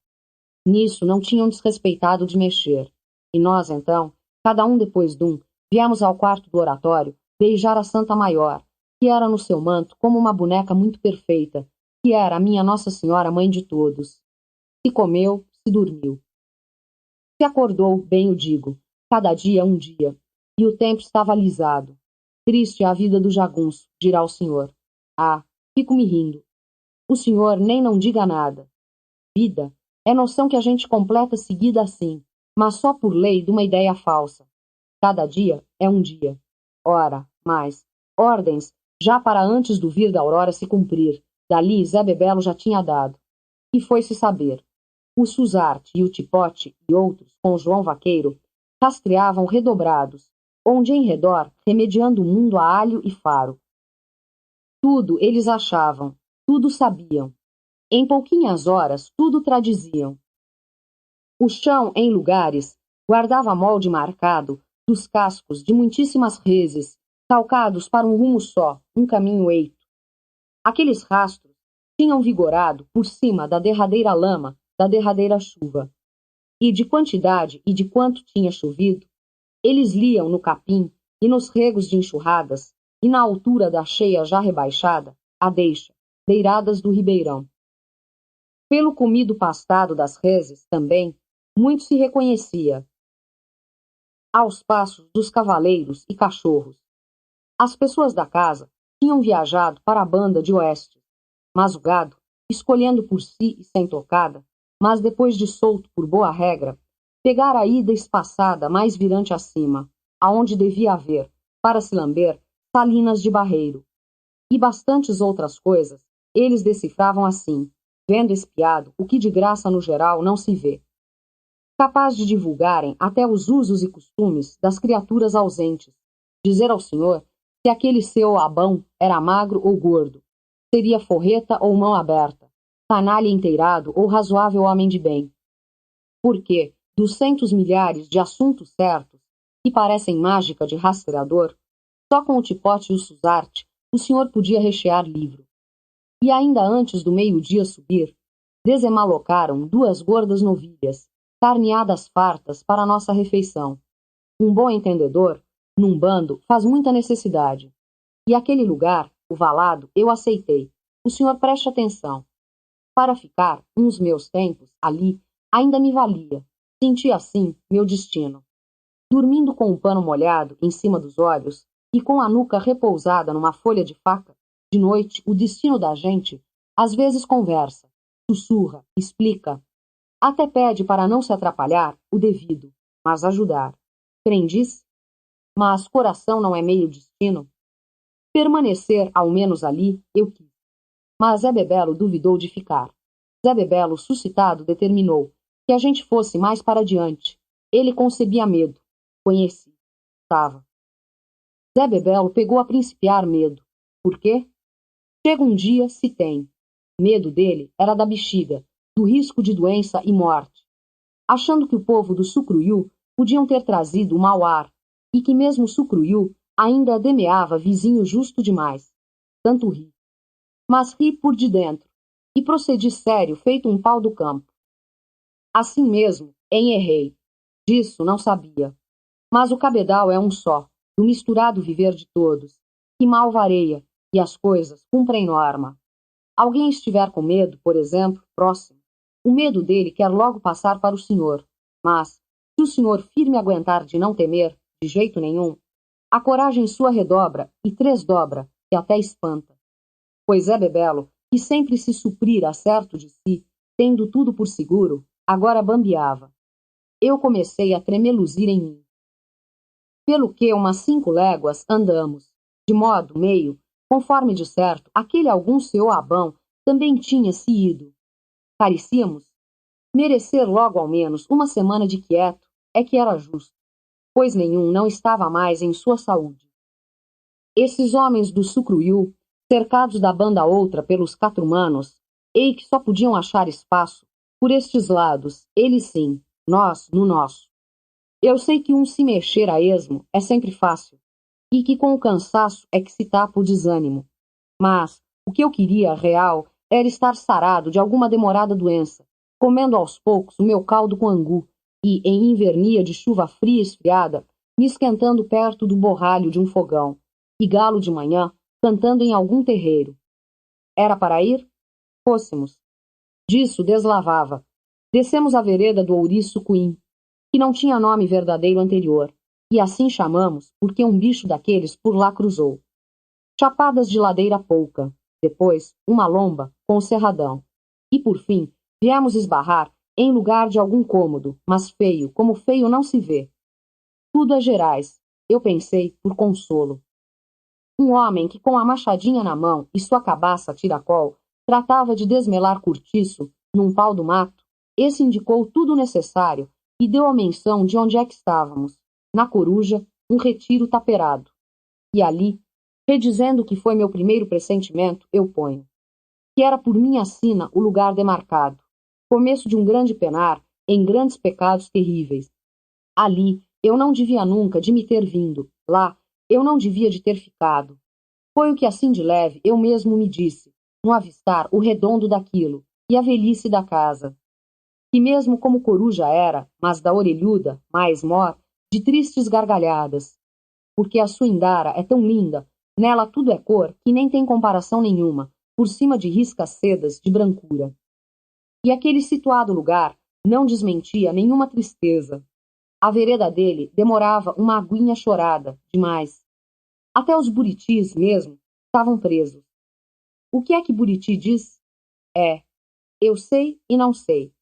Nisso não tinham desrespeitado de mexer. E nós, então, cada um depois de um, viemos ao quarto do oratório beijar a Santa Maior, que era no seu manto como uma boneca muito perfeita, que era a minha Nossa Senhora Mãe de todos. Se comeu, se dormiu. Se acordou, bem o digo, cada dia um dia, e o tempo estava alisado. Triste é a vida do jagunço, dirá o senhor. Ah, fico me rindo. O senhor nem não diga nada. Vida é noção que a gente completa seguida assim, mas só por lei de uma ideia falsa. Cada dia é um dia. Ora, mais, ordens já para antes do vir da aurora se cumprir, dali Zé Bebelo já tinha dado. E foi-se saber. O Suzarte e o Tipote e outros, com o João Vaqueiro, rastreavam redobrados, onde em redor, remediando o mundo a alho e faro. Tudo eles achavam, tudo sabiam. Em pouquinhas horas, tudo tradiziam. O chão, em lugares, guardava molde marcado dos cascos de muitíssimas reses, calcados para um rumo só, um caminho eito. Aqueles rastros tinham vigorado por cima da derradeira lama, da derradeira chuva. E de quantidade e de quanto tinha chovido, eles liam no capim e nos regos de enxurradas, e na altura da cheia já rebaixada, a deixa, beiradas do ribeirão. Pelo comido pastado das reses, também, muito se reconhecia. Aos passos dos cavaleiros e cachorros. As pessoas da casa tinham viajado para a banda de oeste, mas o gado, escolhendo por si e sem tocada, mas depois de solto por boa regra, pegara a ida espaçada mais virante acima, aonde devia haver, para se lamber, salinas de barreiro. E bastantes outras coisas, eles decifravam assim, vendo espiado o que de graça no geral não se vê. Capaz de divulgarem até os usos e costumes das criaturas ausentes, dizer ao senhor se aquele seu Abão era magro ou gordo, seria forreta ou mão aberta, canalha inteirado ou razoável homem de bem. Porque, dos centos milhares de assuntos certos, que parecem mágica de rastreador, só com o Tipote e o Suzarte o senhor podia rechear livro. e ainda antes do meio-dia subir, desemalocaram 2 gordas novilhas, carneadas fartas para a nossa refeição. Um bom entendedor, num bando, faz muita necessidade. E aquele lugar, o valado, eu aceitei. O senhor preste atenção. Para ficar, uns meus tempos, ali, ainda me valia. Senti assim meu destino. Dormindo com o pano molhado em cima dos olhos e com a nuca repousada numa folha de faca, de noite, o destino da gente às vezes conversa, sussurra, explica, até pede para não se atrapalhar o devido, mas ajudar. Crendice? Mas coração não é meio destino? Permanecer, ao menos ali, eu quis. Mas Zé Bebelo duvidou de ficar. Zé Bebelo, suscitado, determinou que a gente fosse mais para diante. Ele concebia medo. Conheci. Estava. Zé Bebelo pegou a principiar medo. Por quê? Chega um dia, se tem. Medo dele era da bexiga, do risco de doença e morte. Achando que o povo do Sucruiú podiam ter trazido o mau ar, e que mesmo o Sucruiú ainda demeava vizinho justo demais. Tanto ri. Mas ri por de dentro, e procedi sério, feito um pau do campo. Assim mesmo, errei. Disso não sabia. Mas o cabedal é um só, do misturado viver de todos, que mal vareia, e as coisas cumprem norma. Alguém estiver com medo, por exemplo, próximo, o medo dele quer logo passar para o senhor, mas, se o senhor firme aguentar de não temer, de jeito nenhum, a coragem sua redobra e tresdobra, que até espanta. Pois é Bebelo, que sempre se suprira certo de si, tendo tudo por seguro, agora bambeava. Eu comecei a tremeluzir em mim. Pelo que umas 5 léguas andamos, de modo meio, conforme de certo, aquele algum seu Abão também tinha se ido. Caríssimos, merecer logo ao menos uma semana de quieto é que era justo, pois nenhum não estava mais em sua saúde. Esses homens do Sucruiú, cercados da banda outra pelos catrumanos, ei que só podiam achar espaço por estes lados, eles sim, nós no nosso. Eu sei que um se mexer a esmo é sempre fácil, e que com o cansaço é que se tapa o desânimo. Mas o que eu queria, real, era estar sarado de alguma demorada doença, comendo aos poucos o meu caldo com angu, e, em invernia de chuva fria e esfriada, me esquentando perto do borralho de um fogão, e galo de manhã cantando em algum terreiro. Era para ir? Fôssemos. Disso deslavava. Descemos a vereda do ouriço cuim, que não tinha nome verdadeiro anterior, e assim chamamos porque um bicho daqueles por lá cruzou. Chapadas de ladeira pouca, depois uma lomba com o cerradão, e por fim viemos esbarrar em lugar de algum cômodo, mas feio, como feio não se vê. Tudo é Gerais, eu pensei, por consolo. Um homem que com a machadinha na mão e sua cabaça a tiracol tratava de desmelar cortiço num pau do mato, esse indicou tudo o necessário e deu a menção de onde é que estávamos, na Coruja, um retiro taperado. E ali, redizendo que foi meu primeiro pressentimento, eu ponho, que era por minha sina o lugar demarcado, começo de um grande penar em grandes pecados terríveis. Ali, eu não devia nunca de me ter vindo, lá, eu não devia de ter ficado. Foi o que assim de leve eu mesmo me disse, no avistar o redondo daquilo e a velhice da casa. Que mesmo como coruja era, mas da orelhuda, mais mor, de tristes gargalhadas. Porque a sua indara é tão linda, nela tudo é cor que nem tem comparação nenhuma, por cima de riscas sedas de brancura. E aquele situado lugar não desmentia nenhuma tristeza. A vereda dele demorava uma aguinha chorada, demais. Até os buritis, mesmo, estavam presos. O que é que Buriti diz? É, eu sei e não sei.